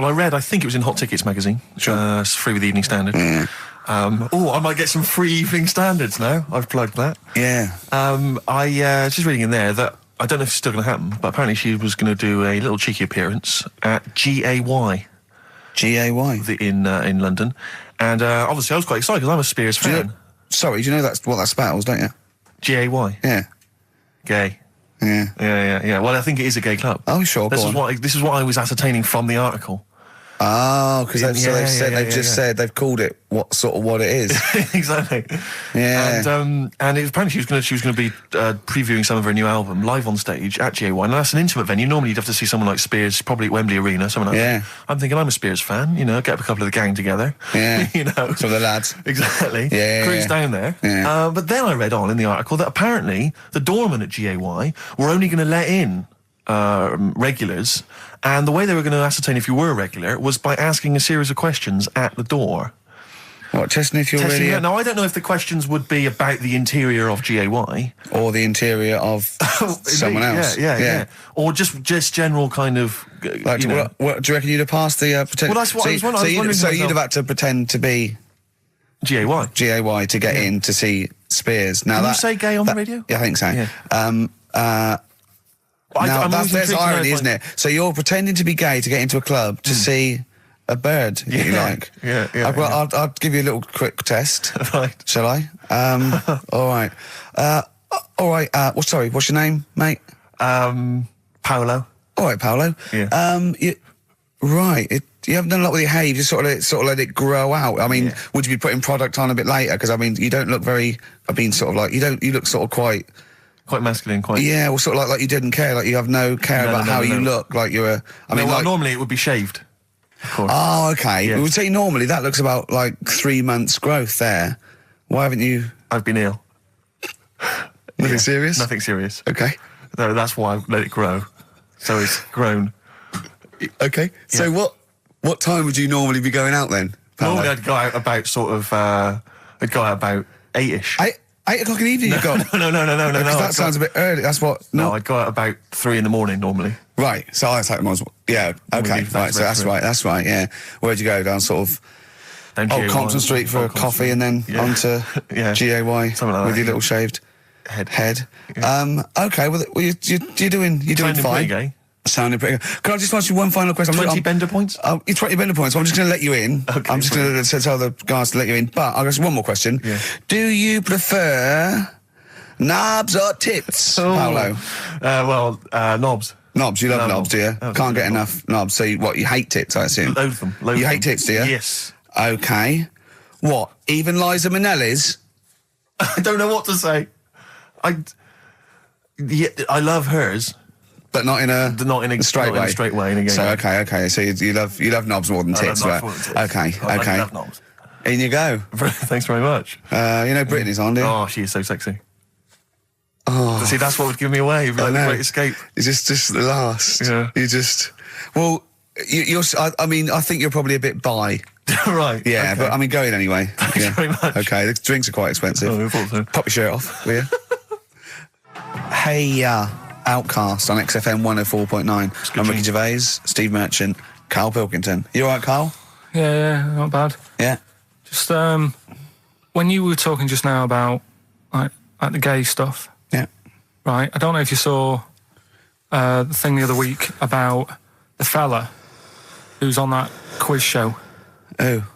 Well, I think it was in Hot Tickets magazine. Sure. It's free with the Evening Standard. Yeah. I might get some free Evening Standards now. I've plugged that. Yeah. I just reading in there that, I don't know if it's still going to happen, but apparently she was going to do a little cheeky appearance at GAY. GAY? In London. And obviously I was quite excited because I'm a Spears fan. Do you know that's what that spells, don't you? GAY? Yeah. Gay. Yeah. Yeah. Well, I think it is a gay club. Oh, sure, This is what I was ascertaining from the article. Oh, because they've said they've called it what it is. Exactly. Yeah. And it was apparently she was going to be previewing some of her new album live on stage at GA1. And that's an intimate venue. Normally you'd have to see someone like Spears, probably at Wembley Arena, someone like that. I'm thinking I'm a Spears fan. You know, get a couple of the gang together. Yeah. You know, some of the lads. Exactly. Yeah. Cruise down there. Yeah. But then I read on in the article that apparently the doorman at GAY were only going to let in regulars, and the way they were going to ascertain if you were a regular was by asking a series of questions at the door. What, testing if you're really... Now, I don't know if the questions would be about the interior of GAY. Or the interior of someone else. Yeah. Or just general kind of... Like, what do you reckon you'd have passed the... Well, that's what I was wondering. So you'd have had to pretend to be... GAY to get in to see Spears. Now Can you say gay on the radio? Yeah, I think so. Yeah. There's irony, isn't it? So you're pretending to be gay to get into a club to see a bird, if you like. Yeah. I'll give you a little quick test. Right. Shall I? All right. Sorry, what's your name, mate? Paulo. All right, Paulo. Yeah. You haven't done a lot with your hair. You just sort of let it grow out. I mean, would you be putting product on a bit later? Because I mean, you don't look very. You look sort of quite masculine, Yeah, well, sort of like you didn't care, like you have no care about how you look, like you're normally it would be shaved, of course. Oh, okay. Yes. We would say normally that looks about like 3 months growth there. Why haven't you... I've been ill. Nothing serious? Nothing serious. Okay. No, that's why I let it grow. So it's grown. Okay. Yeah. So what time would you normally be going out then, Paulo? Normally I'd go out about about 8ish. 8 o'clock in the evening, you've got... No. That sounds a bit early. That's what... No, I'd go out about 3 in the morning normally. Right, so I like yeah, okay, right, so that's right, yeah. Where'd you go, down sort of... Down Compton Street for a coffee and then onto GAY something like that, with your little shaved head. Yeah. Okay, well, you're doing fine. Gay. Sounding pretty good. Can I just ask you one final question? 20 bender points? 20 bender points. I'm just going to let you in. Okay, I'm just going to tell the guys to let you in. But I've got one more question. Yeah. Do you prefer knobs or tits, Paulo? Knobs. Knobs. You love knobs, do you? Oh, Can't get enough knobs. So you hate tits, I assume? Loathe them. You hate tits, do you? Yes. Okay. What? Even Liza Minnelli's? I don't know what to say. I love hers. But not in a straight way. In a straight way. In a gay so way. okay. So you love knobs more than tits, right? Okay. I love knobs. In you go. Thanks very much. You know Britney's on, do you? Oh, she is so sexy. Oh, see, that's what would give me away. Like the Great Escape. It's just the last. Yeah. You just. Well, you're. I mean, I think you're probably a bit bi. Right. Yeah, okay. but I mean, going anyway. Thanks very much. Okay, the drinks are quite expensive. Oh, I thought so. Pop your shirt off, will you? Hey, Outcast on XFM 104.9. I'm Ricky Gervais, Steve Merchant, Karl Pilkington. You all right, Karl? Yeah, not bad. Yeah. Just when you were talking just now about like the gay stuff. Yeah. Right. I don't know if you saw the thing the other week about the fella who's on that quiz show. Oh.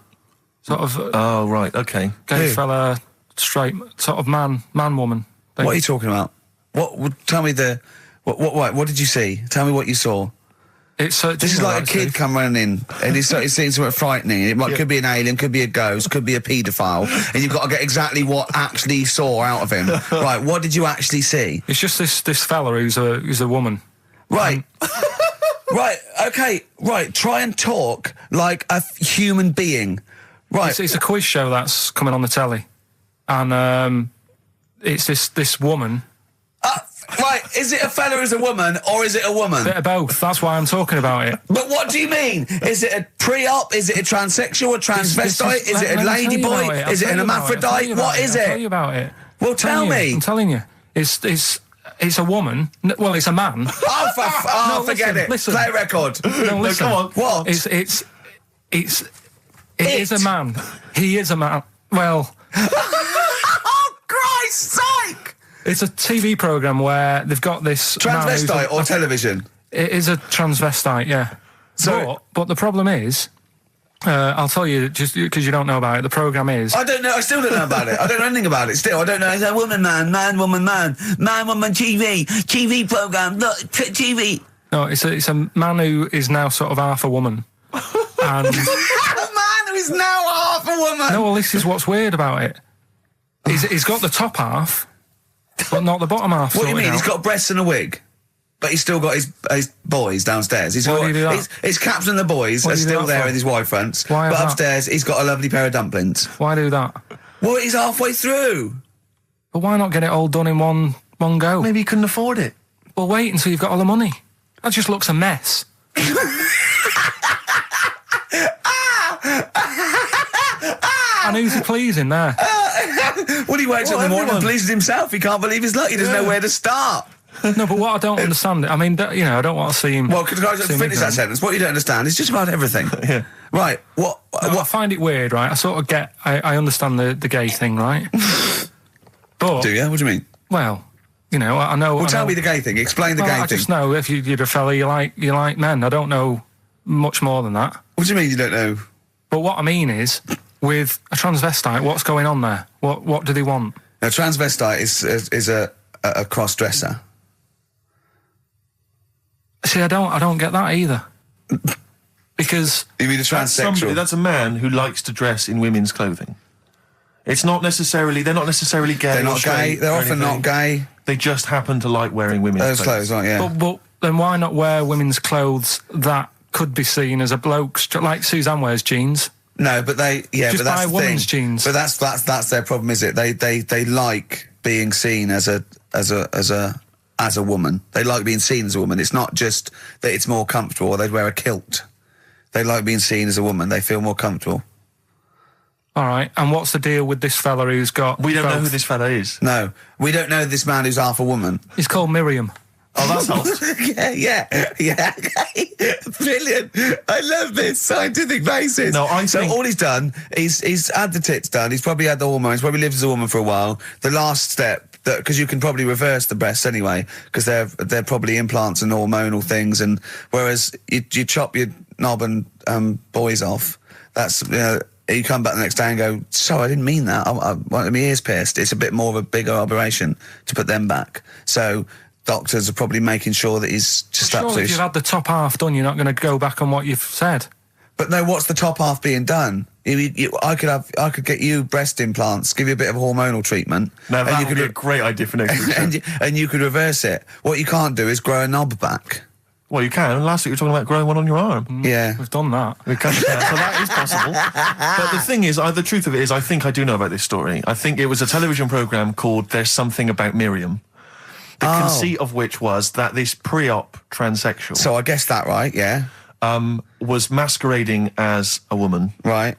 Sort of. Oh, right. Okay. Gay fella, straight, sort of man, woman thing. What are you talking about? Tell me what did you see? Tell me what you saw. This is like a kid come running in and he's seeing something frightening. It could be an alien, could be a ghost, could be a paedophile, and you've got to get exactly what actually saw out of him. Right, what did you actually see? It's just this fella who's a woman. Right. Right, okay, right, try and talk like a human being. Right. It's a quiz show that's coming on the telly. And it's this woman. Right, is it a fella who's a woman, or is it a woman? Bit of both, that's why I'm talking about it. But what do you mean? Is it a pre-op? Is it a transsexual, a transvestite? Is it a ladyboy? Is it an hermaphrodite? What is it? I'll tell you about it. Well, tell me. I'm telling you. It's it's a woman. Well, it's a man. Oh, forget it. Listen. Play a record. No, listen. come on. What? It is a man. He is a man. Well, Oh, Christ's sake! it's a TV program where they've got this man who's Transvestite or television? It is a transvestite, yeah. So- but the problem is, I'll tell you, just because you don't know about it, the program is... I don't know. I still don't know about it. I don't know anything about it. Still, I don't know. It's a woman, man, woman, TV program. Look, TV. No, it's a man who is now sort of half a woman. And... A man who is now half a woman. No, well, this is what's weird about it. He's got the top half, but not the bottom half. What do you mean? sorted He's out. got breasts and a wig, but he's still got his boys downstairs. He's Why got do you do that? his caps and the boys What are do you do still that there for? with his Y fronts. Why But that? upstairs, he's got a lovely pair of dumplings. Why do that? Well, he's halfway through. But why not get it all done in one go? Maybe he couldn't afford it. Well, wait until you've got all the money. That just looks a mess. And who's he pleasing there? Well, he wakes up in the morning and everyone. pleases himself. He can't believe his luck. He doesn't know where to start. No, but what I don't understand, I mean, I don't want to see him... Well, could I just seem finish that ignorant. sentence? What you don't understand is just about everything. Yeah. Right. No, I find it weird, right? I sort of get... I understand the gay thing, right? But... Do you? What do you mean? Well, I know... Well, I tell know, me the gay thing. Explain the well, gay I thing. just know if you're a fella, you like men. I don't know much more than that. What do you mean you don't know? But what I mean is, with a transvestite, what's going on there? What do they want? A transvestite is a cross-dresser. See, I don't get that either. Because You mean a transsexual? That's a man who likes to dress in women's clothing. It's not necessarily... They're not necessarily gay. They're or not straight gay. They're or often anything. not gay. They just happen to like wearing women's Those clothes, aren't you? but then why not wear women's clothes that could be seen as a bloke's, like Suzanne wears jeans? No, but Just but that's buy the women's thing. jeans. But that's their problem, is it? They like being seen as a woman. They like being seen as a woman. It's not just that it's more comfortable, or they'd wear a kilt. They like being seen as a woman. They feel more comfortable. All right, and what's the deal with this fella who's got... We don't know both? who this fella is. No, we don't know this man who's half a woman. He's called Miriam. Oh, that's helps. yeah. Brilliant. I love this scientific basis. No, I so think- all he's done, he's had the tits done. He's probably had the hormones. Probably lived as a woman for a while. The last step, because you can probably reverse the breasts anyway, because they're probably implants and hormonal things. And whereas you chop your knob and boys off, that's you come back the next day and go, so I didn't mean that. I wanted my ears pierced. It's a bit more of a bigger operation to put them back. So doctors are probably making sure that he's just Surely if absolutely... you've had the top half done, you're not going to go back on what you've said. But no, what's the top half being done? I could get you breast implants, give you a bit of hormonal treatment. Now, and that you would be a could great idea for next week. and you could reverse it. What you can't do is grow a knob back. Well, you can. Last week you were talking about growing one on your arm. Yeah. We've done that. We can, so that is possible. But the thing is, the truth of it is, I think I do know about this story. I think it was a television programme called There's Something About Miriam. The conceit of which was that this pre-op transsexual So I guessed that right, yeah. was masquerading as a woman, Right.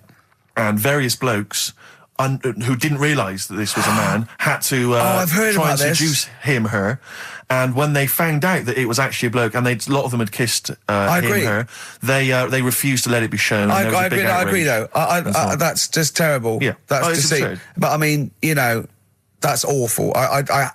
and various blokes who didn't realise that this was a man had to I've heard try about and this. seduce her. And when they found out that it was actually a bloke, and a lot of them had kissed agree. her, they refused to let it be shown. and there was a big I agree outrage. though. That's just terrible. Yeah. That's It's deceit. absurd. But I mean, that's awful. I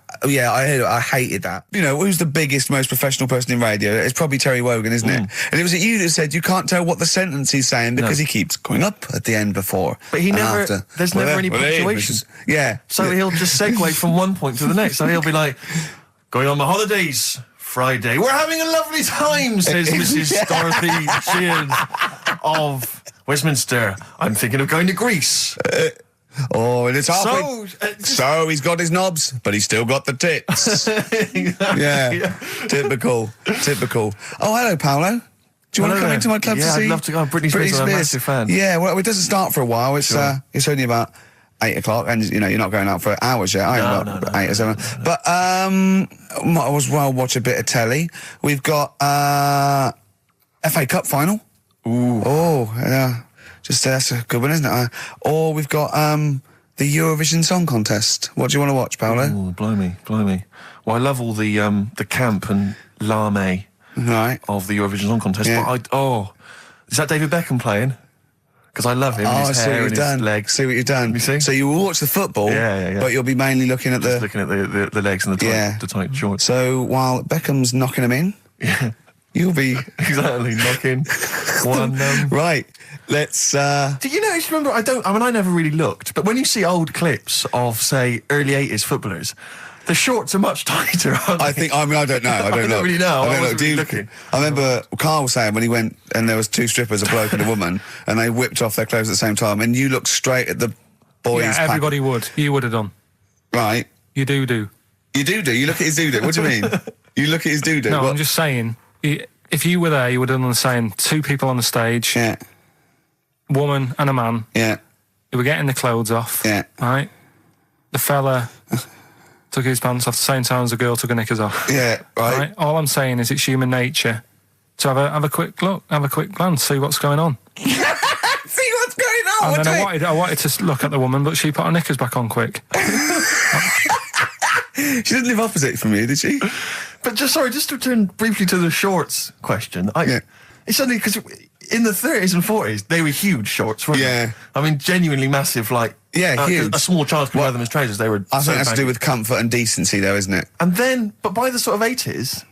hated that. Who's the biggest, most professional person in radio? It's probably Terry Wogan, isn't it? And it was you that said you can't tell what the sentence he's saying because he keeps going up at the end before. But he and never. after. There's never any punctuation. Yeah. So he'll just segue from one point to the next. So he'll be like, going on my holidays, Friday. We're having a lovely time, says Mrs. Dorothy Sheehan of Westminster. I'm thinking of going to Greece. Oh, and it's halfway. So he's got his knobs, but he's still got the tits. Yeah. Typical. Oh, hello, Paulo. Do you want to come into my club to see? Yeah, I'd love to go. Britney Spears, I'm a massive fan. Yeah, well, it doesn't start for a while. It's it's only about 8 o'clock, and you're not going out for hours yet. No. 8 or 7. But might as well watch a bit of telly. We've got FA Cup final. Ooh. Oh, yeah. That's a good one, isn't it? Or we've got the Eurovision Song Contest. What do you want to watch, Paulo? Ooh, blimey. Well, I love all the camp and lame Right. of the Eurovision Song Contest. Yeah. But is that David Beckham playing? Because I love him. Oh, and I his see what hair you've and done. his legs. See what you've done. You see? So you will watch the football, Yeah. but you'll be mainly looking at Just looking at the legs and the tight shorts. So while Beckham's knocking them in, you'll be Exactly, knocking one. Right. Let's. Do you know? Remember, I never really looked, but when you see old clips of, say, early '80s footballers, the shorts are much tighter, aren't they? I think. I mean, I don't know. I don't don't really know. I wasn't really looking. I remember Carl was saying when he went and there was two strippers, a bloke and a woman, and they whipped off their clothes at the same time, and you looked straight at the boys. Yeah, everybody would. You would have done. Right. You do. You do. You look at his doo-doo. What do you mean? You look at his doo-doo. No, What? I'm just saying. If you were there, you would have done the same. Two people on the stage, Yeah. woman and a man. Yeah. Who were getting the clothes off. Yeah. Right. The fella took his pants off the same time as the girl took her knickers off. Yeah. Right. All I'm saying is it's human nature to have a quick look, have a quick glance, see what's going on. See what's going on. And then I wanted to look at the woman, but she put her knickers back on quick. She didn't live opposite from you, did she? But just to return briefly to the shorts question. It's only because in the 30s and 40s they were huge shorts, weren't Yeah. they? I mean, genuinely massive. Like huge. A small child could wear them as trousers. They were. I think that's to do baggy. with comfort and decency, though, isn't it? And then, but by the sort of 80s,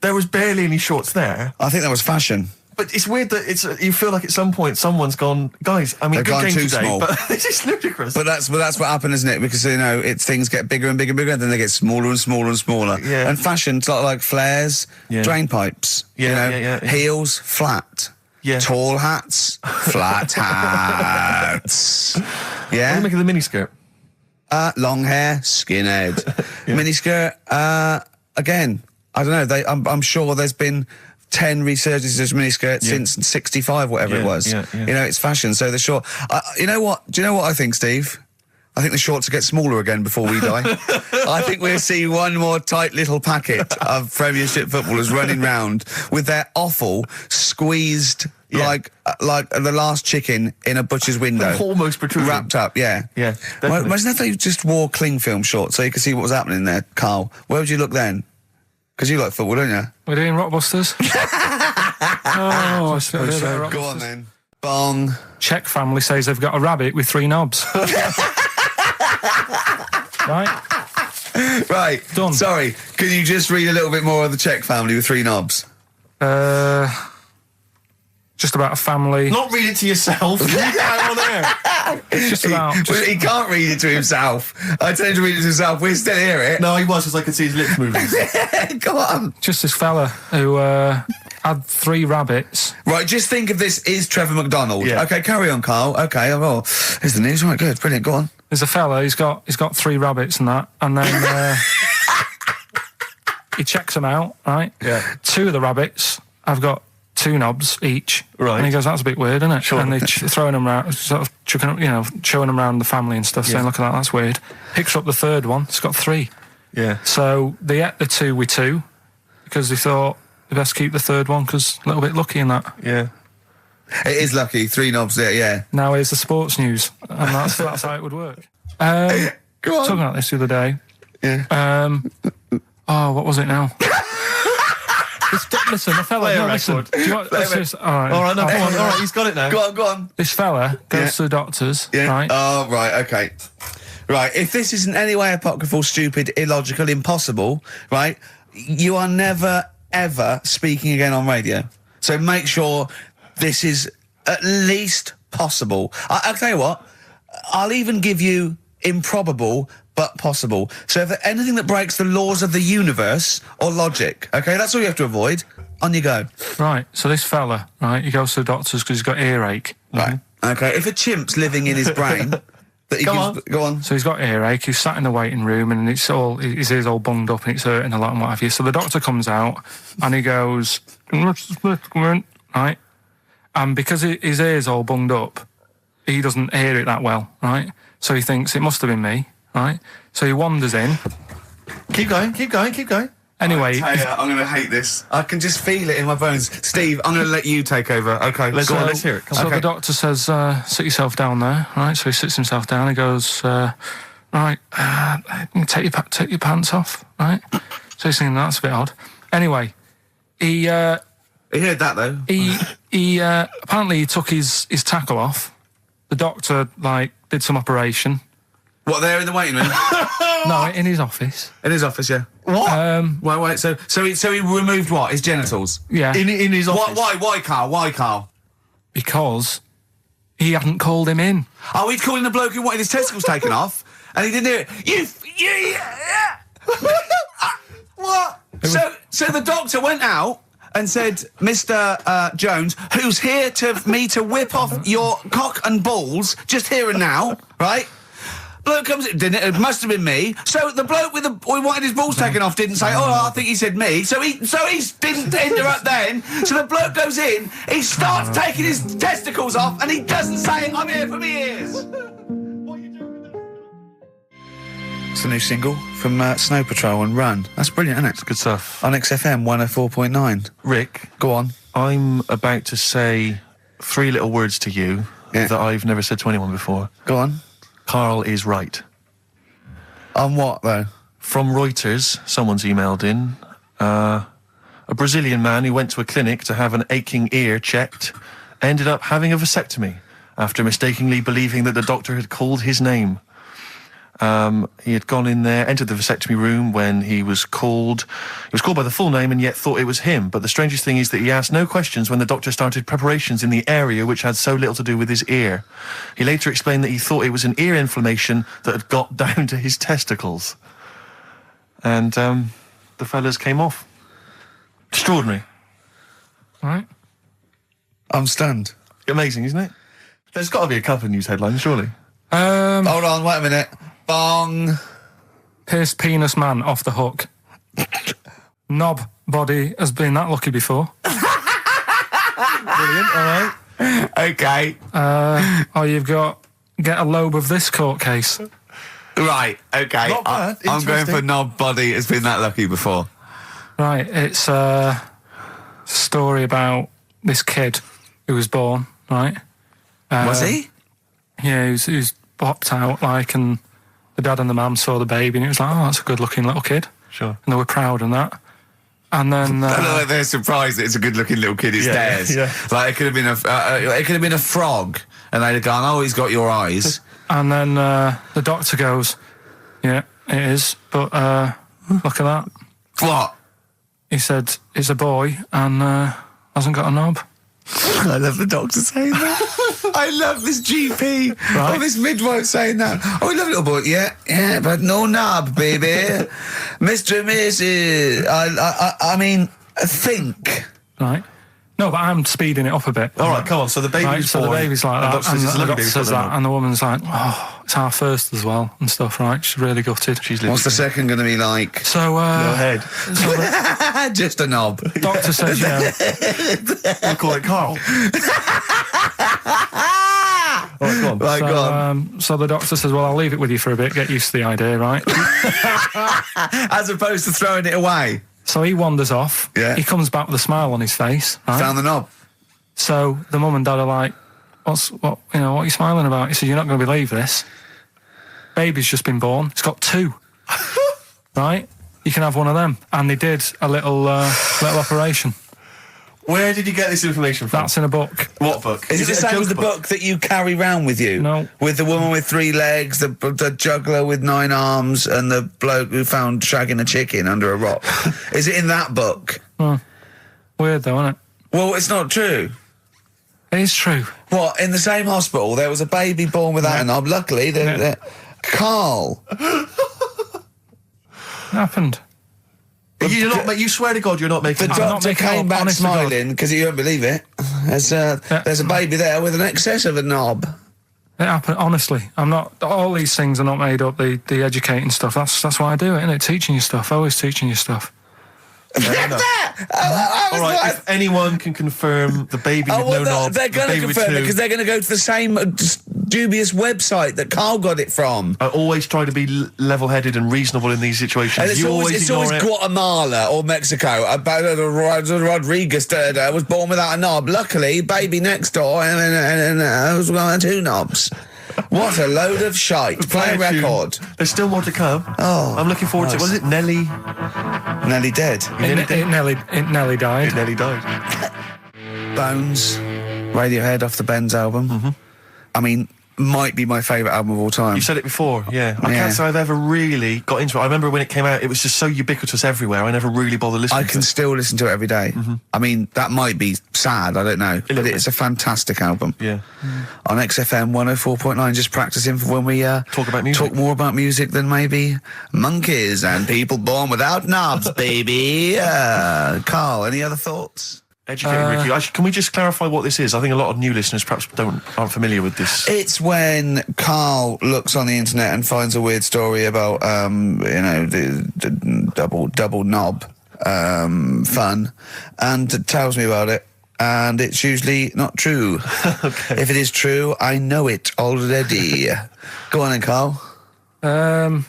there was barely any shorts there. I think that was fashion. But it's weird that you feel like at some point someone's gone, guys. I mean, They've good gone game too today, small. but this is ludicrous. But that's what happened, isn't it? Because things get bigger and bigger and bigger, and then they get smaller and smaller and smaller. Yeah. And fashion's like flares, Yeah. drain pipes. Yeah. Heels, flat. Yeah. Tall hats, flat hats. What do Yeah. you make of the miniskirt? Long hair, skinhead. Miniskirt. Again, I don't know. I'm sure there's been 10 resurgences of miniskirts since 65, whatever it was. Yeah. It's fashion. So the short. You know what? Do you know what I think, Steve? I think the shorts will get smaller again before we die. I think we'll see one more tight little packet of Premiership footballers running round with their offal squeezed like the last chicken in a butcher's window. Almost protruding. Wrapped up, yeah. Yeah, definitely. Imagine if they just wore cling film shorts so you could see what was happening there, Carl. Where would you look then? Because you like football, don't you? We're doing Rockbusters. I suppose so. Go on then. Bong. Czech family says they've got a rabbit with 3 knobs. Right? Right. Done. Sorry, can you just read a little bit more of the Czech family with 3 knobs? Just about a family. Not read it to yourself. Read it out on air. It's just about. He can't read it to himself. I tell him to read it to himself. We still hear it. No, he was, because I could see his lips moving. Go on. Just this fella who had 3 rabbits. Right, just think of this is Trevor McDonald. Yeah. Okay, carry on, Carl. Okay, well, here's the news. Right, good, brilliant. Go on. There's a fella. He's got 3 rabbits and that, and then he checks them out. Right. Yeah. 2 of the rabbits have got 2 knobs each. Right. And he goes, "That's a bit weird, isn't it?" Sure. And they're throwing them around, sort of showing them around the family and stuff, saying, "Look at that, that's weird." Picks up the 3rd one. It's got 3. Yeah. So they ate the 2 with 2 because they thought they best keep the 3rd one because a little bit lucky in that. Yeah. It is lucky. 3 knobs there, yeah. Now here's the sports news, and that's how it would work. Go on. Talking about this the other day. Yeah. What was it now? Listen, the fella. Play a No, listen. record. Do you want, let's just, all right. All right, no, come on. All right, he's got it now. Go on. This fella goes to the doctors, Yeah. right? Oh, right, okay. Right, if this is in any way apocryphal, stupid, illogical, impossible, right, you are never, ever speaking again on radio. So make sure this is at least possible. I'll tell you what, I'll even give you improbable but possible. So if anything that breaks the laws of the universe or logic, okay, that's all you have to avoid. On you go. Right, so this fella, right, he goes to the doctors because he's got earache. Right. Okay, if a chimp's living in his brain... that he Go on. So he's got earache, he's sat in the waiting room and his ears all bunged up and it's hurting a lot and what have you. So the doctor comes out and he goes, right? And because his ear's all bunged up, he doesn't hear it that well, right? So he thinks it must have been me, right? So he wanders in. Keep going. Anyway, I'm going to hate this. I can just feel it in my bones. Steve, I'm going to let you take over. Okay, Let's hear it. Come so on. the doctor says, sit yourself down there, right? So he sits himself down. He goes, right, take your pants off, right? So he's thinking, that's a bit odd. Anyway, he heard that, though. He apparently he took his tackle off. The doctor, did some operation. What, there in the waiting room? No, in his office. In his office, yeah. What? Wait, so he removed what? His genitals? Yeah. In his office. Why, Carl? Why, Carl? Because he hadn't called him in. Oh, he'd called in the bloke who wanted his testicles taken off, and he didn't hear it. What? So the doctor went out and said, Mr. Jones, who's here to whip off your cock and balls, just here and now, right? Bloke comes in, didn't it? It must have been me. So the bloke who wanted his balls taken off didn't say, I think he said me. So he didn't interrupt then. So the bloke goes in, he starts taking his testicles off, and he doesn't say, I'm here for me ears. It's a new single from Snow Patrol and Run. That's brilliant, isn't it? It's good stuff. On XFM 104.9. Rick, go on. I'm about to say 3 little words to you that I've never said to anyone before. Go on. Karl is right. On what, though? From Reuters, someone's emailed in. A Brazilian man who went to a clinic to have an aching ear checked ended up having a vasectomy after mistakenly believing that the doctor had called his name. He had gone in there, entered the vasectomy room when he was called. He was called by the full name and yet thought it was him. But the strangest thing is that he asked no questions when the doctor started preparations in the area which had so little to do with his ear. He later explained that he thought it was an ear inflammation that had got down to his testicles. And the fellas came off. Extraordinary. Right. I'm stunned. Amazing, isn't it? There's got to be a couple of news headlines, surely. Hold on, wait a minute. Bong. Pierced penis man off the hook. Knob body has been that lucky before. Brilliant, all right. Okay. You've got get a lobe of this court case. Right, okay. Not bad. I'm going Interesting. for knob body has been that lucky before. Right, it's a story about this kid who was born, right? Was he? Yeah, he was popped out, and the dad and the mum saw the baby, and it was like, oh, that's a good-looking little kid. Sure. And they were proud and that. And then they're surprised that it's a good-looking little kid. It's theirs. Yeah. Like it could have been a frog, and they'd have gone, "Oh, he's got your eyes." And then the doctor goes, "Yeah, it is, but look at that." What? He said, "It's a boy and hasn't got a knob." I love the doctor saying that. I love this GP Right. or this midwife saying that. Oh, I love little boy. Yeah, but no knob, baby. Mr. and Mrs. I mean, think. Right. No, but I'm speeding it up a bit. All right, come on. So the baby's Right, so born. the baby's like that, and the doctor says that, and and the woman's like, oh, it's our first as well, and stuff, right? She's really gutted. she's What's the second going to be like? So, Go ahead. so the Just a knob. doctor says, We'll call it Karl. All right, go on. Right, go on. so the doctor says, well, I'll leave it with you for a bit, get used to the idea, right? As opposed to throwing it away. So he wanders off. Yeah. He comes back with a smile on his face, right? Found the knob. So the mum and dad are like, what are you smiling about? He said, you're not going to believe this. Baby's just been born. It's got 2. Right? You can have one of them. And they did a little operation. Where did you get this information from? That's in a book. What book? Is it the a same joke as the book that you carry round with you? No. With the woman with 3 legs, the juggler with 9 arms, and the bloke who found shagging a chicken under a rock. Is it in that book? Weird though, isn't it? Well, it's not true. It is true. What, in the same hospital, there was a baby born without a knob. Luckily, Karl. It happened. You swear to God you're not making The this I'm up. not doctor making it came up, back honest to God. smiling because you don't believe it. There's a baby there with an excess of a knob. It happened, honestly. I'm not, all these things are not made up, the educating stuff. That's why I do it, innit? Teaching you stuff, always teaching you stuff. All right, if anyone can confirm the baby with no knob, they're going to the baby with confirm it 2, because they're going to go to the same dubious website that Karl got it from. I always try to be level-headed and reasonable in these situations. And it's always ignore it. Guatemala or Mexico. Rodriguez was born without a knob. Luckily, baby next door and was 2 knobs. What a load of shite. Play a record. There's still more to come. Oh, I'm looking forward to it. Was it Nelly? Nearly dead. It nearly died. It nearly died. Bones, Radiohead off the Benz album. I mean, might be my favourite album of all time. You said it before, yeah. I can't say I've ever really got into it. I remember when it came out, it was just so ubiquitous everywhere. I never really bothered listening to it. I can still listen to it every day. I mean, that might be sad, I don't know. But it's a fantastic album. Yeah. On XFM 104.9, just practicing for when we talk about music. Talk more about music than maybe monkeys and people born without knobs, baby. Carl, any other thoughts? Educating Ricky. Actually, can we just clarify what this is? I think a lot of new listeners perhaps aren't familiar with this. It's when Carl looks on the internet and finds a weird story about, the double knob fun, and tells me about it. And it's usually not true. Okay. If it is true, I know it already. Go on then, Carl. They're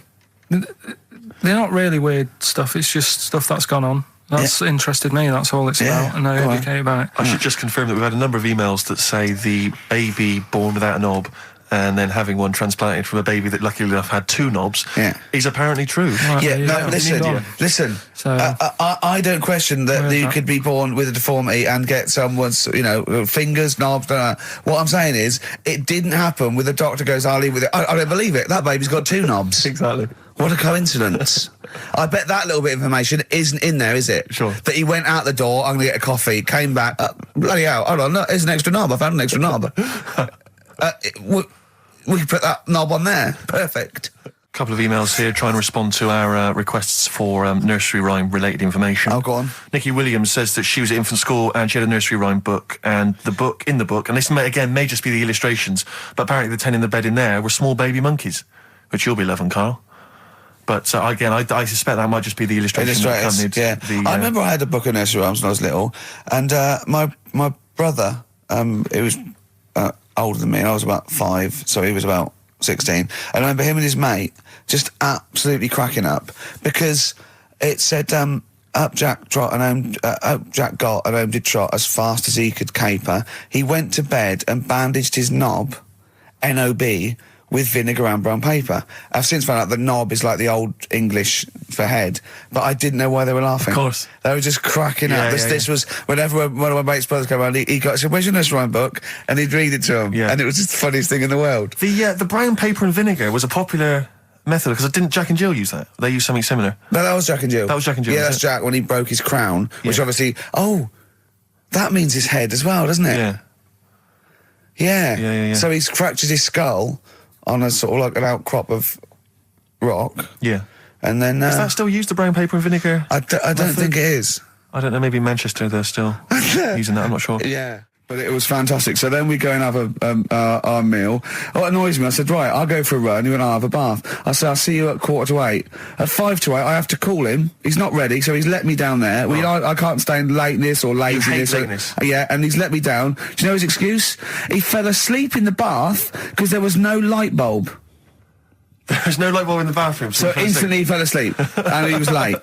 not really weird stuff. It's just stuff that's gone on. That's interested me, that's all it's about, and I educate about it. I should just confirm that we've had a number of emails that say the baby born without a knob and then having one transplanted from a baby that luckily enough had two knobs is apparently true. Right, listen. So, I don't question that you could be born with a deformity and get someone's, fingers, knobs. What I'm saying is, it didn't happen with the doctor goes, I'll leave with it. I don't believe it. That baby's got two knobs. Exactly. What a coincidence. I bet that little bit of information isn't in there, is it? Sure. That he went out the door, I'm going to get a coffee, came back, bloody hell, hold on, look, here's an extra knob, I found an extra knob. We can put that knob on there. Perfect. A couple of emails here trying to respond to our requests for nursery rhyme related information. Oh, go on. Nikki Williams says that she was at infant school and she had a nursery rhyme book, and in the book, and this may just be the illustrations, but apparently the 10 in the bed in there were small baby monkeys, which you'll be loving, Carl. But again, I suspect that might just be the illustration that accompanied I remember I had a book of nursery rhymes when I was little, and my brother, he was older than me, and I was about 5, so he was about 16. And I remember him and his mate just absolutely cracking up because it said, up Jack got and home did trot as fast as he could caper. He went to bed and bandaged his knob, N-O-B, with vinegar and brown paper. I've since found out that knob is like the old English for head, but I didn't know why they were laughing. Of course. They were just cracking up. This was, whenever one of my mate's brothers came around, he said, where's your nursery rhyme book? And he'd read it to him. Yeah. And it was just the funniest thing in the world. The brown paper and vinegar was a popular method, because didn't Jack and Jill use that? They used something similar. No, that was Jack and Jill. That was Jack and Jill. Yeah, that's Jack when he broke his crown, which obviously, that means his head as well, doesn't it? Yeah. So he's fractured his skull on a sort of like an outcrop of rock. Yeah. And then... is that still used, the brown paper and vinegar? I don't think it is. I don't know, maybe in Manchester they're still using that, I'm not sure. Yeah. But it was fantastic. So then we go and have our meal. Oh, it annoys me. I said, right, I'll go for a run. He went, I'll have a bath. I said, I'll see you at 7:45. At 7:55, I have to call him. He's not ready, so he's let me down there. I can't stand lateness or laziness. You hate lateness. And he's let me down. Do you know his excuse? He fell asleep in the bath because there was no light bulb. There's no light bulb in the bathroom. So instantly he fell asleep and he was late.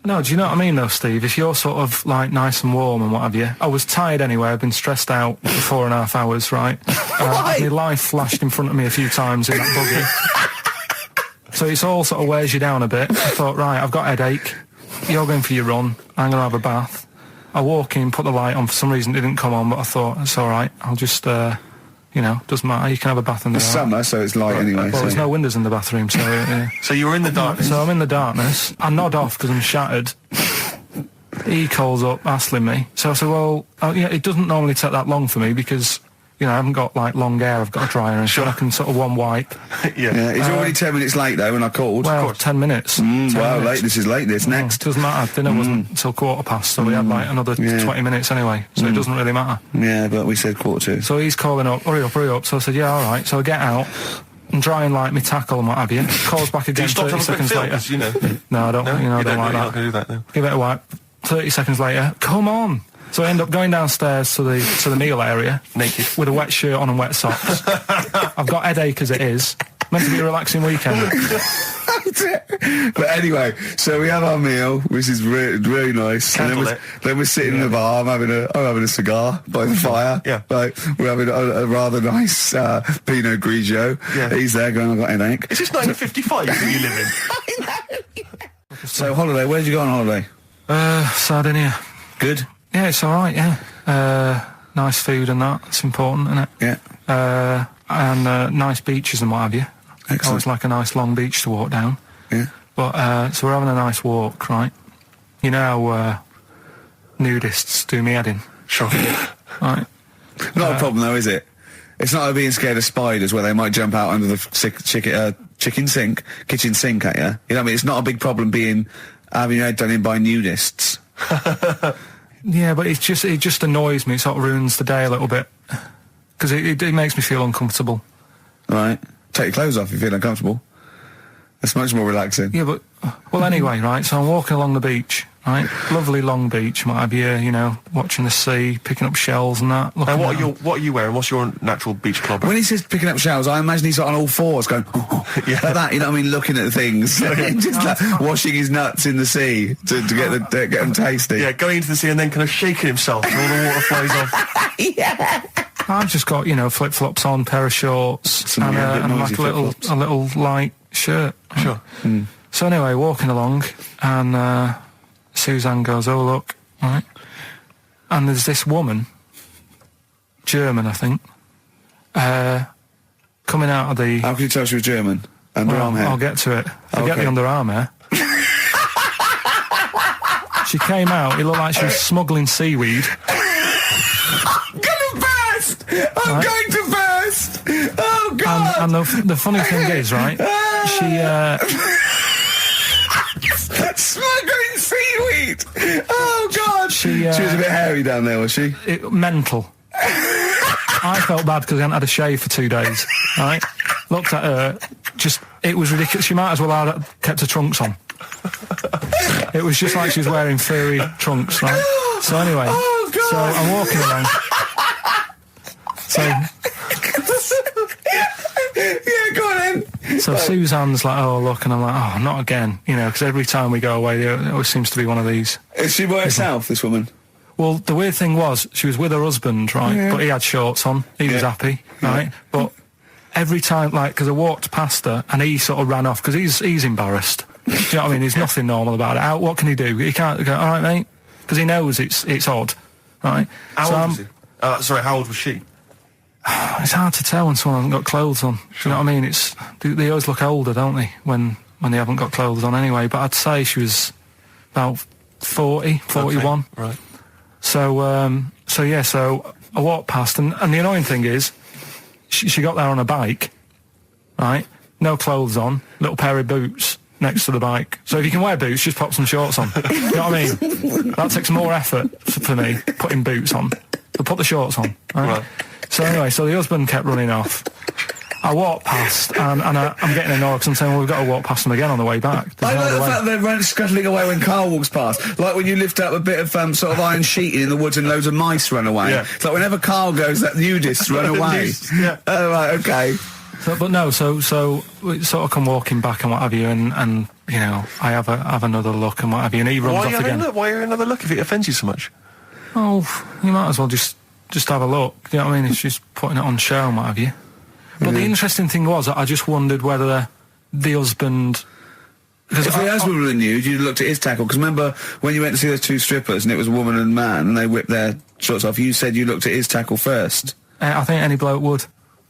No, do you know what I mean though, Steve? If you're sort of like nice and warm and what have you. I was tired anyway, I've been stressed out for 4.5 hours, right? My life flashed in front of me a few times in that buggy. So it's all sort of wears you down a bit. I thought, right, I've got a headache. You're going for your run. I'm going to have a bath. I walk in, put the light on. For some reason it didn't come on, but I thought, it's all right. I'll just... doesn't matter. You can have a bath in the It's summer, so it's light anyway. Well, there's no windows in the bathroom, so... So you were in the darkness? So I'm in the darkness. I nod off because I'm shattered. He calls up, hassling me. So I said, well, it doesn't normally take that long for me because, I haven't got, like, long hair. I've got a dryer and so I can sort of one wipe. Yeah. He's already 10 minutes late, though, when I called. Well, 10 minutes. 10 wow, minutes. Lateness is lateness. Next. Doesn't matter. Dinner wasn't until 7:15, so we had, like, another 20 minutes anyway, so it doesn't really matter. Yeah, but we said 7:45. So he's calling up, hurry up. So I said, yeah, all right. So I get out and dry and like my tackle and what have you. Calls back again 30 seconds later. No, I don't. I don't like that. Not gonna do that, no. Give it a wipe. 30 seconds later, come on. So I end up going downstairs to the meal area, naked, with a wet shirt on and wet socks. I've got headache as it is. Meant to be a relaxing weekend. But anyway, so we have our meal, which is really nice. And then we're sitting in the bar. I'm having a cigar by the fire. Yeah. Like, we're having a rather nice Pinot Grigio. Yeah. He's there going, I've got an headache. Is this 1955 that you live in? So holiday, where'd you go on holiday? Sardinia. Good? Yeah, it's alright, yeah. Nice food and that. It's important, isn't it? Yeah. And nice beaches and what have you. Excellent. Always like a nice long beach to walk down. Yeah. But, so we're having a nice walk, right? You know how nudists do me head in? Sure. Right. Not a problem though, is it? It's not like being scared of spiders where they might jump out under the kitchen sink at you. You know what I mean? It's not a big problem having your head done in by nudists. Yeah, but it just annoys me. It sort of ruins the day a little bit. Because it makes me feel uncomfortable. Right. Take your clothes off if you feel uncomfortable. It's much more relaxing. Yeah, but... Well, anyway, right, so I'm walking along the beach, right? Lovely long beach, what have you know, watching the sea, picking up shells and that. And what are you wearing? What's your natural beach club? When he says picking up shells, I imagine he's on all fours going, like that, you know what I mean, looking at things. Just like washing his nuts in the sea to get them tasty. Yeah, going into the sea and then kind of shaking himself and all the water flows off. Yeah. I've just got, flip-flops on, pair of shorts, and like a little light shirt. Sure. Mm. So anyway, walking along, and Suzanne goes, "Oh look," right? And there's this woman, German, I think, coming out of the. How can you tell she was German? Underarm hair. I'll get to it. Forget the underarm hair. She came out. It looked like she was smuggling seaweed. I'm gonna burst! I'm going to burst! Oh God! And the funny thing is, right? She. Smuggling seaweed! Oh God! She was a bit hairy down there, was she? Mental. I felt bad because I hadn't had a shave for 2 days, right? Looked at her, it was ridiculous. She might as well have kept her trunks on. It was just like she was wearing furry trunks, right? So anyway, so I'm walking along. So... Yeah, go on then. So Suzanne's like, "Oh, look," and I'm like, "Oh, not again," because every time we go away, there always seems to be one of these. Is she by herself, this woman? Well, the weird thing was, she was with her husband, right, but he had shorts on, he was happy, right, but every time, because I walked past her, and he sort of ran off, because he's embarrassed, do you know what I mean, there's nothing normal about it. What can he do? He can't go, "All right, mate," because he knows it's odd, right? How old was he? Sorry, how old was she? It's hard to tell when someone hasn't got clothes on. Do you know what I mean? They always look older, don't they, when they haven't got clothes on anyway. But I'd say she was about 40, 41. Okay, right. So I walked past, and the annoying thing is, she got there on a bike, right? No clothes on, little pair of boots next to the bike. So if you can wear boots, just pop some shorts on. You know what I mean? That takes more effort for me, putting boots on. So put the shorts on, right? So anyway, the husband kept running off. I walked past, and I'm getting annoyed because I'm saying, "Well, we've got to walk past them again on the way back." I like the fact that they're scuttling away when Carl walks past. Like when you lift up a bit of sort of iron sheeting in the woods and loads of mice run away. Yeah. It's like whenever Carl goes, that nudists run away. Yeah. Oh, right, okay. So we sort of come walking back and what have you, and I have another look and what have you, and he runs off again. Why are you another look if it offends you so much? Oh, you might as well just have a look. Do you know what I mean? It's just putting it on show and what have you. But the interesting thing was, I just wondered whether the husband... Because if the husband were nude, you'd looked at his tackle. Because remember, when you went to see those two strippers, and it was a woman and man, and they whipped their shorts off, you said you looked at his tackle first. I think any bloke would.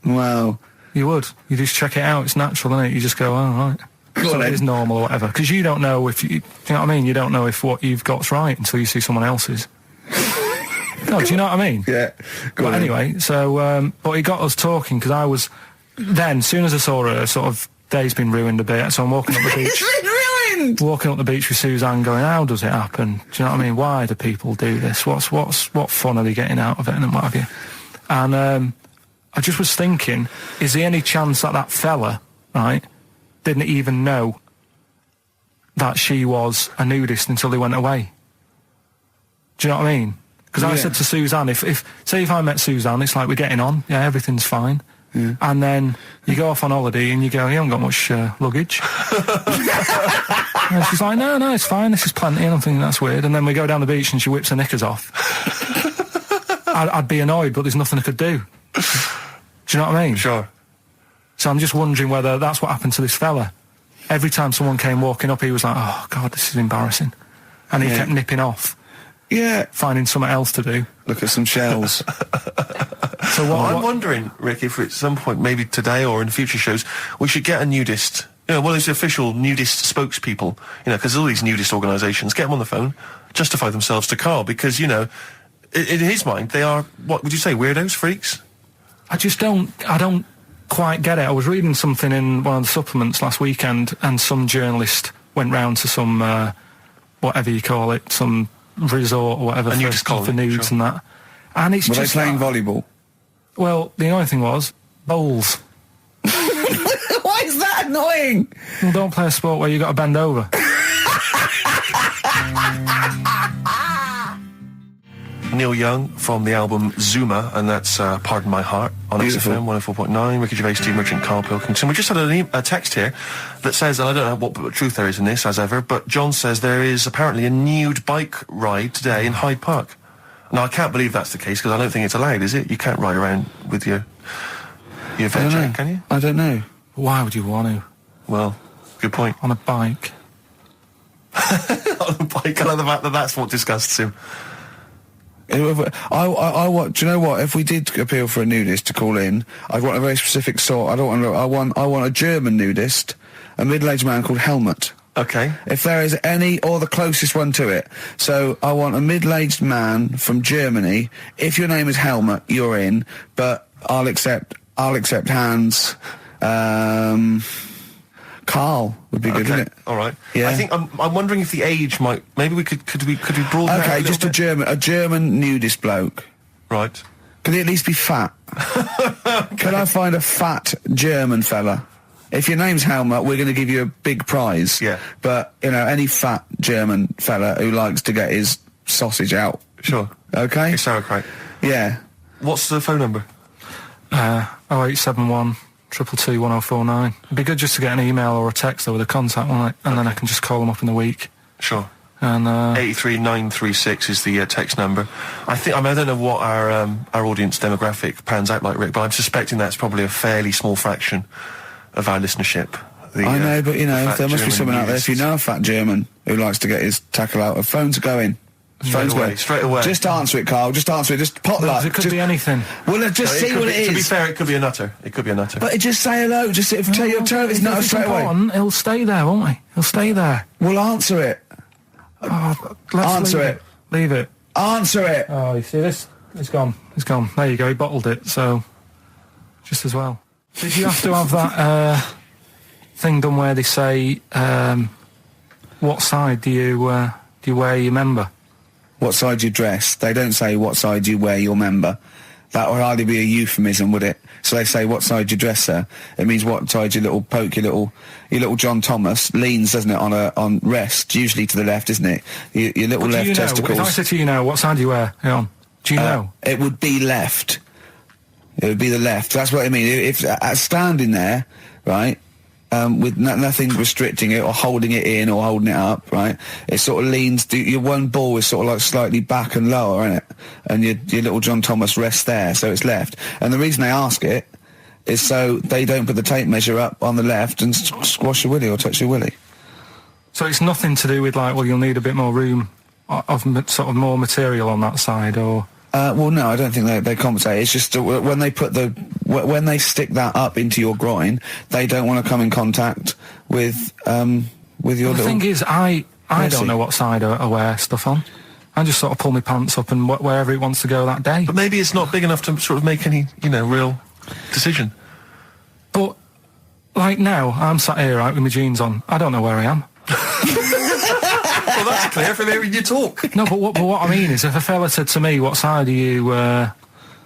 Wow. You would. You just check it out. It's natural, isn't it? You just go, "Oh, right." So it is normal or whatever. Because you don't know if... do you know what I mean? You don't know if what you've got's right until you see someone else's. No, do you know what I mean? Yeah. But anyway, so, but he got us talking, because I was, then, as soon as I saw her, sort of, day's been ruined a bit, so I'm walking up the beach. It's been ruined! Walking up the beach with Suzanne going, "How does it happen? Do you know what I mean? Why do people do this? What fun are they getting out of it, and what have you?" And, I just was thinking, is there any chance that fella, right, didn't even know that she was a nudist until they went away? Do you know what I mean? Because I said to Suzanne, if I met Suzanne, it's like we're getting on, yeah, everything's fine. And then you go off on holiday and you go, you haven't got much luggage. And she's like, no, it's fine, this is plenty. And I'm thinking, that's weird. And then we go down the beach and she whips her knickers off. I'd be annoyed, but there's nothing I could do. Do you know what I mean? Sure. So I'm just wondering whether that's what happened to this fella. Every time someone came walking up, he was like, oh, God, this is embarrassing. And he kept nipping off. Yeah. Finding something else to do. Look at some shells. So I'm wondering, Rick, if at some point, maybe today or in future shows, we should get a nudist, one of those official nudist spokespeople, because all these nudist organisations, get them on the phone, justify themselves to Karl, because, in his mind, they are, what would you say, weirdos, freaks? I don't quite get it. I was reading something in one of the supplements last weekend, and some journalist went round to some, whatever you call it, some resort or whatever for nudes and that. And it's Were just... they playing volleyball? Well, the annoying thing was, bowls. Why is that annoying? Well, don't play a sport where you got to bend over. Neil Young from the album Zuma, and that's Pardon My Heart on XFM 104.9. Ricky Gervais, Steve Merchant, Karl Pilkington. We just had a text here that says, and I don't know what truth there is in this, as ever, but John says there is apparently a nude bike ride today in Hyde Park. Now, I can't believe that's the case, because I don't think it's allowed, is it? You can't ride around with your veg, can you? I don't know. Why would you want to? Well, good point. On a bike. On a bike, I love the fact that that's what disgusts him. I want. Do you know what? If we did appeal for a nudist to call in, I'd want a very specific sort. I want a German nudist, a middle-aged man called Helmut. Okay. If there is any, or the closest one to it. So I want a middle-aged man from Germany. If your name is Helmut, you're in. But I'll accept hands. Karl would be good, wouldn't it? All right. Yeah. I think I'm wondering if the age might. Maybe we could we broaden. Okay, out just a German nudist bloke. Right. Could he at least be fat? Could I find a fat German fella? If your name's Helmut, we're going to give you a big prize. Yeah. But any fat German fella who likes to get his sausage out. Sure. Okay. It's sauerkraut. Yeah. What's the phone number? 0871 222 1049. It'd be good just to get an email or a text with a contact on it, and then I can just call them up in the week. Sure. And 83936 is the text number. I don't know what our audience demographic pans out like, Rick, but I'm suspecting that's probably a fairly small fraction of our listenership. I know, but there must be someone out there. If you know a fat German who likes to get his tackle out, phones are going. Straight away. Just answer it, Karl. Just answer it. Just potluck. it could be anything. Well, just see what it is. To be fair, it could be a nutter. But just say hello. Just tell his nutter straight away. He'll stay there, won't he? He'll stay there. Well, answer it. Answer it. Leave it. Answer it. Oh, you see this? It's gone. It's gone. There you go. He bottled it. So, just as well. Did you have to have that thing done where they say, what side do you wear your member? What side you dress? They don't say what side you wear your member. That would hardly be a euphemism, would it? So they say what side you dress, sir. It means what side your little John Thomas leans, doesn't it, on rest, usually to the left, isn't it? Your little left testicles. If I said to you now, what side do you wear? Hang on. Do you know? It would be left. It would be the left. That's what I mean. If standing there, right, with nothing restricting it or holding it in or holding it up, right? It sort of leans. Your one ball is sort of like slightly back and lower, isn't it? And your little John Thomas rests there, so it's left. And the reason they ask it is so they don't put the tape measure up on the left and squash your willy or touch your willy. So it's nothing to do with you'll need a bit more room of sort of more material on that side, or. Well, no, I don't think they compensate. It's just when they stick that up into your groin, they don't want to come in contact with your little. The thing is, I don't know what side I wear stuff on. I just sort of pull my pants up and wherever it wants to go that day. But maybe it's not big enough to sort of make any, real decision. But now, I'm sat here right with my jeans on. I don't know where I am. Well, that's clear from hearing you talk. No, but what I mean is, if a fella said to me, "What side are you?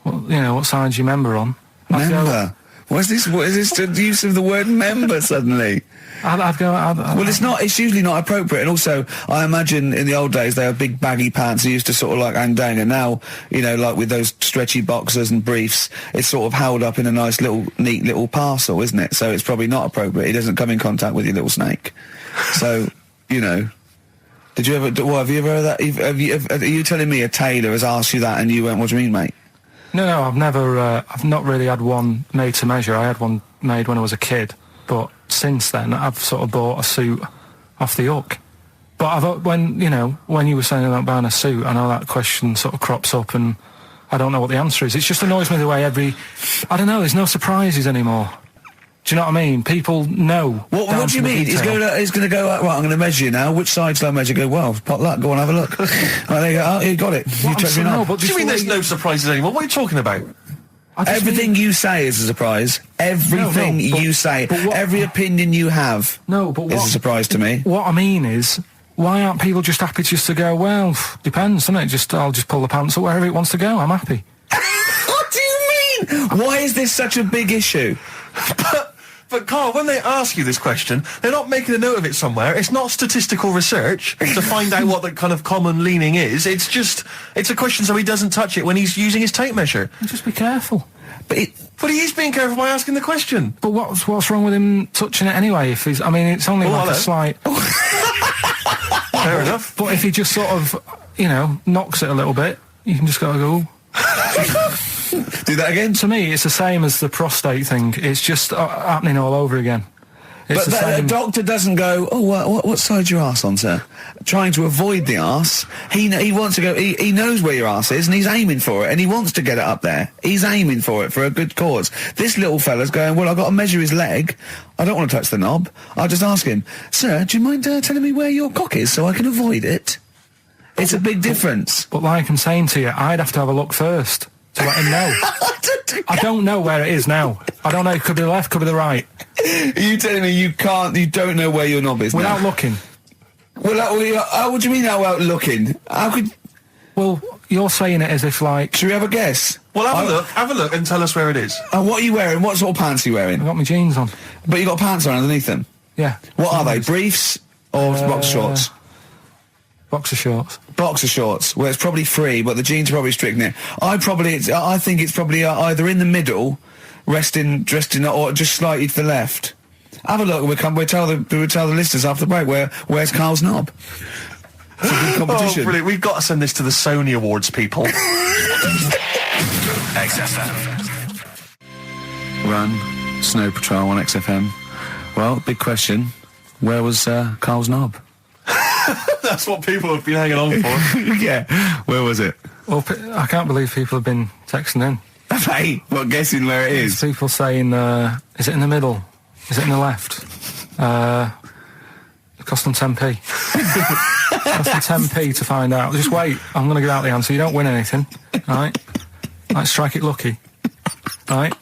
What side's your member on?" Member? What is this the use of the word member suddenly? I'd go. Well, it's usually not appropriate. And also, I imagine in the old days they had big baggy pants that used to sort of like hang down, and now, you know, like with those stretchy boxers and briefs, it's sort of held up in a nice little, neat little parcel, isn't it? So it's probably not appropriate. It doesn't come in contact with your little snake. So, you know. Did you ever, have you ever heard that? Are you telling me a tailor has asked you that and you went, what do you mean, mate? No, I've never, I've not really had one made to measure. I had one made when I was a kid, but since then I've sort of bought a suit off the hook. But when you were saying about buying a suit, I know that question sort of crops up and I don't know what the answer is. It just annoys me the way I don't know, there's no surprises anymore. Do you know what I mean? People know. What do you mean? He's going to go, right, I'm going to measure you now. Which side shall I measure? Go, well, pot luck, go on, have a look. Right, there you go. Oh, you got it. You checked me out. What do you mean there's no surprises anymore? What are you talking about? Everything you say is a surprise. Everything you say. Every opinion you have is a surprise to me. What I mean is, why aren't people just happy just to go, well, depends, doesn't it? I'll just pull the pants up wherever it wants to go. I'm happy. What do you mean? Why is this such a big issue? But Carl, when they ask you this question, they're not making a note of it somewhere. It's not statistical research to find out what the kind of common leaning is. It's a question so he doesn't touch it when he's using his tape measure. Just be careful. But he is being careful by asking the question. But what's wrong with him touching it anyway? If he's, I mean, it's only a slight. Fair enough. But if he just sort of, knocks it a little bit, you can just go. Do that again? To me, it's the same as the prostate thing. It's just happening all over again. But the doctor doesn't go, what side's your arse on, sir? Trying to avoid the arse. He wants to go, he knows where your arse is and he's aiming for it and he wants to get it up there. He's aiming for it for a good cause. This little fella's going, well, I've got to measure his leg. I don't want to touch the knob. I'll just ask him, sir, do you mind telling me where your cock is so I can avoid it? It's a big difference. But like I'm saying to you, I'd have to have a look first to let him know. I don't know where it is now. I don't know. It could be the left, could be the right. Are you telling me you don't know where your knob is without now? looking? Well, what do you mean without looking? How could... Well, you're saying it as if like... Should we have a guess? Well, have a look and tell us where it is. What are you wearing? What sort of pants are you wearing? I've got my jeans on. But you got pants on underneath them? Yeah. What are they? Briefs or boxer shorts? Boxer shorts. Boxer shorts. Well, it's probably free, but the jeans are probably strict knit. I think it's probably either in the middle, dressed in, or just slightly to the left. Have a look. We'll tell the listeners after the break where's Carl's knob. It's a good competition. Oh, brilliant! We've got to send this to the Sony Awards people. XFM. Run, Snow Patrol on XFM. Well, big question. Where was Carl's knob? That's what people have been hanging on for. Yeah. Where was it? Well, I can't believe people have been texting in. Hey, what, guessing where it is? People saying, is it in the middle? Is it in the left? It cost them 10p. It cost them 10p to find out. Just wait, I'm going to give out the answer. You don't win anything, right? Like, strike it lucky. Right?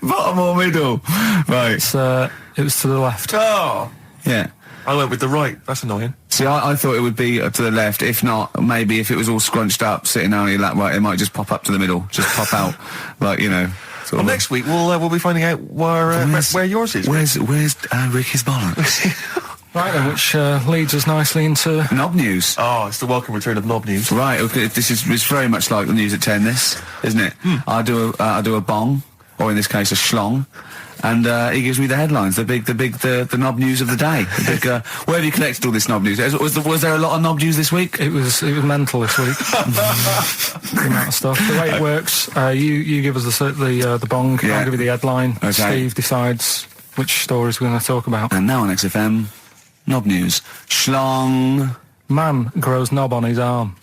Bottom or middle? Right. It was to the left. Oh! Yeah. I went with the right. That's annoying. See, I thought it would be to the left. If not, maybe if it was all scrunched up, sitting down on your lap, right, it might just pop up to the middle. Just pop out, like, Well, next week we'll be finding out where yours is. Where's Ricky's bollocks? Right then, which leads us nicely into knob news. Oh, it's the welcome return of knob news. Right, okay, it's very much like the news at 10. This, isn't it? I do a bong, or in this case a schlong, and he gives me the headlines, the knob news of the day. Where have you collected all this knob news? Was there a lot of knob news this week? It was mental this week. The amount of stuff. The way it works, you give us the bong. Yeah. I'll give you the headline. Okay. Steve decides which stories we're going to talk about. And now on XFM, knob news. Schlong. Man grows knob on his arm.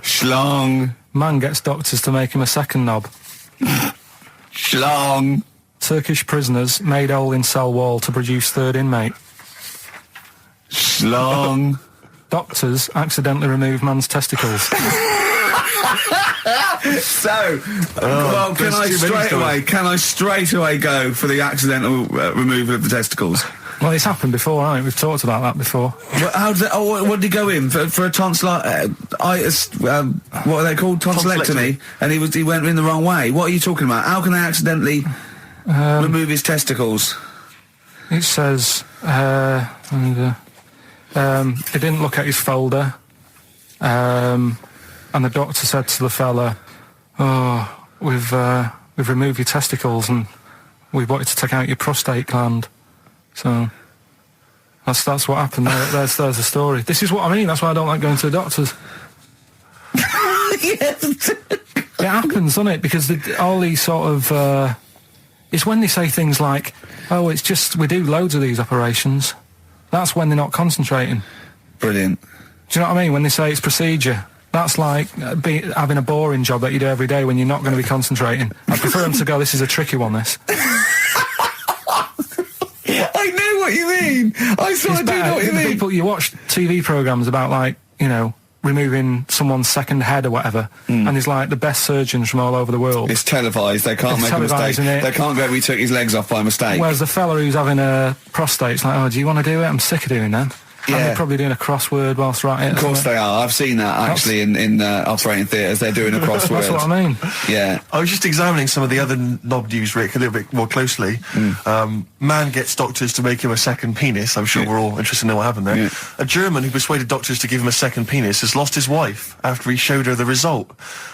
Schlong. Man gets doctors to make him a second knob. Schlong. Turkish prisoners made hole in cell wall to produce third inmate. Schlong. Doctors accidentally remove man's testicles. So, well, can I straight away go for the accidental removal of the testicles? Well, it's happened before, right? We've talked about that before. What did he go in for a tonsillitis? What are they called? Tonsillectomy. And he went in the wrong way. What are you talking about? How can they accidentally Remove his testicles. It says, he didn't look at his folder, and the doctor said to the fella, "Oh, we've removed your testicles and we wanted to take out your prostate gland." So that's what happened. There's the story. This is what I mean. That's why I don't like going to the doctors. Yes. It happens, doesn't it? Because all these sort of it's when they say things like, "Oh, it's just we do loads of these operations." That's when they're not concentrating. Brilliant. Do you know what I mean? When they say it's procedure, that's like having a boring job that you do every day when you're not going to be concentrating. I prefer them to go, "This is a tricky one, this." I know what you mean. I sort of do know what you mean. People, you watch TV programmes about, like, you know, removing someone's second head or whatever, and there's like the best surgeons from all over the world. It's televised. They can't make a mistake. They can't go, "We took his legs off by mistake." Whereas the fella who's having a prostate, it's like, "Oh, do you want to do it? I'm sick of doing them." Yeah. And they're probably doing a crossword whilst we're at it. Of course they are. I've seen that actually in operating theatres. They're doing a crossword. That's what I mean. Yeah. I was just examining some of the other knob news, Rick, a little bit more closely. Man gets doctors to make him a second penis. I'm sure we're all interested to know what happened there. Yeah. A German who persuaded doctors to give him a second penis has lost his wife after he showed her the result.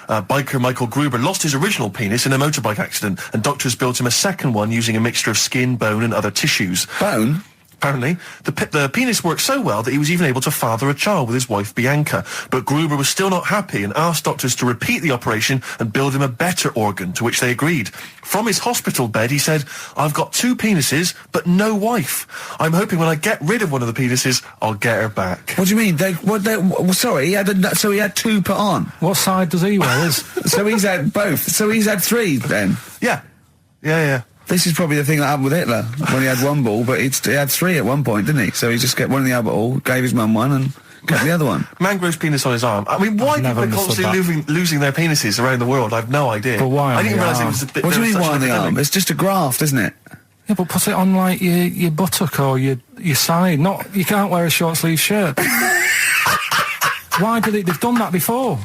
Biker Michael Gruber lost his original penis in a motorbike accident, and doctors built him a second one using a mixture of skin, bone and other tissues. Bone? Apparently, the penis worked so well that he was even able to father a child with his wife Bianca. But Gruber was still not happy and asked doctors to repeat the operation and build him a better organ, to which they agreed. From his hospital bed, he said, "I've got 2 penises, but no wife. I'm hoping when I get rid of one of the penises, I'll get her back." What do you mean? Sorry, he had 2 put on. What side does he wear? So he's had both. So he's had 3 then. Yeah. Yeah. This is probably the thing that happened with Hitler when he had 1 ball, but he had 3 at one point, didn't he? So he just get one in the other ball, gave his mum one, and got the other one. Man grows penis on his arm. I mean, why people are constantly losing their penises around the world? I've no idea. But why? I didn't realise it was a bit. What do you mean why on the arm? It's just a graft, isn't it? Yeah, but put it on like your buttock or your side. You can't wear a short sleeve shirt. Why did they've done that before?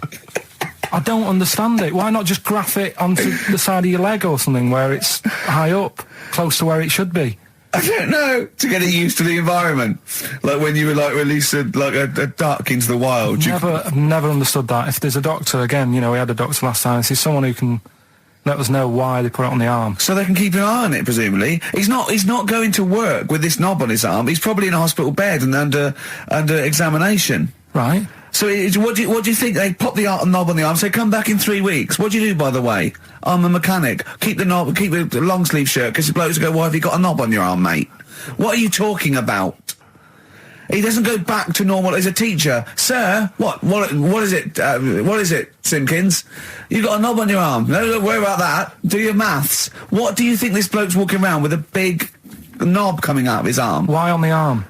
I don't understand it. Why not just graph it onto the side of your leg or something where it's high up, close to where it should be? I don't know. To get it used to the environment. Like when you were like released a duck into the wild. I've never understood that. If there's a doctor, again, you know, we had a doctor last time, if there's someone who can let us know why they put it on the arm. So they can keep an eye on it, presumably. He's not going to work with this knob on his arm. He's probably in a hospital bed and under examination. Right. So what do you think? They pop the knob on the arm, say, "Come back in 3 weeks." What do you do, by the way? "I'm a mechanic. Keep the knob, keep the long sleeve shirt," because the blokes go, "Why have you got a knob on your arm, mate? What are you talking about?" He doesn't go back to normal as a teacher. "Sir, what is it? What is it, Simpkins? You got a knob on your arm. No, don't worry about that. Do your maths." What do you think this bloke's walking around with a big knob coming out of his arm? Why on the arm?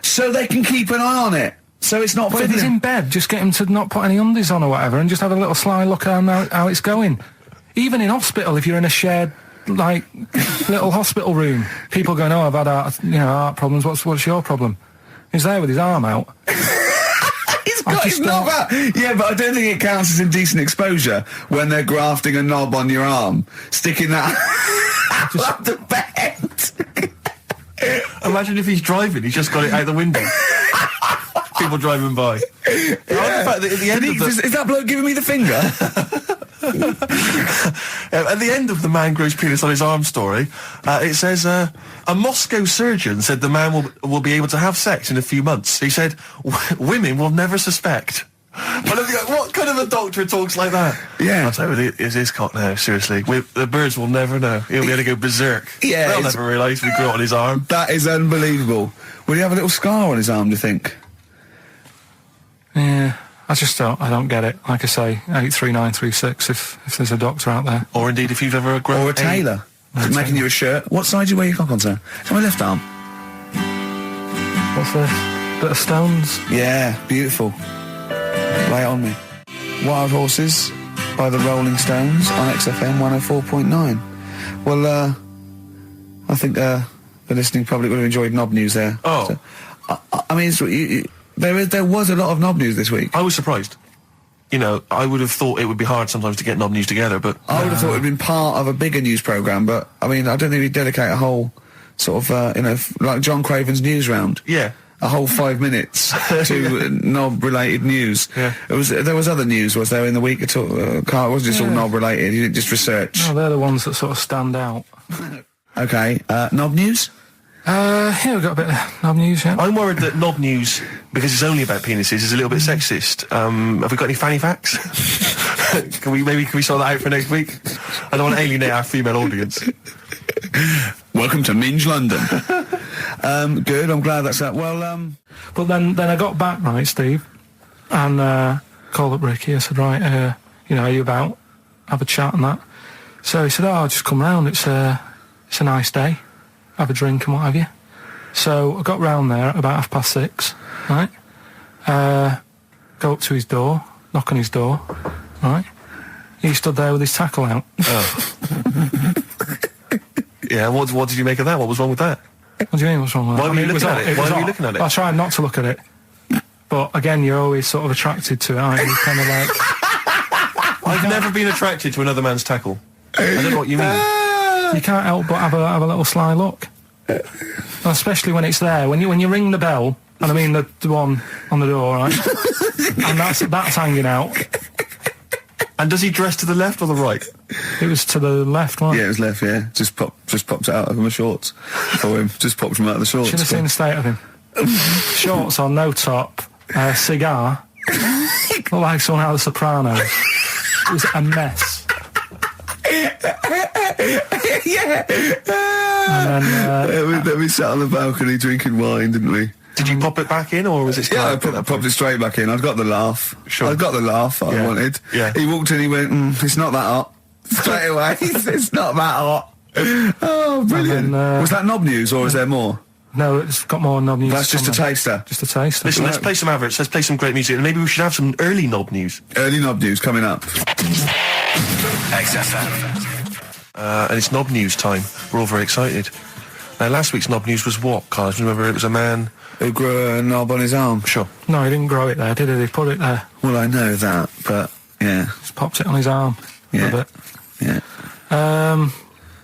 So they can keep an eye on it. So it's not. But if he's in bed, just get him to not put any undies on or whatever, and just have a little sly look at how it's going. Even in hospital, if you're in a shared, like, little hospital room, people going, "Oh, I've had heart problems. What's your problem?" He's there with his arm out. He's got his knob out. Yeah, but I don't think it counts as indecent exposure when they're grafting a knob on your arm, sticking that up the bed. Imagine if he's driving, he's just got it out the window. People driving by. Yeah. At the end is that bloke giving me the finger? At the end of the man grows penis on his arm story, it says, a Moscow surgeon said the man will be able to have sex in a few months. He said, "Women will never suspect." What kind of a doctor talks like that? Yeah. I'll tell you, it's his cock now, seriously. The birds will never know. He'll be able to go berserk. Yeah. They'll never realise we grew it on his arm. That is unbelievable. Will he have a little scar on his arm, do you think? Yeah, I don't get it. Like I say, 83936 if there's a doctor out there. Or indeed if you've ever grown... Or a tailor. Making you a shirt. What side do you wear your cock on, sir? It's my left arm. What's this? Bit of stones? Yeah, beautiful. Lay it on me. Wild Horses by the Rolling Stones on XFM 104.9. Well, I think the listening public would have enjoyed knob news there. Oh. So, I mean, there was a lot of knob news this week. I was surprised. you know, I would have thought it would be hard sometimes to get Knob News together, but... I would have thought it would have been part of a bigger news programme, but, I mean, I don't think we'd dedicate a whole sort of, you know, like John Craven's news round. Yeah. A whole 5 minutes to knob-related news. Yeah. There was other news, was there, in the week at all? Carl, it wasn't just all knob-related, you didn't just research. No, they're the ones that sort of stand out. Okay, Knob News? Yeah, we've got a bit of Knob News, yeah. I'm worried that Knob News, because it's only about penises, is a little bit sexist. Have we got any fanny facts? Can we sort that out for next week? I don't want to alienate our female audience. Welcome to Minge London. Good, I'm glad that's that. Well, But then I got back, right, Steve, and called up Ricky. I said, right, you know, are you about? Have a chat and that. So he said, oh, I'll just come round. It's a nice day. Have a drink and what have you. So I got round there at about 6:30, right? Go up to his door, knock on his door, right? He stood there with his tackle out. Oh. Yeah, what did you make of that? What was wrong with that? What do you mean, what's wrong with that? Why were you looking at it? Why were you looking at it? I tried not to look at it. But again, you're always sort of attracted to it, aren't you? Kind of like... I've never been attracted to another man's tackle. I don't know what you mean. You can't help but have a little sly look. Especially when it's there. When you ring the bell, and I mean the one on the door, right? And that's hanging out. And does he dress to the left or the right? It was to the left, wasn't it? yeah, it was left, yeah. Just popped it out of my shorts for him. Just popped him out of the shorts. Should have seen the state of him. Shorts on, no top, cigar. Looked like someone out of The Sopranos. It was a mess. Yeah. And then, we sat on the balcony drinking wine, didn't we? Did you pop it back in, or was it... Yeah, I popped it straight back in. I'd got the laugh. Sure. I got the laugh I wanted. Yeah. He walked in, he went, it's not that hot. Straight away, it's not that hot. Oh, brilliant. Then, was that Knob News, or is there more? no, it's got more Knob News. That's just a taster. Just a taster. Listen, let's play some adverts, let's play some great music, and maybe we should have some early Knob News. Early Knob News coming up. XFM. And it's Knob News time. We're all very excited. Now, last week's Knob News was what, Carl? Do you remember it was a man... Who grew a knob on his arm? Sure. No, he didn't grow it there, did he? He put it there. Well, I know that, but, yeah. Just popped it on his arm. Yeah. A bit. Yeah.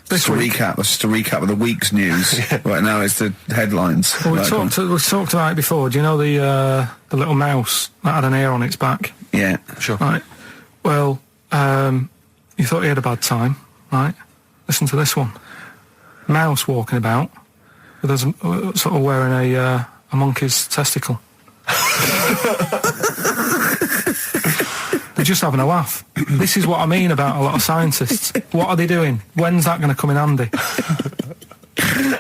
This week... That's just a recap of the week's news. Right now it's the headlines. Well, we Right, talked about it before. Do you know the little mouse that had an ear on its back? Yeah. Sure. Right. Well, you thought he had a bad time, right? Listen to this one. Mouse walking about with us, sort of wearing a monkey's testicle. They're just having a laugh. This is what I mean about a lot of scientists. What are they doing? When's that going to come in handy?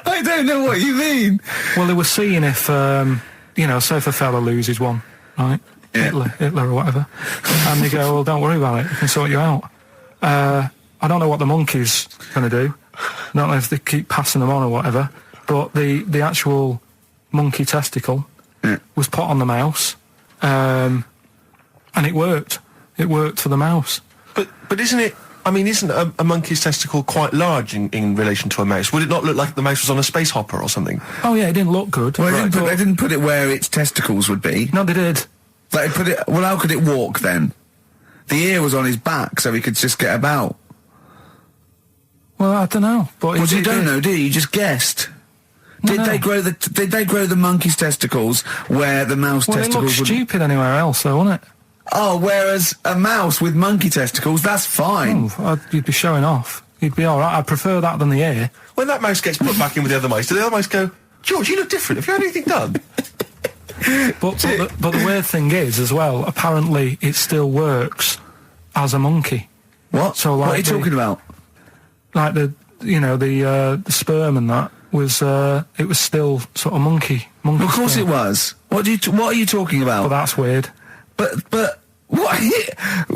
I don't know what you mean. Well, they were seeing if, you know, say if a fella loses one, right? Yeah. Hitler or whatever. And they go, well, don't worry about it. We can sort you out. I don't know what the monkey's going to do. I don't know if they keep passing them on or whatever. But the actual monkey testicle was put on the mouse. And it worked. It worked for the mouse. But isn't it... I mean, isn't a monkey's testicle quite large in relation to a mouse? Would it not look like the mouse was on a space hopper or something? Oh, yeah, it didn't look good. Well, they didn't put it where its testicles would be. No, they did. Like, well, how could it walk then? The ear was on his back, so he could just get about. Well, I don't know. But Well, you don't know, do you? You just guessed. Did they grow the monkey's testicles where the mouse testicles it looked would... stupid anywhere else, though, wouldn't it? Oh, whereas a mouse with monkey testicles, that's fine. You'd be showing off. You'd be all right. I'd prefer that than the ear. When that mouse gets put back in with the other mice, do the other mice go, George, you look different. Have you had anything done? But the weird thing is, as well, apparently it still works as a monkey. What? So, like, what are you talking about? Like the sperm and that was it was still sort of monkey. Of course sperm. it was. What are you talking about? But that's weird. But what,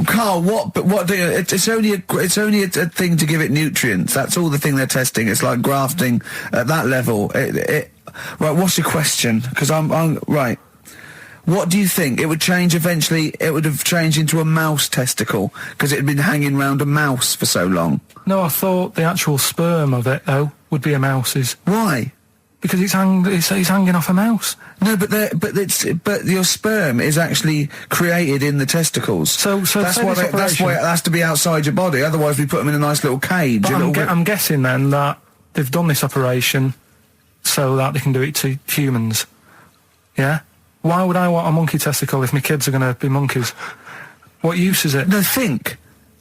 Carl? What? But what? It's only a thing to give it nutrients. That's all the thing they're testing. It's like grafting at that level. Right. What's your question? Because I'm right. What do you think? It would change eventually. It would have changed into a mouse testicle because it had been hanging round a mouse for so long. No, I thought the actual sperm of it though would be a mouse's. Why? Because it's hanging off a mouse. No, but your sperm is actually created in the testicles. So that's why it has to be outside your body. Otherwise, we put them in a nice little cage. But I'm guessing then that they've done this operation so that they can do it to humans. Yeah. Why would I want a monkey testicle if my kids are going to be monkeys? What use is it? No, think.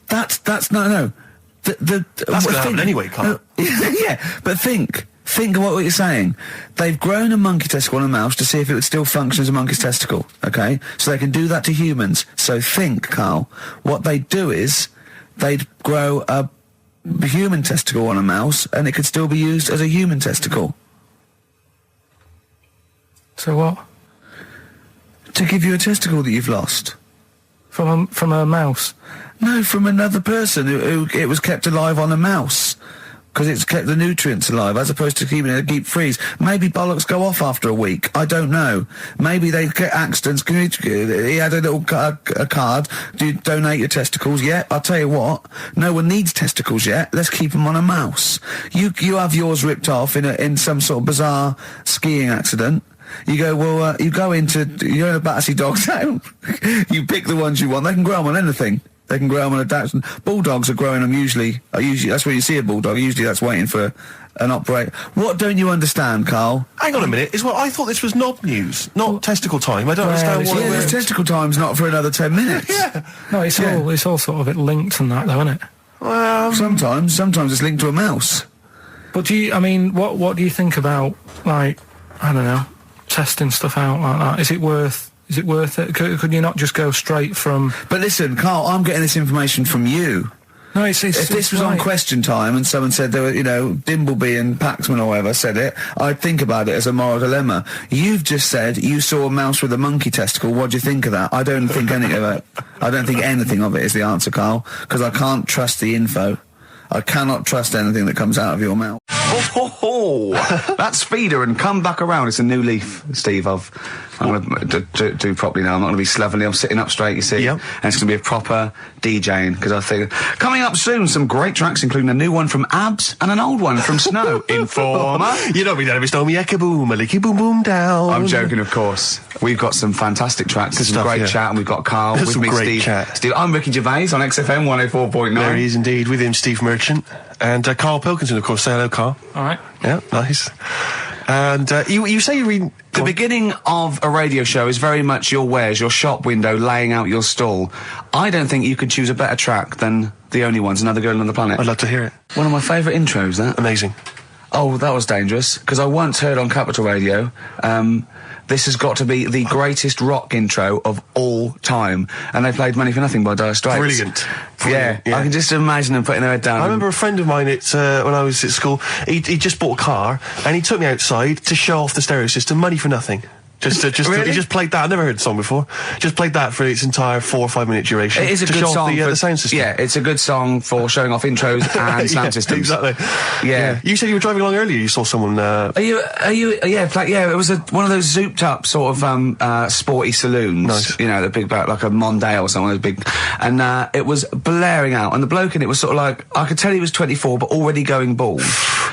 That's no. That's going to happen anyway, Carl. Yeah, but think. Think of what you're saying. They've grown a monkey testicle on a mouse to see if it would still function as a monkey's testicle, okay? So they can do that to humans. So think, Carl. What they'd do is they'd grow a human testicle on a mouse and it could still be used as a human testicle. So what? To give you a testicle that you've lost. From a mouse? No, from another person who it was kept alive on a mouse. Because it's kept the nutrients alive, as opposed to keeping it in a deep freeze. Maybe bollocks go off after a week. I don't know. Maybe they get accidents. He had a little a card. Do you donate your testicles? Yeah, I'll tell you what. No one needs testicles yet. Let's keep them on a mouse. You have yours ripped off in some sort of bizarre skiing accident. You go, well, you're in a Battersea dog town. You pick the ones you want. They can grow them on anything. They can grow them on a Dachshund. Bulldogs are growing them usually, that's where you see a bulldog. Usually that's waiting for an operator. What don't you understand, Carl? Hang on a minute. I thought this was knob news, not testicle time. I don't understand what this testicle time's not for another 10 minutes. Yeah. No, it's all sort of linked and that, though, isn't it? Well, sometimes it's linked to a mouse. But what do you think about, like, I don't know, testing stuff out like that? Is it worth it? Could you not just go straight from... But listen, Carl, I'm getting this information from you. No, if this was on Question Time and someone said there were, Dimbleby and Paxman or whoever said it, I'd think about it as a moral dilemma. You've just said you saw a mouse with a monkey testicle. What do you think of that? I don't think any of it. I don't think anything of it is the answer, Carl, because I can't trust the info. I cannot trust anything that comes out of your mouth. That's Feeder and Come Back Around. It's a new leaf, Steve. I'm going to do properly now. I'm not going to be slovenly. I'm sitting up straight, you see. Yep. And it's going to be a proper DJing, because I think... Coming up soon, some great tracks, including a new one from Abs and an old one from Snow. Informer. You know me, don't stole me, ecka boom, a licky boom boom down. I'm joking, of course. We've got some fantastic tracks. There's some great chat, and we've got Carl with me, Steve. Steve. I'm Ricky Gervais on XFM 104.9. There he is indeed, with him, Steve Merchant. And Karl Pilkington, of course. Say hello, Karl. All right. Yeah, nice. And you say you read... The beginning of a radio show is very much your wares, your shop window, laying out your stall. I don't think you could choose a better track than The Only Ones, Another Girl on the Planet. I'd love to hear it. One of my favourite intros, that. Amazing. Oh, that was dangerous, because I once heard on Capital Radio, this has got to be the greatest rock intro of all time. And they played Money for Nothing by Dire Straits. Brilliant. Yeah, I can just imagine them putting their head down. I remember a friend of mine, when I was at school, he just bought a car, and he took me outside to show off the stereo system, Money for Nothing. Really? He just played that. I've never heard the song before. Just played that for its entire 4 or 5 minute duration. It is a good song for the sound system. Yeah, it's a good song for showing off intros and sound systems. Exactly. Yeah. You said you were driving along earlier. You saw someone. Yeah, it was one of those zooped up sort of sporty saloons. Nice. The big like a Mondale or something big, and it was blaring out. And the bloke in it was sort of like, I could tell he was 24, but already going bald.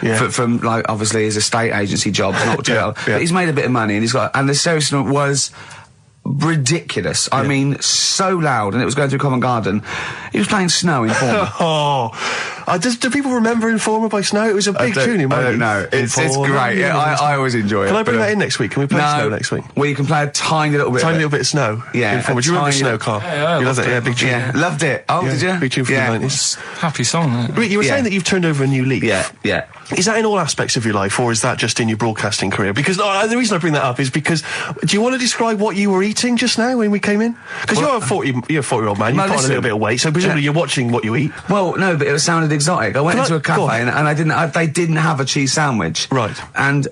Yeah. From like obviously his estate agency job, not but he's made a bit of money, and the stereo system was ridiculous. I mean, so loud, and it was going through Covent Garden. He was playing Snow in Informer. Do people remember Informer by Snow? It was a big tune in my I don't know. It's great. Yeah, I always enjoy it. Can I bring that in next week? Can we play Snow next week? Well, you can play a tiny little bit of Snow. Yeah. Informer. Do you remember Snow, Carl? Yeah, you loved it. Yeah, big tune. Yeah, loved it. Oh, did you? Big tune from the 90s. Happy song, isn't it? Rick, you were saying that you've turned over a new leaf. Yeah. Is that in all aspects of your life, or is that just in your broadcasting career? Because the reason I bring that up is because, do you want to describe what you were eating just now when we came in? Because you're a 40-year-old man, you've put on a little bit of weight, so presumably you're watching what you eat. Well, no, but it sounded exotic. I went into a cafe and they didn't have a cheese sandwich. Right. And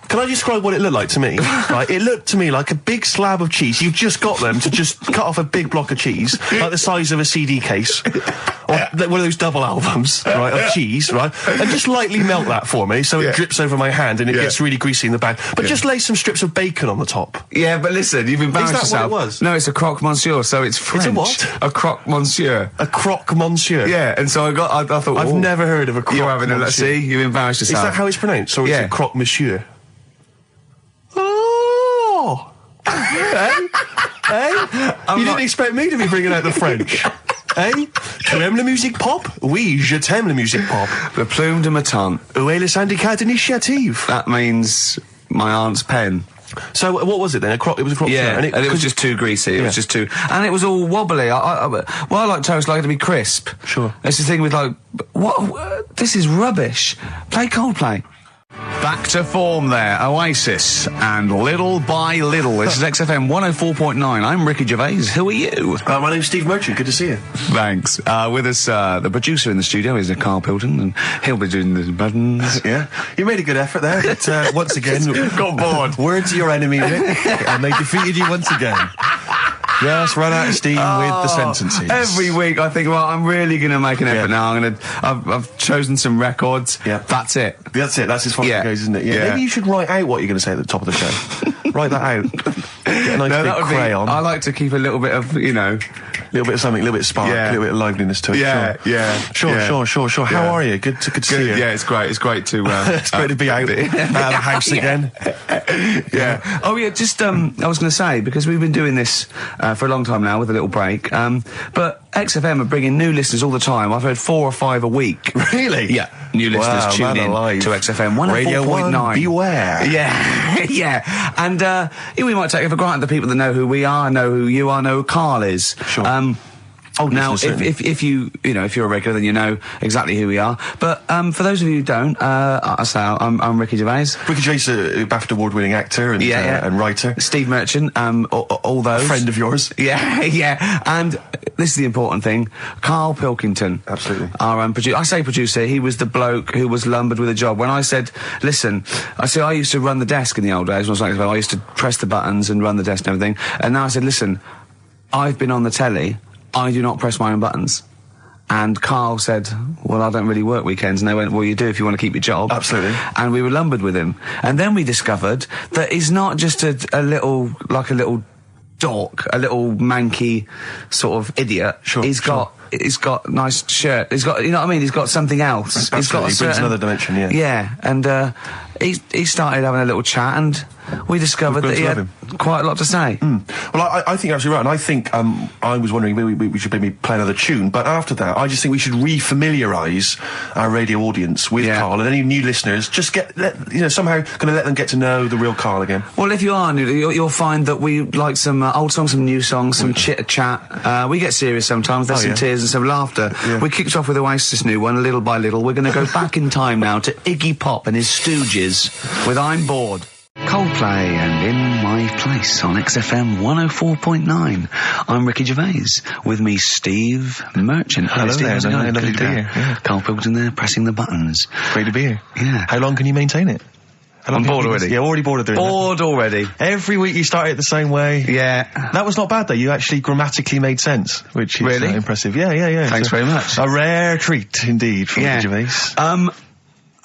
Can I describe what it looked like to me? Right, it looked to me like a big slab of cheese. You've just got them to just cut off a big block of cheese, like the size of a CD case, or one of those double albums, right, of cheese, right, and just lightly melt that for me so it drips over my hand and it gets really greasy in the bag. But just lay some strips of bacon on the top. Yeah, but listen, you've embarrassed Is that yourself. what it was? No, it's a croque monsieur, so it's French. It's a what? A croque monsieur. A croque monsieur. Yeah, and so I thought, I've never heard of a croque You're having a, monsieur. see, you embarrassed Is yourself. that how it's pronounced, or is it croque monsieur? Oh! Hey? You didn't expect me to be bringing out the French. Eh? Tu aimes la musique pop? Oui, je t'aime la musique pop. Le plume de ma tante. Où est le syndicat d'initiative? That means my aunt's pen. So what was it then? It was a croque Yeah, monsieur, and it was just too greasy. It was just too, and it was all wobbly. I like toast, like it to be crisp. Sure. That's the thing with like, what? This is rubbish. Play Coldplay. Back to form there, Oasis, and Little by Little. This is XFM 104.9. I'm Ricky Gervais. Who are you? My name's Steve Merchant. Good to see you. Thanks. With us, the producer in the studio is Karl Pilkington, and he'll be doing the buttons. Yeah, you made a good effort there, but once again, got bored. Words are your enemy, Rick, and they defeated you once again. Just run out of steam with the sentences. Every week I think, well, I'm really going to make an effort now. I've chosen some records. Yeah. That's it. That's it. That's as far as it goes, isn't it? Yeah. Maybe you should write out what you're going to say at the top of the show. Write that out. Get a nice big crayon. I like to keep a little bit of, a little bit of something, a little bit of spark, a little bit of liveliness to it. Sure. How are you? Good to see you. Yeah, it's great. It's great to it's great to be out of the house again. Yeah. Oh yeah, just I was going to say, because we've been doing this for a long time now with a little break, but XFM are bringing new listeners all the time. I've heard 4 or 5 a week. Really? Yeah. New listeners tune in to XFM 104.9. Radio 1, beware. Yeah. And we might take it for granted the people that know who we are, know who you are, know who Karl is. Sure. Now, if you're a regular, then you know exactly who we are. But for those of you who don't, I'm Ricky Gervais. Ricky Gervais, BAFTA award-winning actor and writer. Steve Merchant, all those. A friend of yours. Yeah. And this is the important thing. Karl Pilkington. Absolutely. Our producer. I say producer, he was the bloke who was lumbered with a job. When I said, listen, I used to run the desk in the old days when I was like, I used to press the buttons and run the desk and everything. And now I said, listen, I've been on the telly. I do not press my own buttons. And Karl said, well, I don't really work weekends. And they went, well, you do if you want to keep your job. Absolutely. And we were lumbered with him. And then we discovered that he's not just a little dork, a little manky sort of idiot. Sure. He's got nice shirt. He's got, you know what I mean? He's got something else. Absolutely. He's got He brings another dimension, yeah. Yeah. And, he started having a little chat, and we discovered that he had quite a lot to say. Well, I think you're absolutely right, and I think I was wondering maybe we should maybe play another tune, but after that, I just think we should re-familiarise our radio audience with Karl, and any new listeners, just somehow going to let them get to know the real Karl again. Well, if you are new, you'll find that we like some old songs, some new songs, some chitter-chat. We get serious sometimes, there's some tears and some laughter. Yeah. We kicked off with Oasis' new one, Little by Little. We're going to go back in time now to Iggy Pop and his Stooges with I'm Bored. Coldplay and In My Place on XFM 104.9. I'm Ricky Gervais. With me, Steve Merchant. Hello there. Lovely to be here. Yeah. Karl Pilkington there, pressing the buttons. Great to be here. Yeah. How long can you maintain it? I'm bored already. Yeah, already bored of doing Bored already. Every week you start it the same way. Yeah. That was not bad though. You actually grammatically made sense, which is really impressive. Yeah. Thanks very much. A rare treat indeed from Ricky Gervais.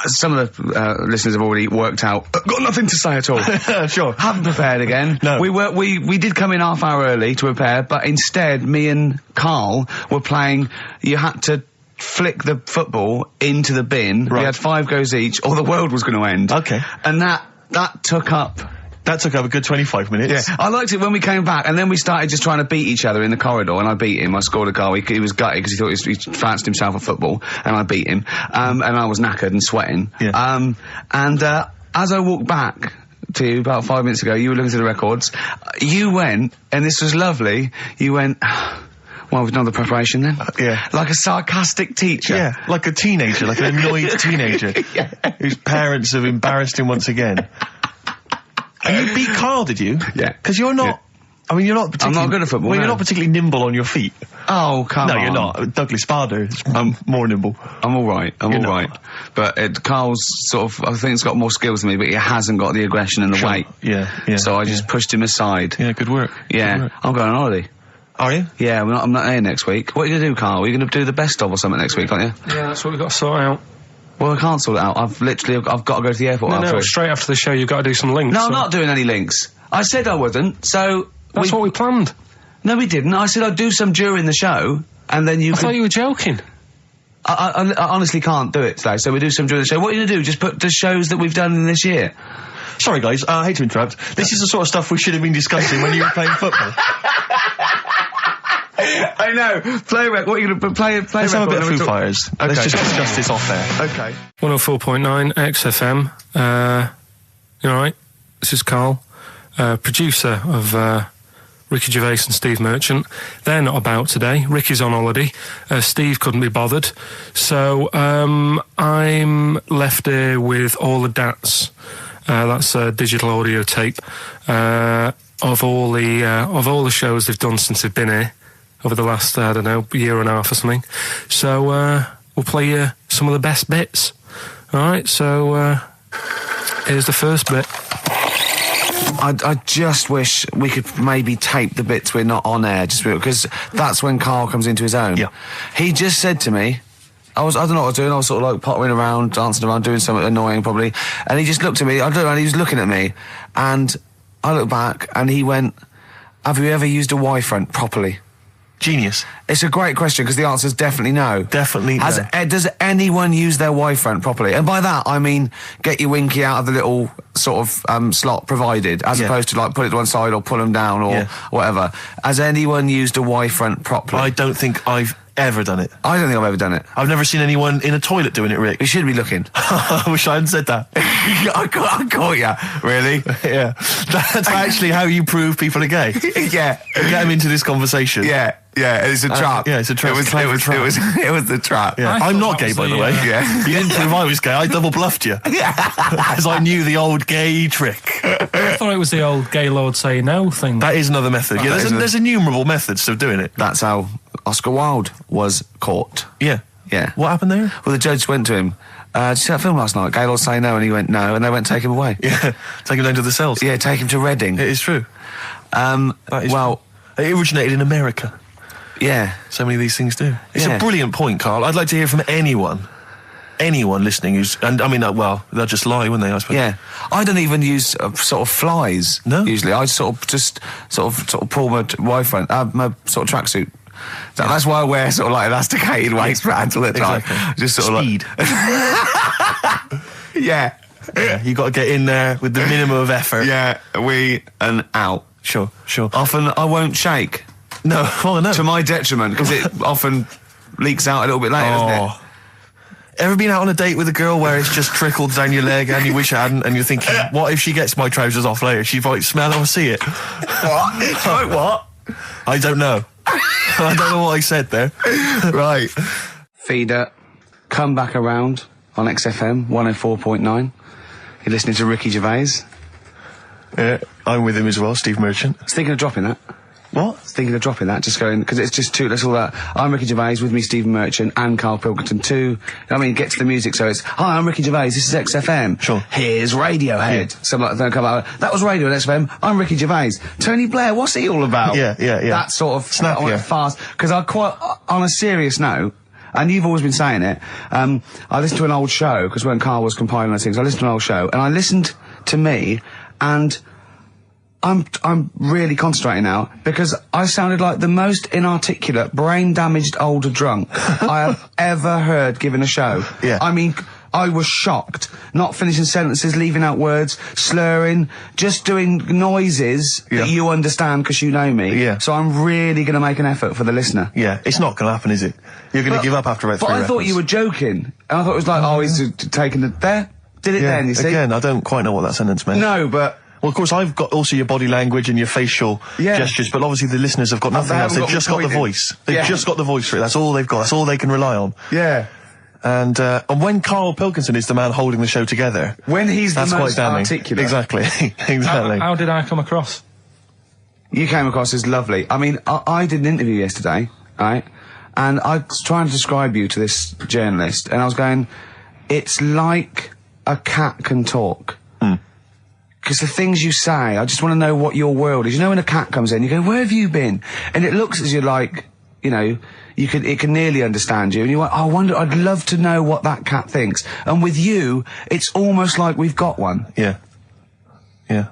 Some of the listeners have already worked out. Got nothing to say at all. Sure. Haven't prepared again. No. We did come in half hour early to prepare, but instead me and Karl were playing. You had to flick the football into the bin. Right. We had 5 goes each, or the world was going to end. Okay. And that took up. That took up a good 25 minutes. Yeah, I liked it when we came back, and then we started just trying to beat each other in the corridor, and I beat him. I scored a goal. He was gutted because he thought he fancied himself at football, and I beat him. And I was knackered and sweating. Yeah. As I walked back to you about 5 minutes ago, you were looking through the records. You went, and this was lovely, you went... Well, we've done the preparation then. Yeah. Like a sarcastic teacher. Yeah, like a teenager, like an annoyed teenager whose parents have embarrassed him once again. And you beat Karl, did you? Yeah. Because you're not... I mean, you're not particularly... I'm not good at football, Well, no. you're not particularly nimble on your feet. Oh, come on. No, you're not. Douglas Bader is more nimble. I'm all right. I'm all right. But Carl's sort of, I think he's got more skills than me, but he hasn't got the aggression and the weight. Yeah. So I just pushed him aside. Yeah, good work. Yeah. Good work. I'm going on holiday. Are you? Yeah, I'm not here next week. What are you going to do, Carl? Are you going to do the best of or something next week, aren't you? Yeah, that's what we've got to sort out. Well, I can't sort it out. I've got to go to the airport No, straight after the show, you've got to do some links. No, I'm not doing any links. I said I wouldn't, so... That's what we planned. No, we didn't. I said I'd do some during the show, and then you I thought you were joking. I honestly can't do it today, so we do some during the show. What are you going to do? Just put the shows that we've done in this year? Sorry, guys. I hate to interrupt. This is the sort of stuff we should have been discussing when you were playing football. I know. Playback. What are you going to play? Let's have a bit of Foo Fighters. Okay. Let's just discuss this off there. Okay. 104.9 XFM. You all right? This is Karl, producer of Ricky Gervais and Steve Merchant. They're not about today. Ricky's on holiday. Steve couldn't be bothered. So I'm left here with all the DATs. That's a digital audio tape of all the shows they've done since they've been here over the last, I don't know, year and a half or something. So we'll play you some of the best bits. All right, so here's the first bit. I just wish we could maybe tape the bits we're not on air, just because that's when Karl comes into his own. Yeah. He just said to me, I don't know what I was doing, I was sort of like pottering around, dancing around, doing something annoying probably, and he just looked at me, I don't know, and he was looking at me, and I looked back, and he went, have you ever used a Y-front properly? Genius. It's a great question, because the answer is definitely no. Definitely no. Does anyone use their Y-front properly? And by that, I mean, get your winky out of the little sort of slot provided, as opposed to like put it to one side or pull them down or whatever. Has anyone used a Y-front properly? I don't think I've ever done it. I don't think I've ever done it. I've never seen anyone in a toilet doing it, Rick. You should be looking. I wish I hadn't said that. I caught ya. Really? Yeah. That's actually how you prove people are gay. Yeah. Get them into this conversation. Yeah. Yeah, it's a trap. Yeah, it's a trap. It was the trap. Yeah. I'm not gay, by the way. Yeah. You didn't prove I was gay. I double bluffed you. Because I knew the old gay trick. I thought it was the old gay lord say no thing. That is another method. Yeah, there's innumerable methods of doing it. That's how Oscar Wilde was caught. Yeah. Yeah. What happened there? Well, the judge went to him. Did you see that film last night? Gaylord Say No, and he went no, and they went take him away. Yeah. Take him down to the cells. Yeah, take him to Reading. It is true. Well, it originated in America. Yeah. So many of these things do. It's a brilliant point, Karl. I'd like to hear from anyone listening who's, and I mean, well, they'll just lie, wouldn't they, I suppose? Yeah. I don't even use sort of flies. No. Usually. I sort of pull my Y-front, my sort of tracksuit. That's why I wear sort of like elasticated waistbands all the time. Exactly. Just sort Speed. of like... Yeah. Yeah, you got to get in there with the minimum of effort. Yeah, and out. Sure. Often I won't shake. No, no. To my detriment, because it often leaks out a little bit later, doesn't it? Ever been out on a date with a girl where it's just trickled down your leg and you wish it hadn't, and you're thinking, what if she gets my trousers off later? She might smell it or see it. What? What? I don't know. I don't know what I said there. Right. Feeder, come back around on XFM 104.9. You're listening to Ricky Gervais. Yeah, I'm with him as well, Steve Merchant. I was thinking of dropping that. What? Thinking of dropping that, just going, because it's just too, that's all that. I'm Ricky Gervais, with me Stephen Merchant and Karl Pilkington too. I mean, get to the music, so it's, hi, I'm Ricky Gervais, this is XFM. Sure. Here's Radiohead. Yeah. Some like that come out, that was Radio at XFM, I'm Ricky Gervais. Tony Blair, what's he all about? Yeah. That sort of, snap, fast, because I quite, on a serious note, and you've always been saying it, I listened to an old show, because when Karl was compiling those things, I listened to an old show, and I listened to me, and I'm really concentrating now, because I sounded like the most inarticulate, brain-damaged older drunk I have ever heard given a show. Yeah. I mean, I was shocked. Not finishing sentences, leaving out words, slurring, just doing noises that you understand because you know me. Yeah. So I'm really going to make an effort for the listener. Yeah, it's not going to happen, is it? You're going to give up after about 3 But I thought you were joking. And I thought it was like, he's taking it there. Did it then, you see? Again, I don't quite know what that sentence meant. No, but... Well, of course, I've got also your body language and your facial gestures, but obviously the listeners have got nothing else. They've just got the voice. They've just got the voice for it. That's all they've got. That's all they can rely on. Yeah. And when Karl Pilkington is the man holding the show together... When he's the most articulate. Exactly. Exactly. How did I come across? You came across as lovely. I mean, I did an interview yesterday, right? And I was trying to describe you to this journalist, and I was going, it's like a cat can talk. Because the things you say, I just want to know what your world is. You know, when a cat comes in, you go, where have you been? And it looks as you're like, you know, it can nearly understand you. And you're like, I wonder, I'd love to know what that cat thinks. And with you, it's almost like we've got one. Yeah. Yeah.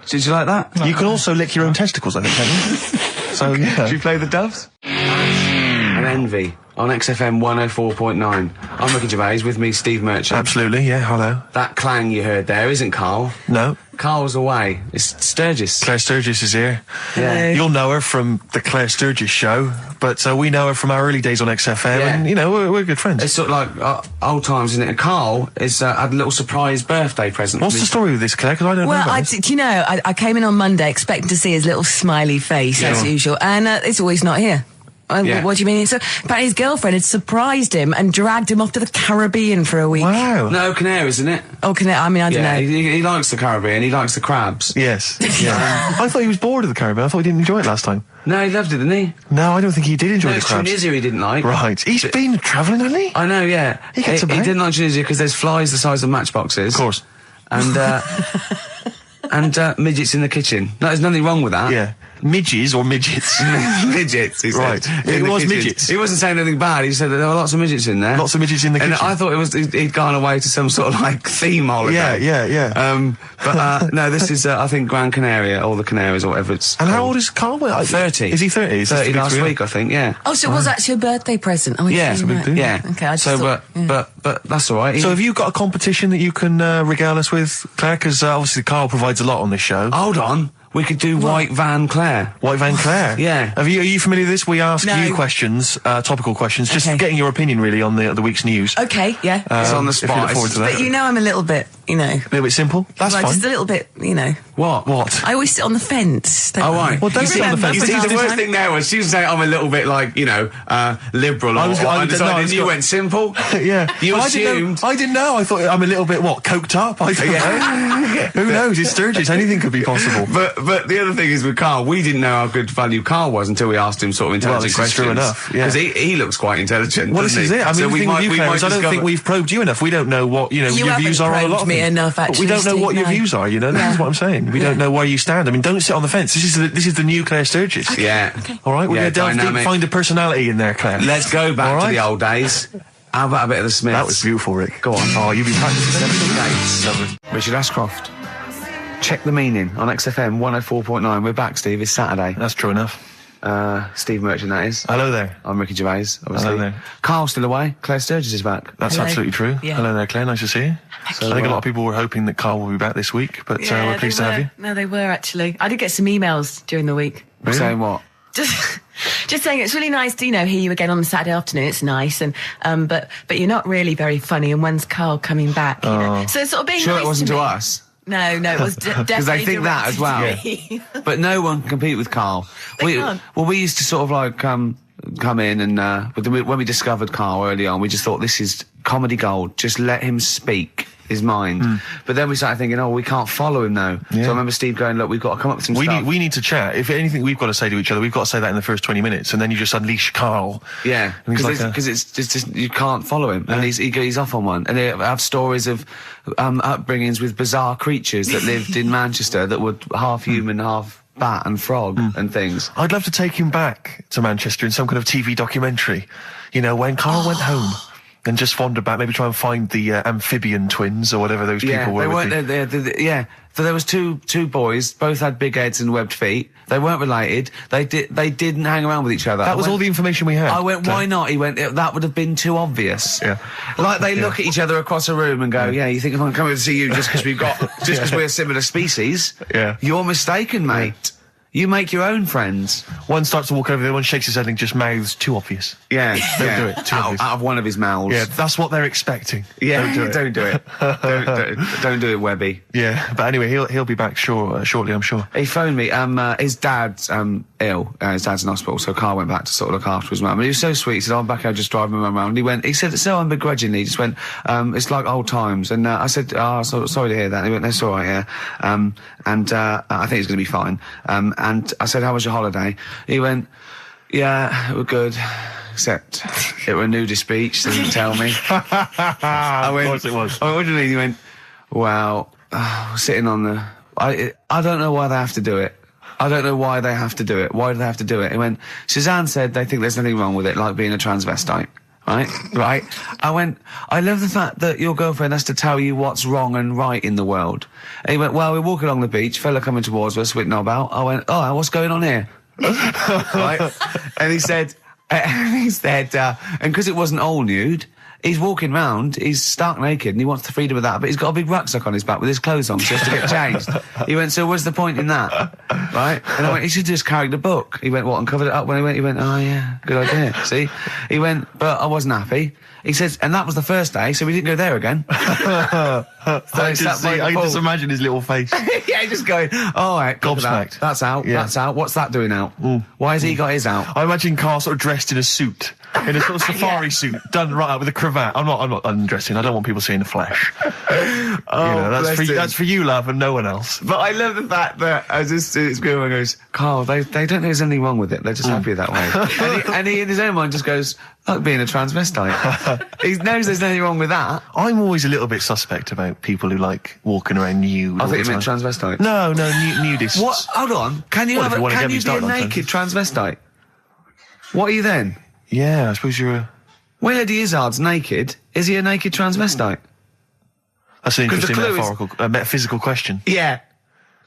Did you like that? You can also lick your own testicles, I think, can't you? So, yeah. Did you play the doves? And Envy on XFM 104.9. I'm Ricky Gervais, with me Steve Merchant. Absolutely, yeah, hello. That clang you heard there isn't Karl. No. Karl's away. It's Sturgis. Claire Sturgis is here. Yeah. You'll know her from the Claire Sturgis show, but we know her from our early days on XFM, Yeah. and, you know, we're good friends. It's sort of like old times, isn't it? And Karl is had a little surprise birthday present. What's the story with this, Claire? Because I don't know Well, about this. do you know, I came in on Monday expecting to see his little smiley face, as usual, and it's always not here. Yeah. What do you mean? So, apparently his girlfriend had surprised him and dragged him off to the Caribbean for a week. Wow. No, Canaries, isn't it? Oh, I mean, I don't know. He likes the Caribbean. He likes the crabs. Yes. Yeah. I thought he was bored of the Caribbean. I thought he didn't enjoy it last time. No, he loved it, didn't he? No, I don't think he did enjoy No, the it's crabs. Tunisia he didn't like. Right. He's been travelling, hasn't he? I know, yeah. He gets about. didn't like Tunisia because there's flies the size of matchboxes. Of course. And, and midgets in the kitchen. No, there's nothing wrong with that. Yeah. Midges or midgets? Midgets, he said. Right. In It the was kitchen. midgets. He wasn't saying anything bad. He said that there were lots of midgets in there. Lots of midgets in the And kitchen. I thought he'd gone away to some sort of like theme holiday. Yeah. But no, this is I think Gran Canaria or the Canaries or whatever it's And how called. old is Karl? 30. Is he 30? Is this 30 the big last three? week, I think. Yeah. Oh, so it was actually a birthday present. Oh, Yeah, it's a big deal. Yeah. Okay, I just so, thought, but that's all right. So have you got a competition that you can regale us with, Claire? Because obviously Karl provides a lot on this show. Hold on. We could do White Van Claire. White Van Claire? Yeah. Are you familiar with this? We ask No. you questions, topical questions, just Okay. getting your opinion really on the week's news. Okay, yeah. It's on the If you spot. look forward to that. But you know I'm a little bit, you know. A little bit simple? That's Well, fine. just a little bit, you know. What? I always sit on the fence. Don't Oh, I? right. Well, don't You sit on the remember fence. You see, last the worst time? thing there was she was saying I'm a little bit like, you know, liberal I was- or I was- undecided, no, I and was you go- went simple. Yeah. You Well, assumed. I didn't know. I thought I'm a little bit, coked up? I don't know. Who knows? It's Sturgis. Anything could be possible. But the other thing is with Karl, we didn't know how good value Karl was until we asked him sort of intelligent this is questions. true enough, yeah. Because he looks quite intelligent. Well, this doesn't is he? it. I mean, So the thing with you, Claire, is I don't discover- think we've probed you enough. We don't know what, You your haven't views are on a lot probed of me things. enough, But we actually, don't know what Steve, your no. views are, you know? This is what I'm saying. We don't know where you stand. I mean, don't sit on the fence. This is the new Claire Sturgis. Yeah. All right, we're Yeah, going to delve deep, dynamic. find a personality in there, Claire. Let's go back All to right. the old days. How about a bit of the Smiths? That was beautiful, Rick. Go on. Oh, you've been practicing Dates. everything. Richard Ashcroft. Check the meaning on XFM 104.9. We're back, Steve. It's Saturday. That's true enough. Steve Merchant, that is. Hello there. I'm Ricky Gervais, obviously. Hello there. Carl's still away. Claire Sturgis is back. That's Hello. absolutely true. Yeah. Hello there, Claire. Nice to see you. I think a lot of people were hoping that Karl will be back this week, but we're pleased to have you. No, they were actually. I did get some emails during the week. Really? Saying what? Just saying it's really nice to, you know, hear you again on Saturday afternoon. It's nice, and but you're not really very funny. And when's Karl coming back? You know? So it's sort of being Sure nice it wasn't to to me. us. No, it was definitely Because they think that as well. directed to me. But no one can compete with Karl. They can't. Well, we used to sort of like come in and when we discovered Karl early on, we just thought this is comedy gold. Just let him speak his mind. But then we started thinking, we can't follow him now. Yeah. So I remember Steve going, look, we've got to come up with some We stuff. need to chat. If anything we've got to say to each other, we've got to say that in the first 20 minutes, and then you just unleash Karl. Yeah, And he's because like it's just you can't follow him, and he's off on one. And they have stories of upbringings with bizarre creatures that lived in Manchester that were half human, half bat and frog and things. I'd love to take him back to Manchester in some kind of TV documentary. You know, when Karl went home and just wandered back, maybe try and find the amphibian twins or whatever those people were. They with weren't. the- So there was two boys, both had big heads and webbed feet. They weren't related. They didn't hang around with each other. That was all the information we had. I went, why not? He went, that would have been too obvious. Yeah. Like they look at each other across a room and go, you think if I'm coming to see you just because we're a similar species? Yeah. You're mistaken, mate. You make your own friends. One starts to walk over, the other one shakes his head and just mouths too obvious. Yeah. Don't do it. Too obvious. Out of one of his mouths. Yeah, that's what they're expecting. Yeah, Don't do it. don't do it, Webby. Yeah, but anyway, he'll be back shortly, I'm sure. He phoned me. His dad's ill. His dad's in hospital, so Karl went back to sort of look after his mum. And he was so sweet. He said, I'm back here just driving my mum around. He said so unbegrudgingly. He just went, it's like old times. And I said, sorry to hear that. And he went, that's all right, yeah. I think it's going to be fine. and I said, how was your holiday? He went, yeah, it was good. Except it were a nudist beach, so he didn't tell me. Of course it was. I went, what do you mean? He went, well, sitting on the... I don't know why they have to do it. I don't know why they have to do it. Why do they have to do it? He went, Suzanne said they think there's nothing wrong with it, like being a transvestite. Right? I went, I love the fact that your girlfriend has to tell you what's wrong and right in the world. And he went, well, we're walking along the beach, fella coming towards us with knob out. I went, oh, what's going on here? Right? And he said, and because it wasn't all nude, he's walking round, he's stark naked, and he wants the freedom of that, but he's got a big rucksack on his back with his clothes on just to get changed. He went, so what's the point in that? Right? And I went, he should just carry the book. He went, what, and covered it up? When he went, oh yeah, good idea. See? He went, but I wasn't happy. He says, and that was the first day, so we didn't go there again. I can just imagine his little face. Yeah, just going, all right, gobsmacked. That's out, that's out. What's that doing out? Why has he got his out? I imagine Karl sort of dressed in a suit, in a sort of safari suit, done right up with a cravat. I'm not undressing. I don't want people seeing the flesh. That's for you, love, and no one else. But I love the fact that as this girl goes, Karl, they don't think there's anything wrong with it. They're just happy that way. and he in his own mind just goes, like being a transvestite. He knows there's nothing wrong with that. I'm always a little bit suspect about people who like walking around nude. I think you meant transvestite. No, nudists. What? Hold on. Can you be a naked transvestite? What are you then? Yeah, I suppose you're a... When Eddie Izzard's naked, is he a naked transvestite? That's an interesting metaphysical question. Yeah.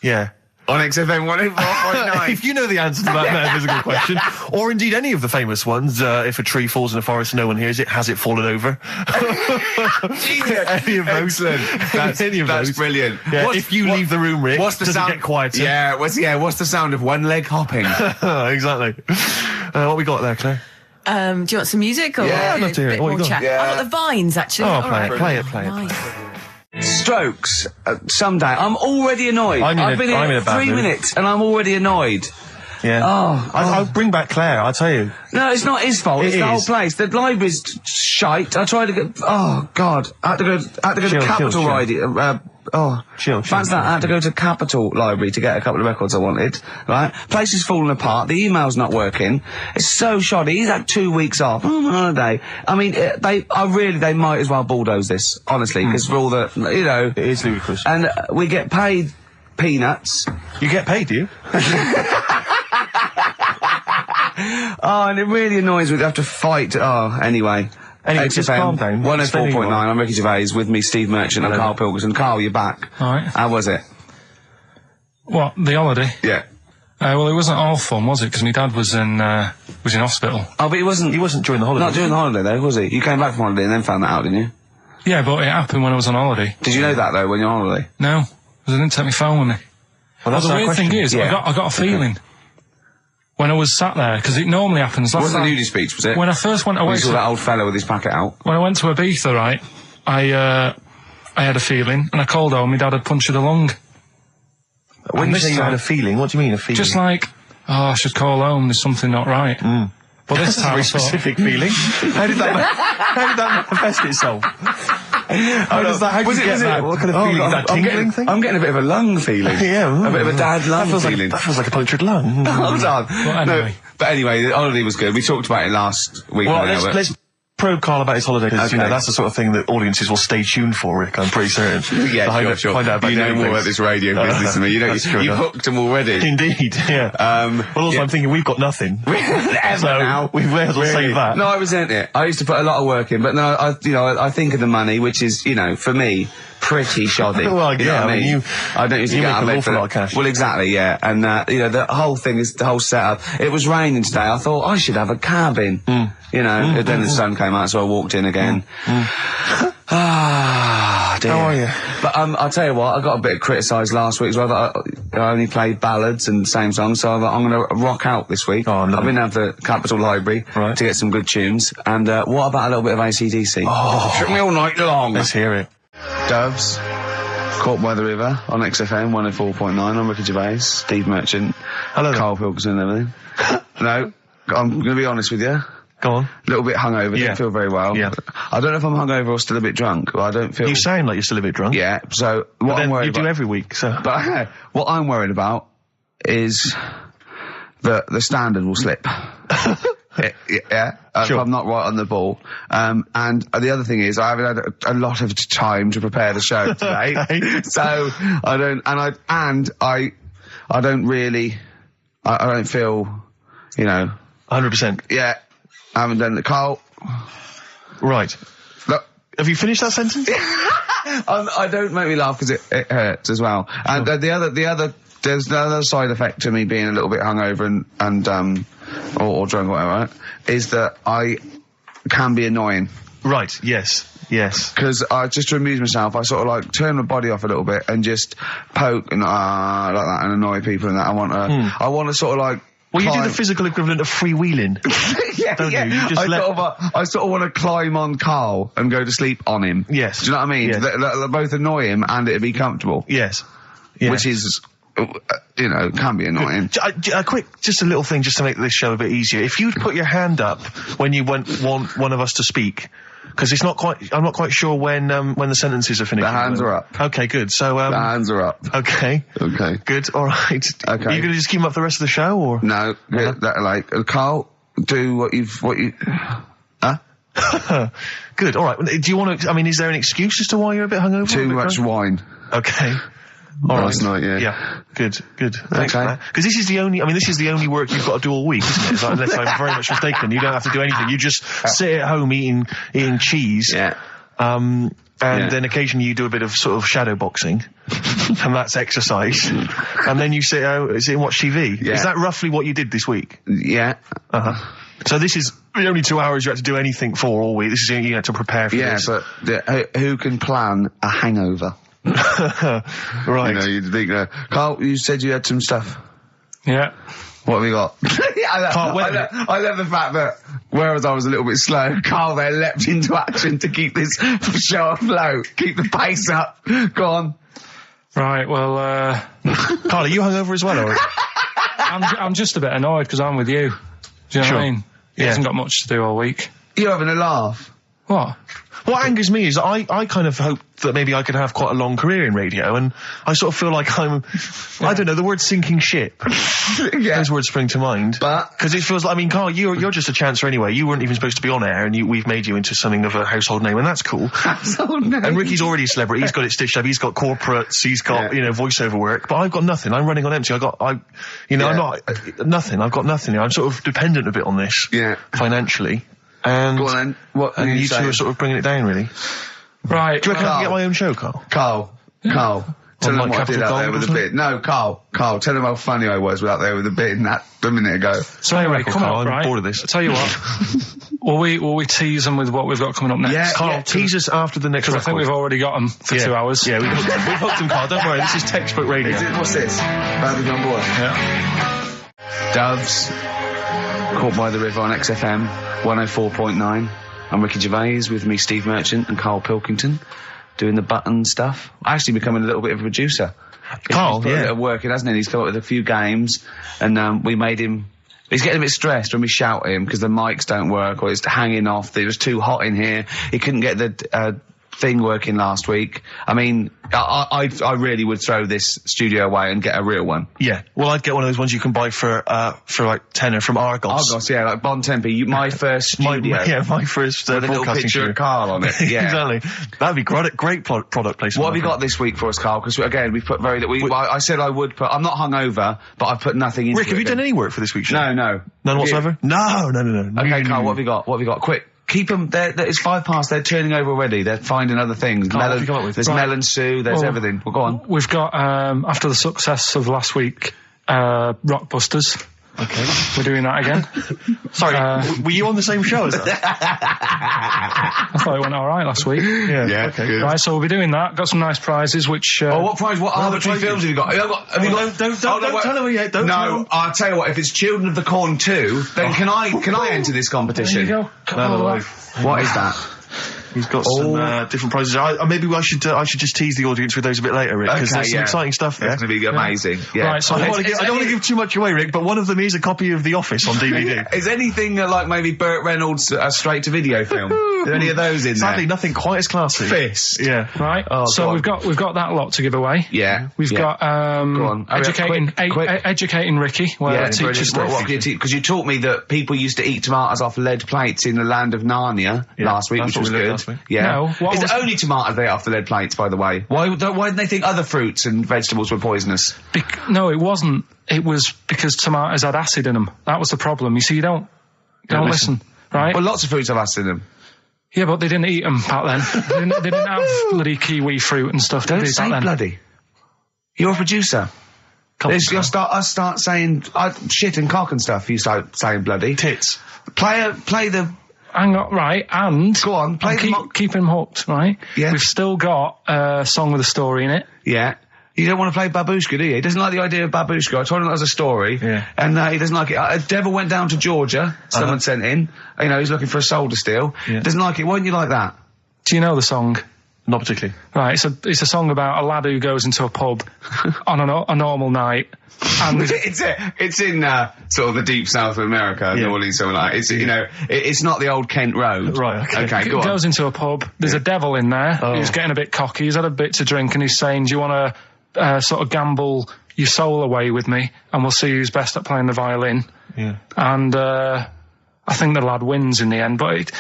Yeah. On XFM 104.9. If you know the answer to that metaphysical question, or indeed any of the famous ones, if a tree falls in a forest and no one hears it, has it fallen over? Any of those. Excellent. That's brilliant. Yeah, if you leave the room, Rick, does it get quieter? Yeah, what's the sound of one leg hopping? Exactly. What we got there, Claire? Do you want some music? Or I'd love to hear it. What you got? Yeah. I got the Vines, actually. Oh, play it. Strokes. Someday. I'm already annoyed. I've been here 3 minutes and I'm already annoyed. Yeah. I'll bring back Claire, I'll tell you. No, it's not his fault. It's the whole place. The library's shite. I tried to get... Oh, God. I had to go to Capitol Library. Fancy that. I had to go to Capitol Library to get a couple of records I wanted. Right? Place is falling apart. The email's not working. It's so shoddy. He's had 2 weeks off. On holiday. I mean, they might as well bulldoze this, honestly, because for all the, It is ludicrous. And we get paid peanuts. You get paid, do you? And it really annoys me to have to fight. Anyway, just calm down. 104.9, I'm Ricky Gervais, with me, Steve Merchant and Karl Pilkington. Karl, you're back. All right. How was it? What, the holiday? Yeah. Well, it wasn't all fun, was it? Because my dad was in hospital. Oh, but he wasn't during the holiday. Not during the holiday, though, was he? You came back from holiday and then found that out, didn't you? Yeah, but it happened when I was on holiday. Did you know that, though, when you're on holiday? No, because I didn't take my phone with me. Well, the weird thing is, I got a feeling when I was sat there, because it normally happens. It wasn't the nudist speech, was it? When I first went away, you saw that old fellow with his packet out. When I went to Ibiza, right, I had a feeling, and I called home. My dad had punctured a lung. When you say you had a feeling, what do you mean a feeling? Just like, I should call home. There's something not right. But this time, very specific feeling. How did that manifest itself? How did you get that? What kind of feeling? Is that tingling thing? I'm getting a bit of a lung feeling. Yeah. A bit of a dad lung feeling. That feels like a punctured lung. Hold on. Well, anyway, the holiday was good. We talked about it last week. Well, let's probe Karl about his holiday, because that's the sort of thing that audiences will stay tuned for, Rick, I'm pretty certain. Yeah, sure. Find out about more about this radio business than me. You've hooked them already. Indeed, yeah. Well, also I'm thinking we've got nothing. Now. We may as well save that. No, I resent it. I used to put a lot of work in, but no, I think of the money, which is, for me, pretty shoddy. Well, you know what I mean? I don't usually get out of bed for a lot of cash. Well, exactly, yeah. And, the whole thing is the whole setup. It was raining today. I thought I should have a cabin. And then the sun came out, so I walked in again. Dear. How are you? But I'll tell you what, I got a bit criticised last week as well that I only played ballads and the same songs, so I'm going to rock out this week. I've been down to the Capitol Library to get some good tunes. And what about a little bit of AC/DC? Shook me all night long. Let's hear it. Doves, Caught by the River on XFM 104.9. I'm Ricky Gervais, Steve Merchant, hello, Karl Pilkington and everything. No, I'm going to be honest with you. Go on. A little bit hungover, didn't feel very well. Yeah. I don't know if I'm hungover or still a bit drunk, but I don't feel... You sound like you're still a bit drunk. Yeah, so what I'm worried about... You do every week, so... But what I'm worried about is the standard will slip. Yeah, if I'm not right on the ball. And the other thing is, I haven't had a lot of time to prepare the show today, so I don't feel, 100%. Yeah, I haven't done the Carl. Right. Look, have you finished that sentence? I don't make me laugh because it hurts as well. And there's another side effect to me being a little bit hungover and or drunk or whatever, right, is that I can be annoying. Right, yes. Because just to amuse myself, I sort of like turn my body off a little bit and just poke and like that and annoy people and that. I want to sort of like... Well, you do the physical equivalent of freewheeling. Don't you? You just I sort of want to climb on Carl and go to sleep on him. Yes. Do you know what I mean? Yes. They both annoy him and it'd be comfortable. Yes. Which is... can be annoying. Just a little thing just to make this show a bit easier. If you'd put your hand up when you want one of us to speak, because I'm not quite sure when the sentences are finished. The hands are up. Okay, good. So, the hands are up. Okay. Good, alright. Okay. Are you gonna just keep them up for the rest of the show, or? No, Carl, do what you, huh? Good, alright. Do you want to, is there an excuse as to why you're a bit hungover? Too much wine. Okay. Last night, yeah. Yeah, good. Thanks for Okay. that. Because this is the only work you've got to do all week, isn't it? It's like, unless I'm very much mistaken, you don't have to do anything. You just sit at home eating cheese. Yeah. And then occasionally you do a bit of sort of shadow boxing, and that's exercise. And then you sit and watch TV. Yeah. Is that roughly what you did this week? Yeah. Uh-huh. So this is the only 2 hours you had to do anything for all week. This is you had to prepare for this. Yeah, but who can plan a hangover? Right. You'd think, Carl, you said you had some stuff. Yeah. What have we got? I love the fact that, whereas I was a little bit slow, Carl there leapt into action to keep this show afloat, keep the pace up. Go on. Right, well, Carl, are you hungover as well, or? I'm just a bit annoyed because I'm with you. Do you know what I mean? He hasn't got much to do all week. You're having a laugh. What? What angers me is I kind of hope that maybe I could have quite a long career in radio, and I sort of feel like I don't know, the word sinking ship. Those words spring to mind. But... Because it feels like, Carl, you're just a chancer anyway. You weren't even supposed to be on air, and we've made you into something of a household name, and that's cool. Household name? And Ricky's already a celebrity. He's got it stitched up. He's got corporates. He's got, voiceover work. But I've got nothing. I'm running on empty. I'm not, nothing. I've got nothing. I'm sort of dependent a bit on this. Yeah. Financially. And, go on then. What and you two are sort of bringing it down, really. Right. Do you reckon I can get my own show, Carl? Carl. Tell them what I did out there with a bit. No, Carl, tell them how funny I was out there with a bit a minute ago. So anyway, come on, I'm bored of this. I'll tell you what. will we tease them with what we've got coming up next? Yeah, Carl, tease us after the next record. I think we've already got them for 2 hours. Yeah, we've hooked them, Carl. Don't worry, this is textbook radio. What's this? Bandage on board. Yeah. Doves. Caught by the River on XFM 104.9. I'm Ricky Gervais, with me Steve Merchant and Karl Pilkington, doing the button stuff. Actually becoming a little bit of a producer. Carl, he's put a bit of work in, hasn't he? He's come up with a few games, and we made him... He's getting a bit stressed when we shout at him because the mics don't work or it's hanging off. It was too hot in here. He couldn't get the thing working last week. I really would throw this studio away and get a real one. Yeah. Well, I'd get one of those ones you can buy for like tenner from Argos. Argos, yeah, like Bon Tempe. My first studio. My first with a little picture of Carl on it. Yeah. Exactly. That'd be great product placement. What have you got this week for us, Carl? Because again, we've put I said I would put. I'm not hungover, but I've put nothing into it. Rick, have you done any work for this week's show? No. None whatsoever? No. Okay, Carl, what have you got? Quick. Keep them. It's 5 past. They're turning over already. They're finding other things. What have you come up with? There's melon stew. There's everything. Well, go on. We've got after the success of last week, Rockbusters. Okay. We're doing that again. Sorry, were you on the same show as that? I thought it went all right last week. Yeah. Okay. Good. Right, so we'll be doing that. Got some nice prizes, which... what prize? What arbitrary films have you got? Don't tell them yet. Don't tell them. I'll tell you what. If it's Children of the Corn 2, then can I enter this competition? There you go. No. What is that? He's got some different prizes. Maybe I should just tease the audience with those a bit later, Rick, because there's some exciting stuff there. It's going to be amazing. Yeah. Right, so I don't want to give too much away, Rick, but one of them is a copy of The Office on DVD. Is anything like maybe Burt Reynolds' straight-to-video film? Are there any of those in Sadly, there? nothing quite as classy. Fist. Yeah. Right. Oh, so we've got that lot to give away. Yeah. We've got Go on. educating Ricky. Well, teachers stuff. Because you taught me that people used to eat tomatoes off lead plates in the land of Narnia last week, which was good. Yeah. No, It's only tomatoes they ate off the lead plates, by the way. Why didn't they think other fruits and vegetables were poisonous? No, it wasn't. It was because tomatoes had acid in them. That was the problem. You see, you don't listen, right? Well, lots of fruits have acid in them. Yeah, but they didn't eat them back then. they didn't have bloody kiwi fruit and stuff. Don't did say back then. bloody. You're a producer. You'll start saying shit and cock and stuff. You start saying bloody. Tits. Play the. Hang on, right, and Go on, play keep him hooked, right? Yeah. We've still got a song with a story in it. Yeah. You don't want to play Babushka, do you? He doesn't like the idea of Babushka. I told him that was a story. Yeah. And he doesn't like it. A devil went down to Georgia. Someone sent in. You know, he's looking for a soul to steal. Yeah. Doesn't like it. Why don't you like that? Do you know the song? Not particularly. Right, it's a song about a lad who goes into a pub on a normal night. And it's in sort of the deep south of America, New Orleans, something like that. It's, you know, it's not the old Kent Road. Right, okay. He goes into a pub. There's a devil in there who's getting a bit cocky. He's had a bit to drink and he's saying, do you want to sort of gamble your soul away with me and we'll see who's best at playing the violin. Yeah. And I think the lad wins in the end, but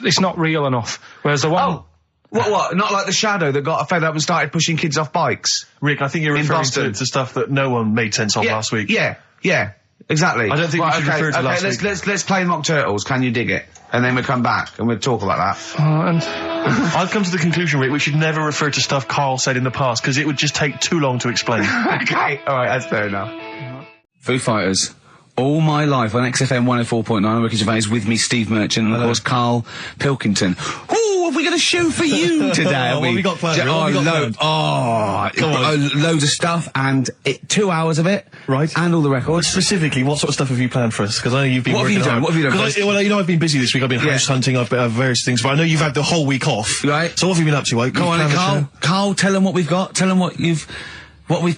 it's not real enough. Whereas the one... Oh. What? Not like the Shadow that got fed up and started pushing kids off bikes? Rick, I think you're referring Boston. to stuff that no one made sense of last week. Yeah, exactly. I don't think we should refer to last week. Let's play Mock Turtles, Can You Dig It? And then we'll come back and we'll talk about that. and I've come to the conclusion, Rick, we should never refer to stuff Carl said in the past, because it would just take too long to explain. Okay, alright, that's fair enough. Foo Fighters. All My Life on XFM 104.9. Ricky Gervais with me, Steve Merchant, and of course Karl Pilkington. Ooh, have we got a show for you today? What have we got planned? Loads of stuff, and 2 hours of it. Right. And all the records. Specifically, what sort of stuff have you planned for us? Because I know you've been What have you done? What have you done? Well, you know, I've been busy this week. I've been house hunting. I've been various things. But I know you've had the whole week off. Right. So what have you been up to? Go on, Karl. Karl, tell them what we've got. Tell them what we've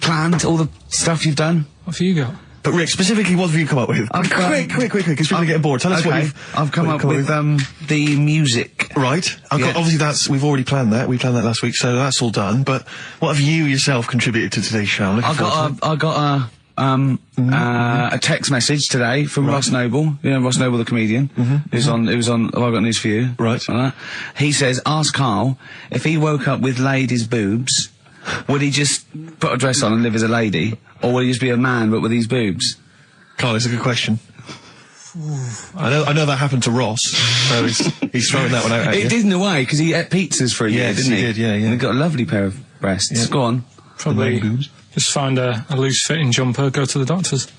planned, all the stuff you've done. what have you got? But Rick, specifically, what have you come up with? Quick, because people are getting bored. Tell us what you've... I've come up with the music. Right. Obviously, we've already planned that. We planned that last week, so that's all done. But what have you yourself contributed to today's show? I got a text message today from Ross Noble. You know Ross Noble, the comedian. It was on. Have I got news for you? Right. He says, ask Karl if he woke up with ladies' boobs, would he just put a dress on and live as a lady, or would he just be a man but with these boobs? Carl, it's a good question. I know that happened to Ross, so he's throwing that one out at you. It did in a way, because he ate pizzas for a year, didn't he? Yes, he did, yeah. And he got a lovely pair of breasts. Yeah. Go on. Probably just find a loose-fitting jumper, go to the doctor's.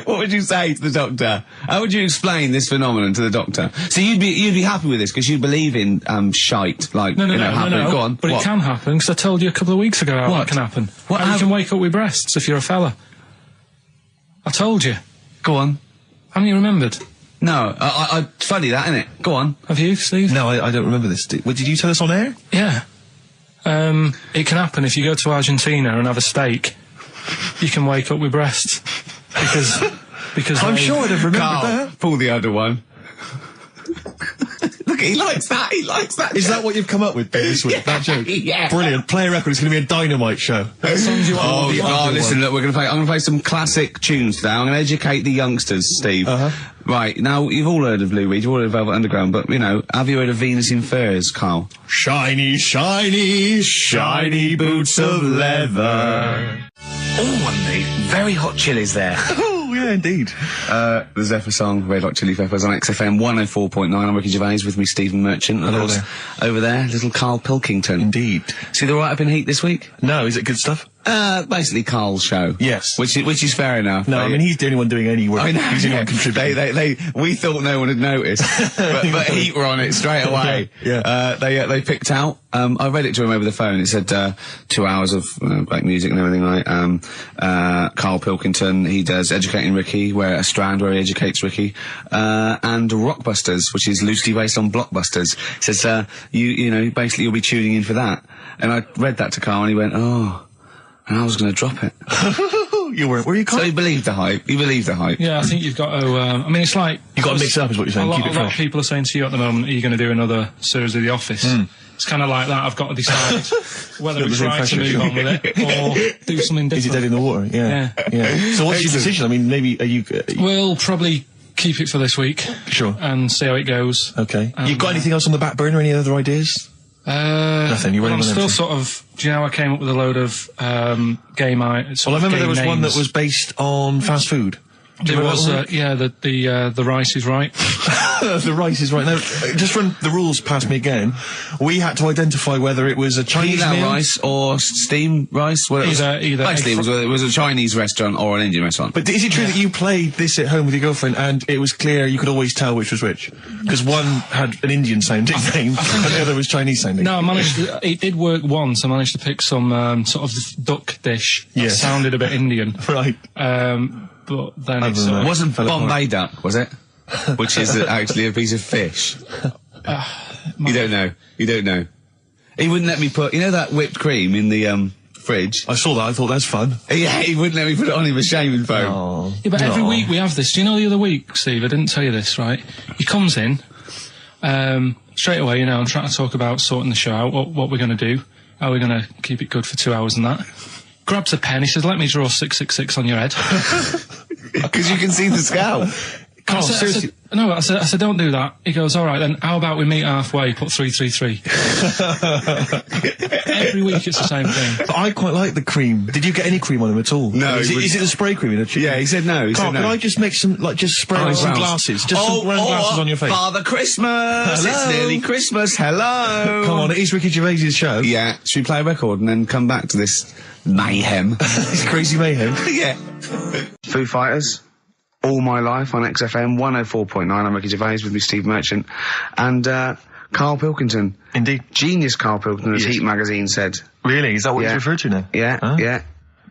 What would you say to the doctor? How would you explain this phenomenon to the doctor? So you'd be happy with this because you believe in shite, like No. Go on. But what? it can happen because I told you a couple of weeks ago how that can happen. How you can wake up with breasts if you're a fella. I told you. Go on. Haven't you remembered? No, it's funny that, isn't it? Go on. Have you, Steve? No, I don't remember this. Did you tell us on air? Yeah. It can happen if you go to Argentina and have a steak. You can wake up with breasts. Because I'm sure I'd have remembered that. Pull the other one. Look, he likes that. Is that what you've come up with this week? That joke? Yeah. Brilliant. Play a record. It's going to be a dynamite show. Songs you want. Listen, look, I'm going to play some classic tunes today. I'm going to educate the youngsters, Steve. Right, now, you've all heard of Lou Reed, you've all heard of Velvet Underground, but, you know, have you heard of Venus in Furs, Karl? Shiny, shiny, shiny boots of leather. Oh, and the very hot chilies there. Oh, yeah, indeed. The Zephyr song, Red Hot Chili Peppers on XFM 104.9. I'm Ricky Gervais with me, Stephen Merchant. And of course, over there, little Karl Pilkington. Indeed. See the write-up in Heat this week? No, is it good stuff? Basically Karl's show. Yes. Which is fair enough. No, I mean, he's the only one doing any work. I know, He's the only one contributing. we thought no one had noticed, but Heat were on it straight away. Yeah. They picked out. I read it to him over the phone. It said 2 hours of black music and everything, right? Karl Pilkington, he does Educating Ricky, where a strand where he educates Ricky, and Rockbusters, which is loosely based on Blockbusters. Says you know, basically you'll be tuning in for that. And I read that to Karl, and he went, oh. And I was going to drop it. You weren't, were you? So he believed the hype. He believed the hype. Yeah, I think you've got to. I mean, it's like You've got to mix it up, is what you're saying. A Keep it lot of fresh. people are saying to you at the moment, "Are you going to do another series of The Office?" It's kind of like that. I've got to decide whether it's right to move on with it or do something different. Is he dead in the water? Yeah. So what's your decision? I mean, maybe are you? We'll probably keep it for this week. Sure. And see how it goes. Okay. You've got anything else on the back burner? Any other ideas? Nothing. You're running I'm on still empty. sort of. Do you know I came up with a load of game items? Well, I remember there was one that was based on fast food. There was, the rice is right. The rice is right. Now, just run the rules past me again. We had to identify whether it was a Chinese Pilau meal. rice or steam rice? Well, Either basically, it was a Chinese restaurant or an Indian restaurant. But is it true that you played this at home with your girlfriend and it was clear you could always tell which was which? Because one had an Indian sounding name and the other was Chinese sounding. No, I managed to, it did work once. I managed to pick some sort of duck dish that Yes. sounded a bit Indian. Right. But then Other it's than that. It wasn't Fell apart. Bombay duck, was it? Which is actually a piece of fish. You don't know. You don't know. He wouldn't let me put, you know, that whipped cream in the fridge. I saw that. I thought that's fun. Yeah, he wouldn't let me put it on him. A shaming foam. Oh. Yeah, but every week we have this. Do you know the other week, Steve? I didn't tell you this, right? He comes in, straight away, you know, I'm trying to talk about sorting the show out, what we're going to do, how we're going to keep it good for 2 hours and that. Grabs a pen, he says, let me draw 666 on your head. Because you can see the scalp. I said, I said, don't do that. He goes, all right, then how about we meet halfway, put 333. Every week it's the same thing. But I quite like the cream. Did you get any cream on him at all? No, Is he it the spray cream in a chicken? Yeah, he said no. He Carl, said no. could I just make some, just spray on some glasses? Just some round glasses on your face? Father Christmas! Hello? It's nearly Christmas. Hello! Come on, it is Ricky Gervais' show. Yeah, should we play a record and then come back to this mayhem? It's crazy mayhem. Yeah. Foo Fighters. All My Life on XFM 104.9. I'm Ricky Gervais with me, Steve Merchant, and Karl Pilkington. Indeed. Genius Karl Pilkington, as Yes. Heat magazine said. Really? Is that what Yeah. he's referred to now? Yeah, Huh? yeah.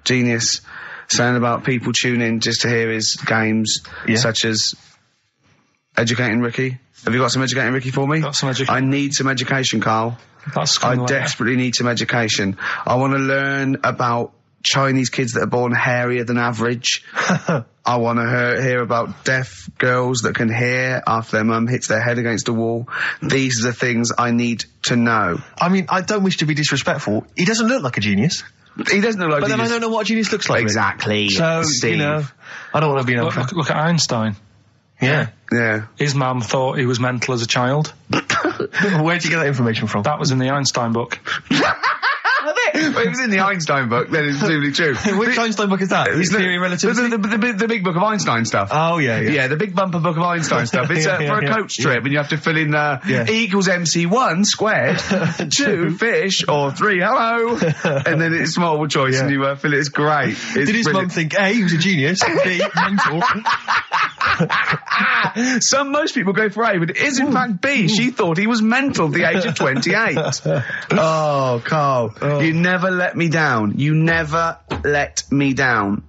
Genius. Saying about people tune in just to hear his games, Yeah. such as Educating Ricky. Have you got some Educating Ricky for me? Got some education. I need some education, Karl. That's I kind of like desperately need some education. I want to learn about Chinese kids that are born hairier than average. I want to hear about deaf girls that can hear after their mum hits their head against a wall. These are the things I need to know. I mean, I don't wish to be disrespectful. He doesn't look like a genius. He doesn't look like But then I don't know what a genius looks like. Exactly. So, Steve. you know, I don't want to be an look at Einstein. Yeah. Yeah. His mum thought he was mental as a child. Where'd you get that information from? That was in the Einstein book. Well, it was in the Einstein book, then it's presumably true. Which Einstein book is that? His the, theory of relativity? the big book of Einstein stuff. Oh, yeah. Yeah, the big bumper book of Einstein stuff. It's Yeah, for a yeah, coach trip, and you have to fill in Yeah. E equals MC1 squared, 2 fish, or 3 hello, and then it's multiple choice, and you fill it. It's great. It's Did his mum brilliant. think A, he was a genius, B, mental? Most people go for A, but it is in fact B. She thought he was mental at the age of 28. Oh, Karl, you never let me down. You never let me down.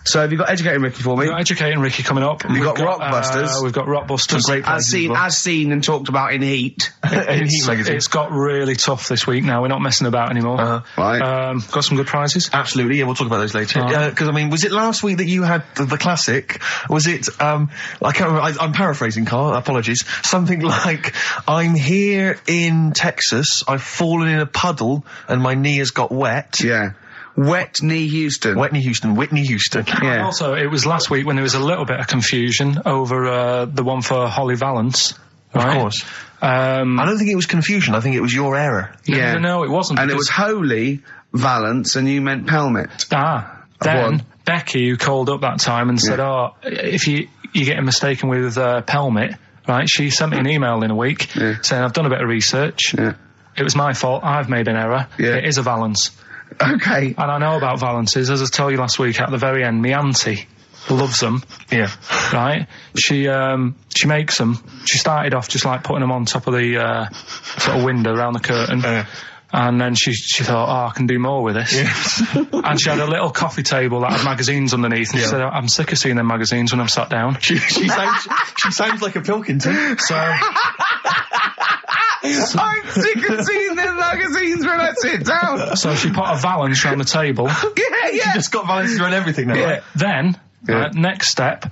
So have you got Educating Ricky for me? We've got Educating Ricky coming up. We've got Rockbusters. We've got Rockbusters. Some great As seen and talked about in Heat. In Heat magazine. It's got really tough this week now. We're not messing about anymore. Right. Got some good prizes. Absolutely, yeah, we'll talk about those later. Because, I mean, was it last week that you had the classic? Was it, I can't remember, I'm paraphrasing, Carl, apologies. Something like, I'm here in Texas, I've fallen in a puddle, and my knee has got wet. Yeah. Wet Knee Houston. Whitney Houston. And Yeah. also, it was last week when there was a little bit of confusion over the one for Holly Valance. Right? Of course. I don't think it was confusion, I think it was your error. Yeah. No, it wasn't. And it because- was Holy Valance, and you meant Pelmet. Then One. Becky, who called up that time and said, if you're getting mistaken with Pelmet, right, she sent me an email in a week saying, I've done a bit of research. Yeah. It was my fault. I've made an error. Yeah. It is a Valance. Okay. And I know about valances, as I told you last week, at the very end, my auntie loves them. Yeah. Right? She makes them. She started off just like putting them on top of the sort of window around the curtain. And then she thought, I can do more with this. Yes. And she had a little coffee table that had magazines underneath, and she said, I'm sick of seeing them magazines when I'm sat down. She sounds like a Pilkington. So I'm sick of seeing them magazines when I sit down. So she put a valance around the table. She just got valances around everything now. Yeah. Right? Then, next step,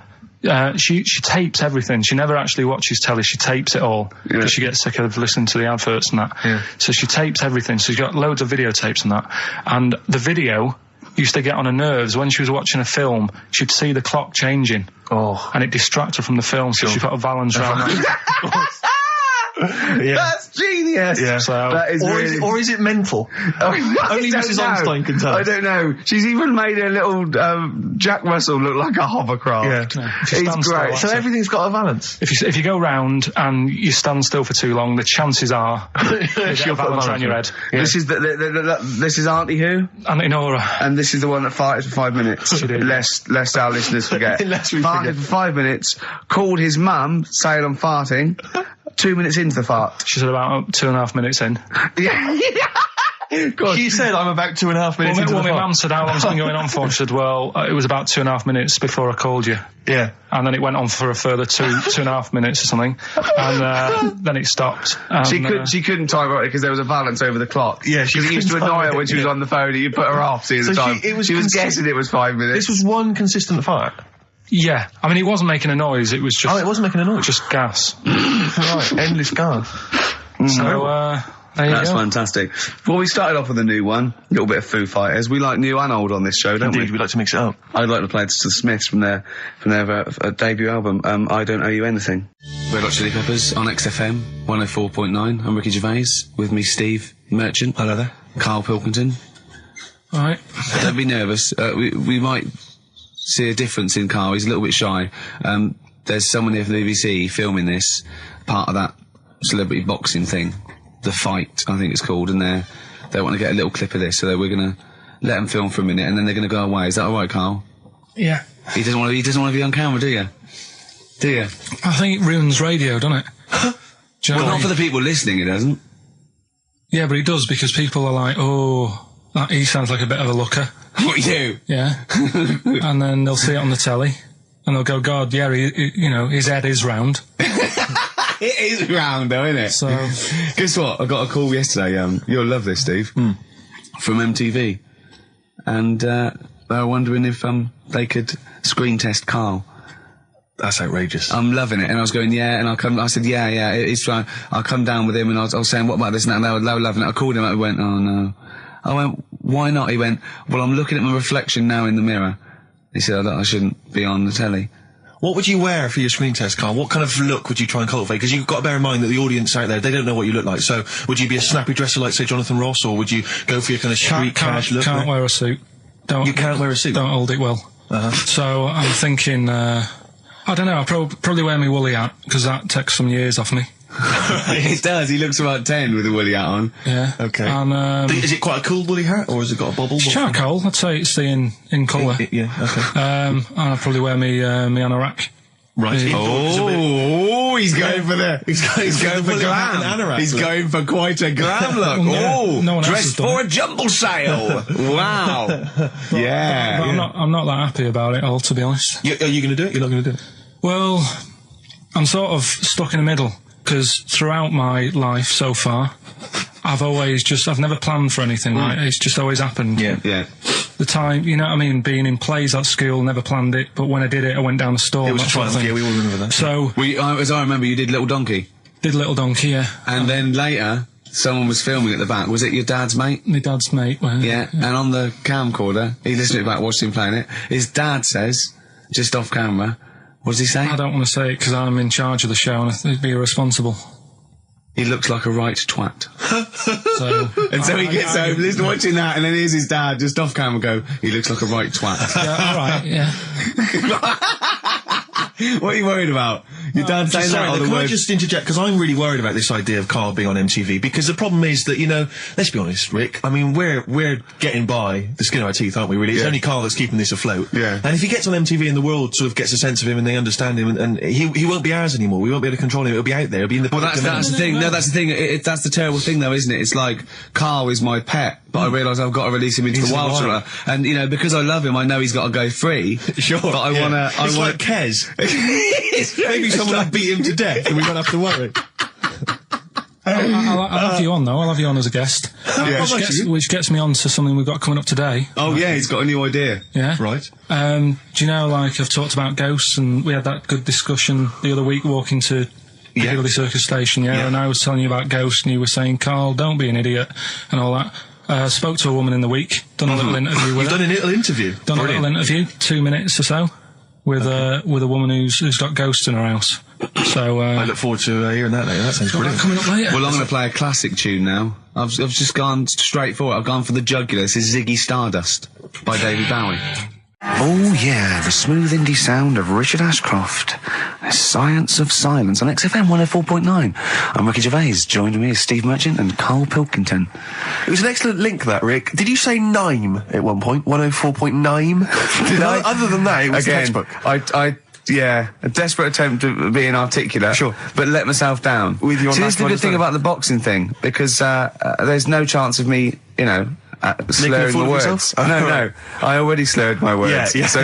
she tapes everything. She never actually watches telly. She tapes it all because she gets sick of listening to the adverts and that. Yeah. So she tapes everything. So she's got loads of videotapes and that. And the video used to get on her nerves. When she was watching a film, she'd see the clock changing. Oh. And it distracted her from the film, so she put a valance around that. That's genius. Yeah. So that is or is it mental? Only Mrs. Einstein can tell. I don't know. She's even made a little Jack Russell look like a hovercraft. Yeah. It's great. So everything's got a valance. If you go round and you stand still for too long, the chances are she'll put a valance around your head. Yeah. This is this is Auntie who? Auntie Nora. And this is the one that farted for 5 minutes. Lest our listeners forget. Farted for 5 minutes. Called his mum, saying I'm farting. 2 minutes into the fart. She said about 2.5 minutes in. God. She said I'm about 2.5 minutes into the my fart. mum said, how long's it been going on for? She said, well, it was about 2.5 minutes before I called you. Yeah. And then it went on for a further 2.5 minutes or something. And then it stopped. And, she couldn't time it because there was a valance over the clock. Yeah, she used to annoy her when she was on the phone and you put her off seeing the time. She was guessing it was 5 minutes. This was one consistent fart. Yeah, I mean, it wasn't making a noise, it was just... Oh, it wasn't making a noise? Just gas. Right, endless gas. So, there you That's go. fantastic. Well, we started off with a new one, a little bit of Foo Fighters. We like new and old on this show, don't Indeed, we like to mix it up. I'd like to play to the Smiths from their debut album, I Don't Owe You Anything. Red Hot Chili Peppers on XFM 104.9. I'm Ricky Gervais, with me Steve Merchant. Hello there. Karl Pilkington. All right. Don't be nervous. We might see a difference in Karl. He's a little bit shy. There's someone here from the BBC filming this, part of that celebrity boxing thing, The Fight, I think it's called, and they want to get a little clip of this, so we're going to let them film for a minute, and then they're going to go away. Is that all right, Karl? Yeah. He doesn't want to be on camera, do you? Do you? I think it ruins radio, doesn't it? Do you know Well, what I not mean? for the people listening, it doesn't. Yeah, but it does, because people are like, oh, he sounds like a bit of a looker. What, you? Yeah. And then they'll see it on the telly, and they'll go, God, yeah, his head is round. It is round, though, isn't it? So, guess what? I got a call yesterday. You'll love this, Steve. From MTV, and they were wondering if they could screen test Karl. That's outrageous. I'm loving it, and I was going, yeah, and I said, yeah, it's fine. I'll come down with him, and I was saying, what about this and that, and they were loving it. I called him up and went, oh no. I went, why not? He went, well, I'm looking at my reflection now in the mirror. He said, I shouldn't be on the telly. What would you wear for your screen test, Karl? What kind of look would you try and cultivate? Because you've got to bear in mind that the audience out there, they don't know what you look like. So, would you be a snappy dresser like, say, Jonathan Ross, or would you go for your kind of street cash look? Can't wear a suit. You can't wear a suit? Don't hold it well. So, I'm thinking, I don't know, I'll probably wear my woolly hat, because that takes some years off me. It does. He looks about 10 with a woolly hat on. Yeah. Okay. And, is it quite a cool woolly hat, or has it got a bobble? It's charcoal. I'd say it's in colour. Yeah, okay. And I'll probably wear me anorak. Right. Oh, he's going for he's going for glam. He's going for quite a glam look. No one else has dressed done for it. a jumble sale. Wow. Yeah. But I'm not that happy about it all, to be honest. Are you going to do it? You're not going to do it? Well, I'm sort of stuck in the middle, because throughout my life so far, I've never planned for anything, right? It's just always happened. Yeah. The time, you know what I mean, being in plays at school, never planned it, but when I did it, I went down the store. It was a triumph, yeah, we all remember that. So... As I remember, you did Little Donkey. Did Little Donkey, yeah. And then later, someone was filming at the back. Was it your dad's mate? My dad's mate, well, Yeah, and on the camcorder, he listened to it back, watched him playing it. His dad says, just off camera, what does he say? I don't want to say it because I'm in charge of the show and I'd be irresponsible. He looks like a right twat. So he gets home, listening, watching that, and then here's his dad just off camera go, he looks like a right twat. Yeah, all right, yeah. What are you worried about? Your dad saying that or the Can I word? just interject? Because I'm really worried about this idea of Karl being on MTV. Because the problem is that, you know, let's be honest, Rick. I mean, we're getting by the skin of our teeth, aren't we? Really, it's only Karl that's keeping this afloat. Yeah. And if he gets on MTV and the world sort of gets a sense of him and they understand him, and he won't be ours anymore. We won't be able to control him. It'll be out there. It'll be in the. Well, that's the thing. No, that's the thing. That's the terrible thing, though, isn't it? It's like Karl is my pet, but I realise I've got to release him into the wild. And you know, because I love him, I know he's got to go free. Sure. But I wanna. It's like Kez. Maybe someone will beat him to death, and we won't have to worry. I'll have you on though. I'll have you on as a guest, which gets me on to something we've got coming up today. Oh yeah, he's got a new idea. Yeah, right. Do you know, like I've talked about ghosts, and we had that good discussion the other week walking to Piccadilly Circus Station. Yeah, and I was telling you about ghosts, and you were saying, Karl, don't be an idiot, and all that. Spoke to a woman in the week, done a little interview with her. You've done a little interview. Done a little interview, 2 minutes or so, with a woman who's got ghosts in her house. So I look forward to hearing that later. That sounds brilliant. Coming up later. Well, I'm going to play a classic tune now. I've just gone straight for it. I've gone for the jugular. This is Ziggy Stardust by David Bowie. Oh yeah, the smooth indie sound of Richard Ashcroft. The Science of Silence on XFM 104.9. I'm Ricky Gervais. Joining me is Steve Merchant and Karl Pilkington. It was an excellent link, that, Rick. Did you say Nime at one point? 104.9? Did I? Other than that, it was Again, textbook. Yeah, a desperate attempt at being articulate. Sure. But let myself down. With your See, this is the good thing understanding. about the boxing thing, because there's no chance of me, you know, slurring fool the of words. yourself? No, I already slurred my words. Yeah, so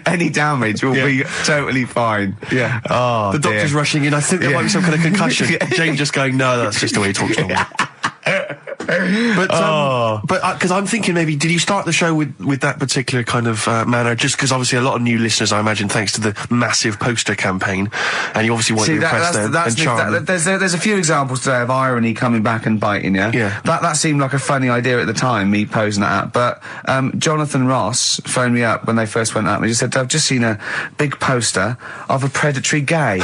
any damage will be totally fine. Yeah. Oh, The doctor's dear. rushing in. I think there might be some kind of concussion. Jane just going, no, that's just the way he talks normal. But because I'm thinking maybe, did you start the show with that particular kind of manner? Just because obviously a lot of new listeners, I imagine, thanks to the massive poster campaign, and you obviously want to impress them and charm them. There's a few examples today of irony coming back and biting you. Yeah. That seemed like a funny idea at the time, me posing that out. But Jonathan Ross phoned me up when they first went up and he just said, I've just seen a big poster of a predatory gay.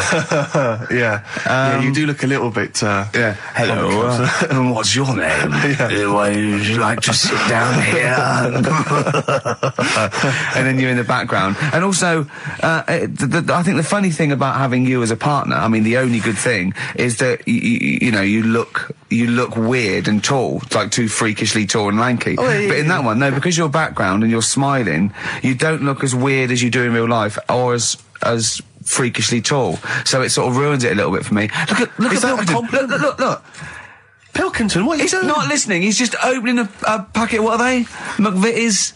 Yeah, you do look a little bit. Yeah. Hello. And what's your name? Why would you like to sit down here? And then you're in the background. And also, I think the funny thing about having you as a partner, I mean, the only good thing is that you know, you look weird and tall, like too freakishly tall and lanky. Oh, yeah, but in that one, no, because your background and you're smiling, you don't look as weird as you do in real life, or as freakishly tall. So it sort of ruins it a little bit for me. Look at Pilkington. Look. Pilkington, what are you He's doing? not listening. He's just opening a packet. What are they? McVitie's.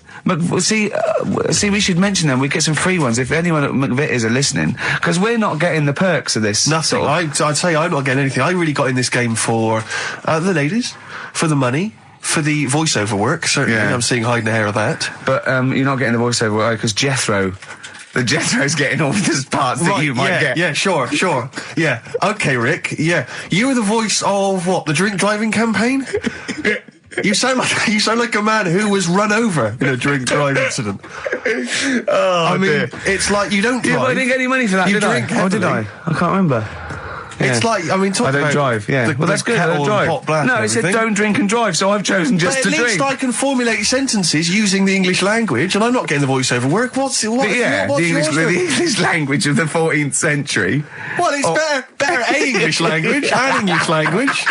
See, we should mention them. We get some free ones if anyone at McVitie's are listening, because we're not getting the perks of this. Nothing. Sort of. I'd say I'm not getting anything. I really got in this game for the ladies, for the money, for the voiceover work. Certainly, Yeah. I'm seeing hide and hair of that. But you're not getting the voiceover work because Jethro's getting all the parts that you might get. Yeah, sure. Yeah. Okay, Rick. Yeah. You were the voice of what? The drink driving campaign? You sound like a man who was run over in a drink drive incident. I mean, dear. it's like you don't drive. Yeah, but I didn't get any money for that, You did I? drink Oh, did I? heavily. I can't remember. It's like, I mean, talk I don't about drive, yeah. the- Well, that's the good, I kettle don't and drive. pot black No, and it said everything. don't drink and drive, so I've chosen just But to at least drink. I can formulate sentences using the English language, and I'm not getting the voiceover work. What's the yours, Rick? English language of the 14th century. Well, it's better A, English language and English language.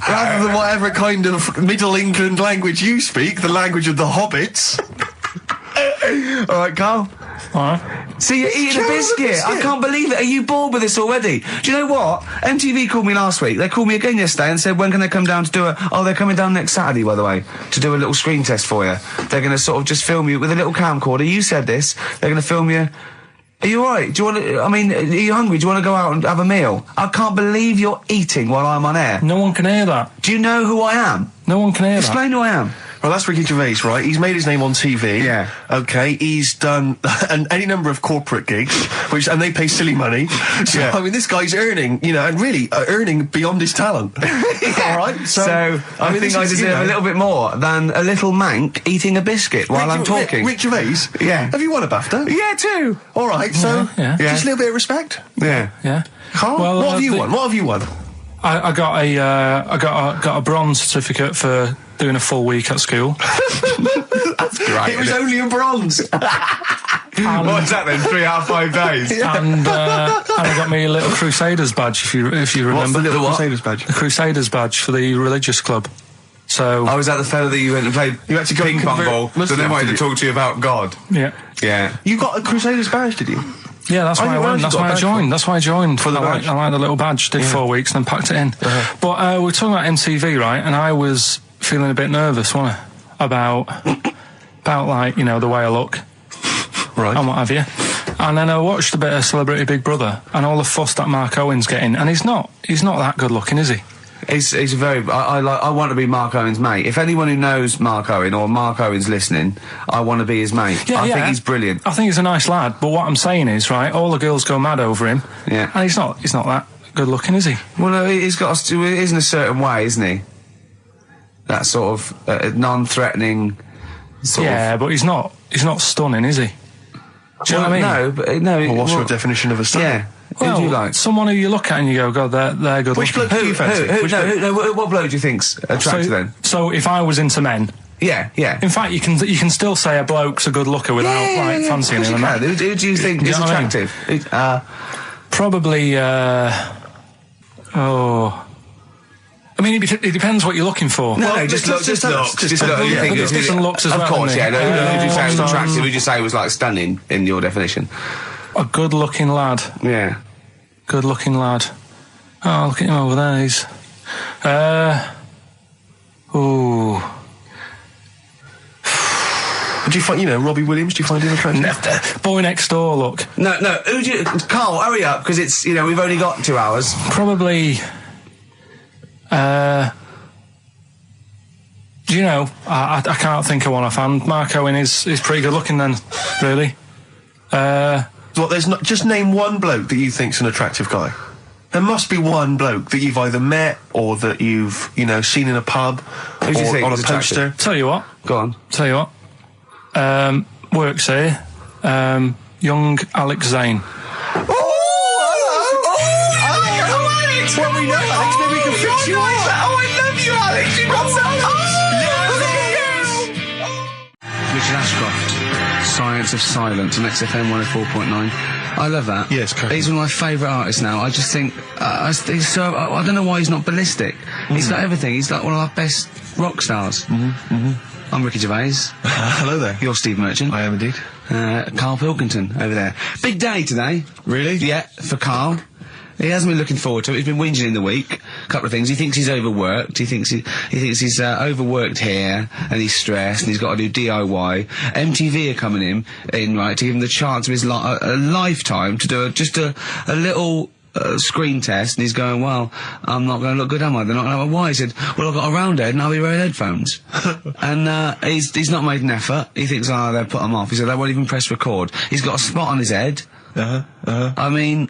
Rather than whatever kind of Middle England language you speak, the language of the hobbits. All right, Karl. All right. See, you're eating a biscuit. I can't believe it. Are you bored with this already? Do you know what? MTV called me last week. They called me again yesterday and said, when can they come down to do they're coming down next Saturday, by the way, to do a little screen test for you. They're going to sort of just film you with a little camcorder. You said this. They're going to film you. Are you all right? Do you want to, are you hungry? Do you want to go out and have a meal? I can't believe you're eating while I'm on air. No one can hear that. Do you know who I am? No one can hear Explain who I am. Well, that's Ricky Gervais, right? He's made his name on TV. Yeah. Okay, he's done any number of corporate gigs, and they pay silly money. So, Yeah. I mean, this guy's earning, and really earning beyond his talent. All right? So I think I deserve a little bit more than a little mank eating a biscuit while I'm talking. Rick Gervais? Yeah. Have you won a BAFTA? Yeah, too. All right, so Yeah. just a little bit of respect. Yeah. Yeah. Carl, Well, what have you the- won? What have you won? I got a bronze certificate for doing a full week at school. That's great. It was only a bronze. What's that then? 3 out of 5 days. And I got me a little Crusaders badge, if you remember. What's the little Crusaders badge? Crusaders badge for the religious club. So was that the fella that you went and played You actually got ping pong ball? So they wanted to talk to you about God. yeah. Yeah. You got a Crusaders badge, did you? Yeah, that's why I went. That's why I joined. That's why I joined. For the badge? I like the little badge. Did 4 weeks and then packed it in. But we're talking about MTV, right? And I was feeling a bit nervous, wasn't I? About like, you know, the way I look. Right. And what have you. And then I watched a bit of Celebrity Big Brother and all the fuss that Mark Owen's getting. And he's not that good looking, is he? He's a very. I want to be Mark Owen's mate. If anyone who knows Mark Owen or Mark Owen's listening, I want to be his mate. Yeah, I think he's brilliant. I think he's a nice lad. But what I'm saying is, right, all the girls go mad over him. Yeah. And he's not that good looking, is he? Well, no, he's got. He is in a certain way, isn't he? That sort of non-threatening. Yeah, but he's not stunning, is he? Do you know what I mean? No, but no. Well, what's your definition of a stunning? Yeah. Well, who do you like? Someone who you look at and you go, God, they're good Which looking. bloke do you fancy? What bloke do you think's attractive then? So if I was into men, Yeah. in fact, you can still say a bloke's a good looker without fancying him. And that. Who do you think is know what I mean? attractive? Probably. I mean, it depends what you're looking for. No, just look. You think there's different looks as of well, course, isn't yeah. there? Who do you say was attractive? Who do you say was like stunning in your definition? A good-looking lad. Yeah. Good-looking lad. Oh, look at him over there. He's. Do you find, Robbie Williams, do you find him attractive? Boy Next Door, look. No. Who do you? Carl, hurry up, because it's we've only got 2 hours. Probably. Do you know? I can't think of one offhand. Mark Owen is pretty good looking then, really. Well, there's not. Just name one bloke that you think's an attractive guy. There must be one bloke that you've either met or that you've, seen in a pub Who do you or think on a is poster. attractive? Tell you what. Go on. Tell you what. Works here. Young Alex Zane. Alex! Well, we know Alex, maybe we can fix you up. Oh, I love you, Alex. You got so Richard Ashcroft, Science of Silence on XFM 104.9. I love that. Yes, correct. He's one of my favourite artists now. I just think he's so. I don't know why he's not ballistic. He's got everything. He's like one of our best rock stars. I'm Ricky Gervais. Hello there. You're Steve Merchant. I am indeed. Karl Pilkington over there. Big day today. Really? Yeah, for Karl. He hasn't been looking forward to it. He's been whinging in the week. A couple of things. He thinks he's overworked. He thinks he's overworked here, and he's stressed, and he's got to do DIY. MTV are coming in right, to give him the chance of his a lifetime to do just a little screen test, and he's going, well, I'm not going to look good, am I? They're not going to. Why? He said, well, I've got a round head and I'll be wearing headphones. And he's not made an effort. He thinks, they'll put him off. He said, they won't even press record. He's got a spot on his head. I mean,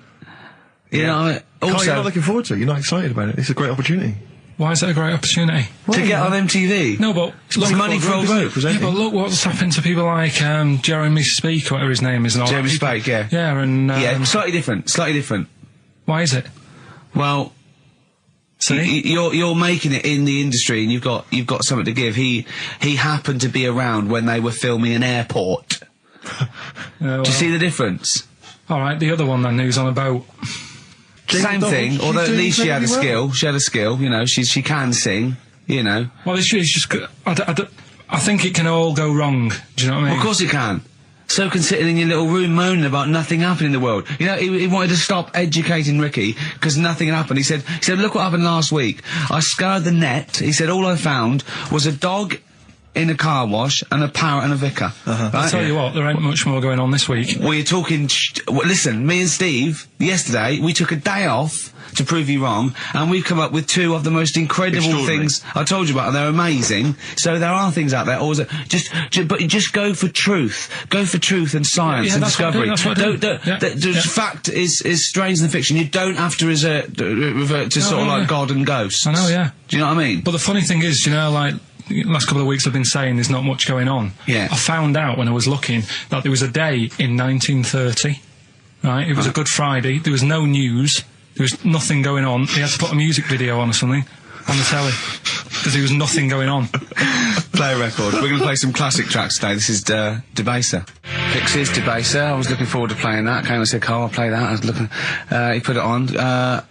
you know, also... Carl, you're not looking forward to it. You're not excited about it. It's a great opportunity. Why is it a great opportunity? to get on MTV. No, but look, money for old rope. Yeah, but look what's happened to people like Jeremy Speak, or whatever his name is. And all Jeremy that. Spake, yeah. Yeah, and yeah, slightly different. Why is it? Well, you're making it in the industry, and you've got something to give. He happened to be around when they were filming an airport. Do you see the difference? All right, the other one then, who's on a boat. Same thing, although at least she had a skill. She had a skill, she can sing, Well, it's just, I think it can all go wrong. Do you know what I mean? Well, of course it can. So can sitting in your little room moaning about nothing happening in the world. He wanted to stop educating Ricky because nothing happened. He said, look what happened last week. I scoured the net. He said, all I found was a dog in a car wash and a parrot and a vicar. Right? I'll tell you what, there ain't much more going on this week. We're talking... listen, me and Steve, yesterday, we took a day off to prove you wrong, and we've come up with two of the most incredible things I told you about, and they're amazing. So there are things out there, but just go for truth. Go for truth and science and discovery. Fact is stranger than fiction. You don't have to revert to sort of like God and ghosts. I know, yeah. Do you know what I mean? But the funny thing is, like... The last couple of weeks I've been saying there's not much going on. Yeah. I found out when I was looking that there was a day in 1930, right? It was a Good Friday. There was no news. There was nothing going on. They had to put a music video on or something on the telly. because there was nothing going on. Play a record. We're going to play some classic tracks today. This is Debaser. Pixies, Debaser. I was looking forward to playing that. Came and said, Carl, I'll play that. I was looking. He put it on.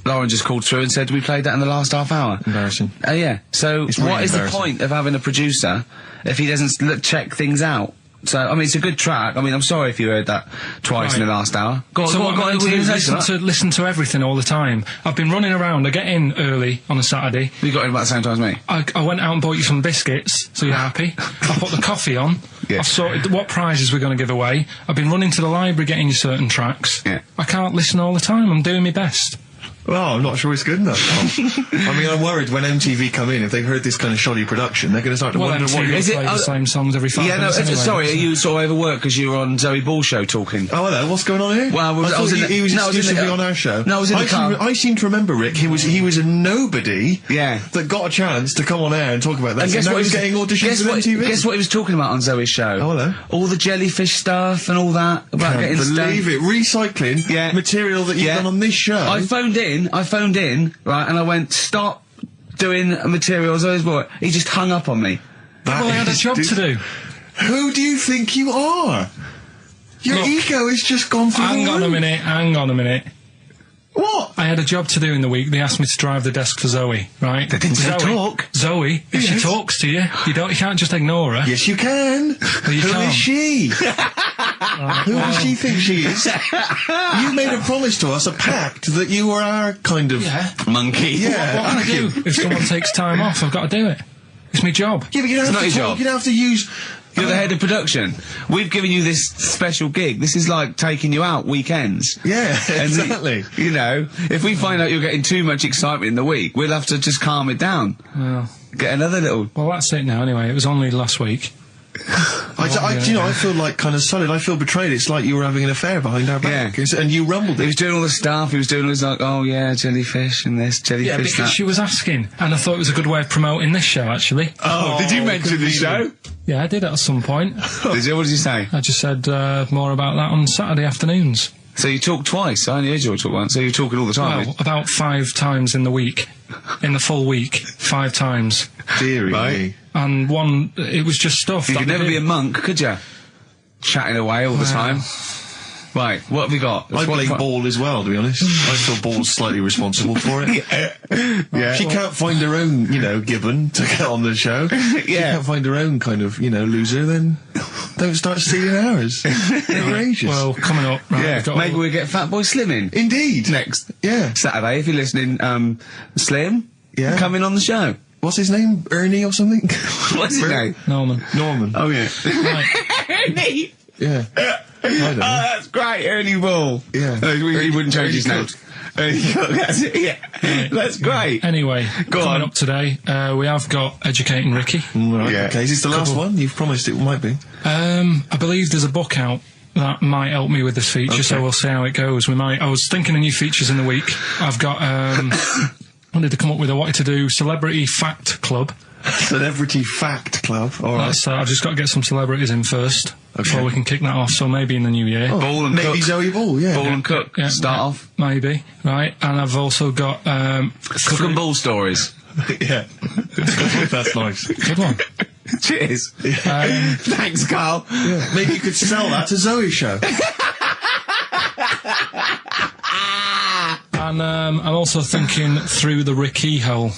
Lauren just called through and said, we played that in the last half hour. Embarrassing. Yeah. So really what is the embarrassing. point of having a producer if he doesn't check things out? So, I mean, it's a good track. I mean, I'm sorry if you heard that twice in the last hour. Go on, So go what on, I'm go on. going to do is listen to everything all the time. I've been running around. I get in early on a Saturday. You got in about the same time as me. I went out and bought you some biscuits, so you're happy. I put the coffee on. Yeah. I've sorted what prizes we're going to give away. I've been running to the library getting you certain tracks. Yeah. I can't listen all the time. I'm doing my best. Well, I'm not sure it's good enough. I mean, I'm worried when MTV come in, if they've heard this kind of shoddy production, they're going to start to wonder what MTV you're... Is it- play the same songs every 5 Yeah, no, minutes anyway, sorry, so- are you sort of overworked because you were on Zoe Ball's show talking? Oh, hello, what's going on here? Well, I thought he was no, I was in the- exclusively on our show. No, I was in the car. I seem to remember, Rick, he was a nobody Yeah. that got a chance to come on air and talk about that. And guess now what he's getting auditions with MTV. Guess what he was talking about on Zoe's show? Oh, hello. All the jellyfish stuff and all that about Can't getting believe stoned. it. Recycling Yeah. material that you've Yeah. done on this show. I phoned in, right, and I went, stop doing material on Zoe's boy. He just hung up on me. That Well, I had a is- job to do. Who do you think you are? Your Look, ego has just gone through Hang the on a roof. minute. What? I had a job to do in the week. They asked me to drive the desk for Zoe, right? They didn't say Zoe, talk. Zoe, if she Yes. talks to you, you can't just ignore her. Yes, you can. you Who can't. is she? Who does she think she is? You made a promise to us, a pact, that you were our kind of... Yeah. Monkey. Yeah. What can I do? If someone takes time off, I've got to do it. It's my job. Yeah, but you don't It's have not to your talk, job. you don't have to use... You're the head of production. We've given you this special gig. This is like taking you out weekends. Yeah, And exactly. you know, if we find out you're getting too much excitement in the week, we'll have to just calm it down. Well, Get another little... well, that's it now anyway. It was only last week. You know, I feel like kind of solid. I feel betrayed. It's like you were having an affair behind our back. Yeah. And you rumbled He was it. doing all the stuff. He was doing all this like, oh yeah, jellyfish and this, Yeah, jellyfish because that. she was asking, and I thought it was a good way of promoting this show, actually. Oh, did you mention the show? Yeah, I did at some point. Did you? What did you say? I just said more about that on Saturday afternoons. So you talked twice. I only heard you talk once. So you're talking all the time. Well, about 5 times in the week. In the full week, 5 times. Deary Right. me. And one, it was just stuff. You that could they never be a did. monk, could you? Chatting away all the time. Right, what have we got? I blame Ball as well, to be honest. I feel Ball's slightly responsible for it. Yeah. She can't find her own, you know, gibbon to get on the show. She Yeah. can't find her own kind of, you know, loser, then don't start stealing ours. They're ages. Well, coming up, right, Yeah, we've got maybe all- we'll get Fatboy Slim in. Indeed. Next Yeah. Saturday, if you're listening, Slim, Yeah. come in on the show. What's his name? Ernie or something? What's his name? Norman. Norman. Oh, yeah. Right. Ernie! Yeah. I don't Oh, know. that's great, Ernie Ball. Yeah. He wouldn't change his Ernie name. Ernie Cook, that's it, yeah. That's great. Anyway, Go coming on. up today, we have got Educating Ricky. Right, Yeah. okay, is this the last one? You've promised it might be. I believe there's a book out that might help me with this feature, so we'll see how it goes. I was thinking of new features in the week. I've got, wanted to come up with, I wanted to do Celebrity Fact Club. Celebrity Fact Club. All right. That's, I've just got to get some celebrities in first before we can kick that off, so maybe in the new year. Ball and Maybe Cook. Zoe Ball, yeah. Ball and Cook. Yeah, Start yeah, off. Maybe, right? And I've also got, Cook and Ball stories. Yeah. That's nice. good one. Cheers. Thanks, Carl. Yeah. Maybe you could sell that to Zoe's show. And I'm also thinking Through the Ricky Hole.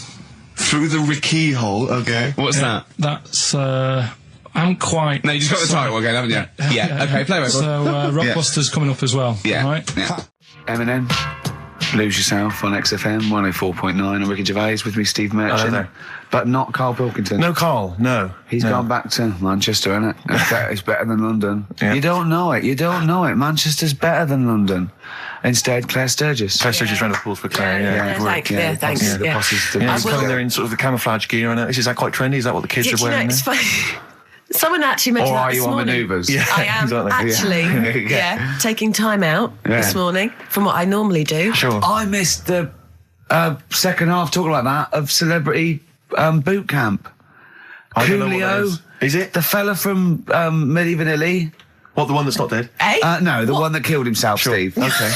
Through the Ricky hole, okay. What's that? That's, I'm quite... No, you just got the title again, haven't you? Yeah. Okay, play record. So, Rockbusters coming up as well. Yeah. Right? Yeah. Eminem, Lose Yourself on XFM 104.9, and Ricky Gervais with me, Steve Merchant. there. But not Karl Pilkington. No, Carl, no. He's gone back to Manchester, innit? It's better than London. Yeah. You don't know it. Manchester's better than London. Instead, Claire Sturgis. Claire Sturgis round of applause for Claire, yeah. Good work. Thanks, yeah, thanks. Yeah, the yeah. posses. The Yeah, posses he's coming will- there in sort of the camouflage gear, and is that quite trendy? Is that what the kids Do are you know, wearing? it's now? funny. Someone actually mentioned Or that are this you on morning. manoeuvres? Yeah, I am exactly. actually, Yeah. taking time out this morning from what I normally do. Sure. I missed the second half talking about that of Celebrity Boot Camp. I don't know what that Coolio. is it? The fella from Milli Vanilli. What, the one that's not dead? Eh? No, the What? one that killed himself, Sure. Steve. Okay.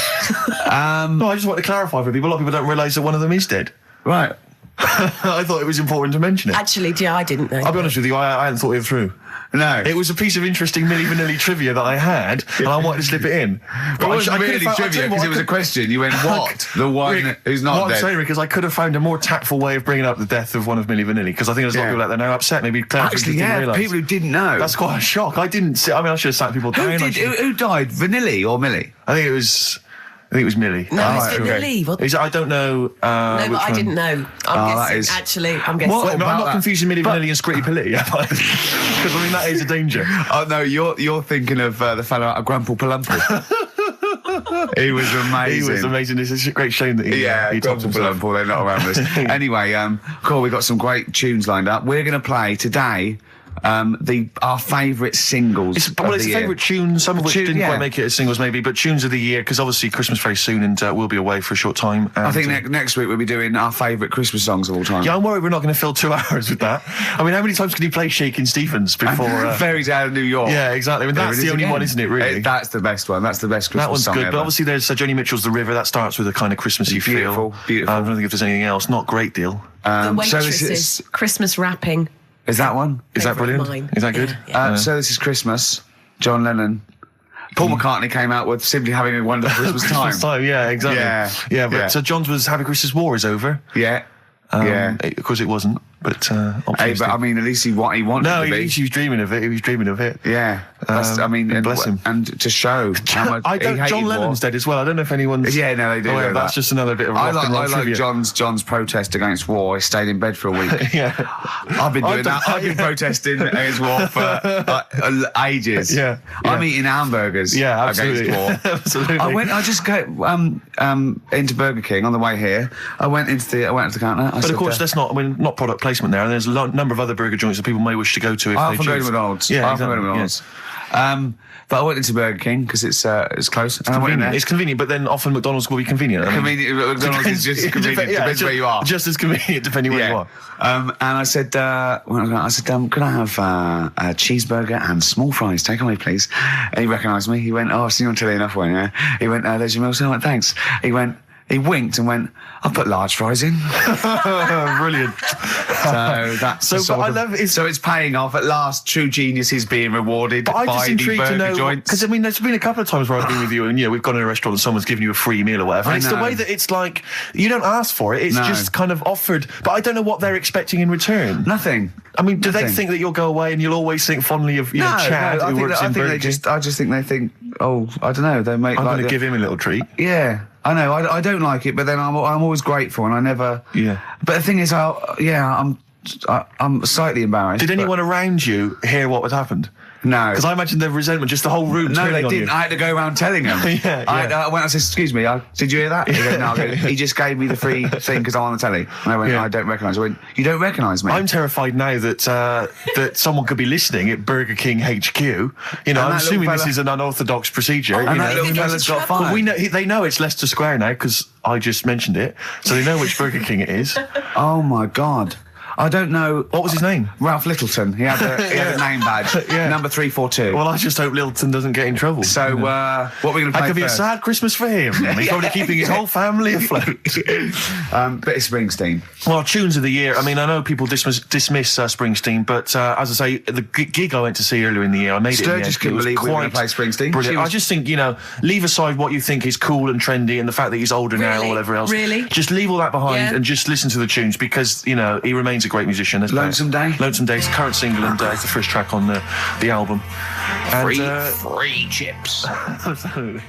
No, I just want to clarify for people. A lot of people don't realise that one of them is dead. Right. I thought it was important to mention it. Actually, yeah, I didn't know. I'll be honest with you, I hadn't thought it through. No. It was a piece of interesting Milli Vanilli trivia that I had, and I wanted to slip it in. But it wasn't really trivia because it was a question. You went, what? The one Rick, who's not what dead. I'm saying, Rick, is I could have found a more tactful way of bringing up the death of one of Milli Vanilli, because I think there's a lot of people out there now upset. Maybe Claire Actually, didn't realise. people who didn't know. That's quite a shock. I didn't see. I mean, I should have sat people down. Who died? Vanilli or Millie? I think it was Millie. No, it's Vanilli. I don't know. No, but I didn't know. I'm guessing. Actually, I'm guessing. Wait, no, I'm not confusing Milli Vanilli and Scritti Pilli, because I mean that is a danger. Oh no, you're thinking of the fellow out of Grumple Palumple. He was amazing. He was amazing. It's a great shame that he topped Grumple himself. Palumple, they're not around us. Anyway, cool, we've got some great tunes lined up. We're going to play today our favourite singles. It's a favourite tune, some of which didn't quite make it as singles maybe, but tunes of the year, because obviously Christmas very soon and we'll be away for a short time. And, I think next week we'll be doing our favourite Christmas songs of all time. Yeah, I'm worried we're not going to fill 2 hours with that. I mean, how many times can you play Shakin' Stevens before... Fairies Out of New York. Yeah, exactly. I mean, that's the only one, isn't it, really? That's the best one. That's the best Christmas song That one's good, ever. but obviously there's Joni Mitchell's The River. That starts with a kind of Christmassy feel. Beautiful. I don't think if there's anything else. Not a great deal. The Waitresses, Christmas Wrapping. Is that one? Is that brilliant? Mine. Is that good? Yeah. So This Is Christmas, John Lennon. Paul McCartney came out with Simply Having a Wonderful Christmas Time. Christmas time, yeah, exactly. Yeah, but John's was Happy Christmas War is over. Yeah. Of course it wasn't, but Hey, but I mean, at least he wanted to be. He was dreaming of it. He was dreaming of it. Yeah. I mean, bless him. And to show how much he hated John Lennon's war. dead as well. I don't know if anyone's... Yeah, no, they do. Oh, that's just another bit of rock and roll I like trivia. John's protest against war. He stayed in bed for a week. Yeah. I've been doing that. I've been protesting against war for ages. Yeah. I'm eating hamburgers absolutely. against war. Absolutely. I just go into Burger King on the way here. I went into the counter. But of course, that's not product placement there. And there's a number of other burger joints that people may wish to go to if I they often go to choose. McDonald's. Yeah, I often go to exactly. McDonald's. But I went into Burger King because it's close. And I went in there. It's convenient, but then often McDonald's will be convenient. Convenient. McDonald's is just convenient. Depends where you are. Just as convenient depending where you are. And I said, could I have a cheeseburger and small fries? Take away, please. And he recognised me. He went, "Oh, I've seen you on telly enough, one." Yeah. He went, "There's your meal." So I went, "Thanks." He winked and went, "I'll put large fries in." Brilliant. So that's so it's paying off at last. True genius is being rewarded I'm by just the intrigued to burger know, joints. because I mean, there's been a couple of times where I've been with you, and we've gone to a restaurant and someone's given you a free meal or whatever. And it's the way that it's like you don't ask for it; it's just kind of offered. But I don't know what they're expecting in return. Nothing. I mean, do they think that you'll go away and you'll always think fondly of Chad who works in Burger King? I just think they think, oh, I don't know. They make. I'm going to give him a little treat. Yeah. I know, I don't like it, but then I'm always grateful, and I never. Yeah. But the thing is, I'm slightly embarrassed. Did anyone around you hear what had happened? No. Because I imagine the resentment, just the whole room. No, turning they on didn't. You. I had to go around telling them. I went. I said, "Excuse me, did you hear that?" He goes, "No." He just gave me the free thing because I'm on the telly. And I went, "I don't recognise." I went, "You don't recognise me?" I'm terrified now that that someone could be listening at Burger King HQ. I'm assuming this is an unorthodox procedure. And that little fella's got fired. Well, they know it's Leicester Square now because I just mentioned it, so they know which Burger King it is. Oh my God. I don't know. What was his name? Ralph Littleton. He had a name badge. Number 342. Well, I just hope Littleton doesn't get in trouble. So, what are we going to play That could be first? a sad Christmas for him. He's probably keeping his whole family afloat. Bit of Springsteen. Well, tunes of the year. I mean, I know people dismiss Springsteen, but as I say, the gig I went to see earlier in the year, I made Sturgis it. couldn't believe we were going to play Springsteen. Brilliant. I just think, leave aside what you think is cool and trendy and the fact that he's older now or whatever else. Really? Just leave all that behind and just listen to the tunes because, he remains a great musician. Lonesome Day? Lonesome Day, it's the current single and it's the first track on the album. Free chips. Absolutely.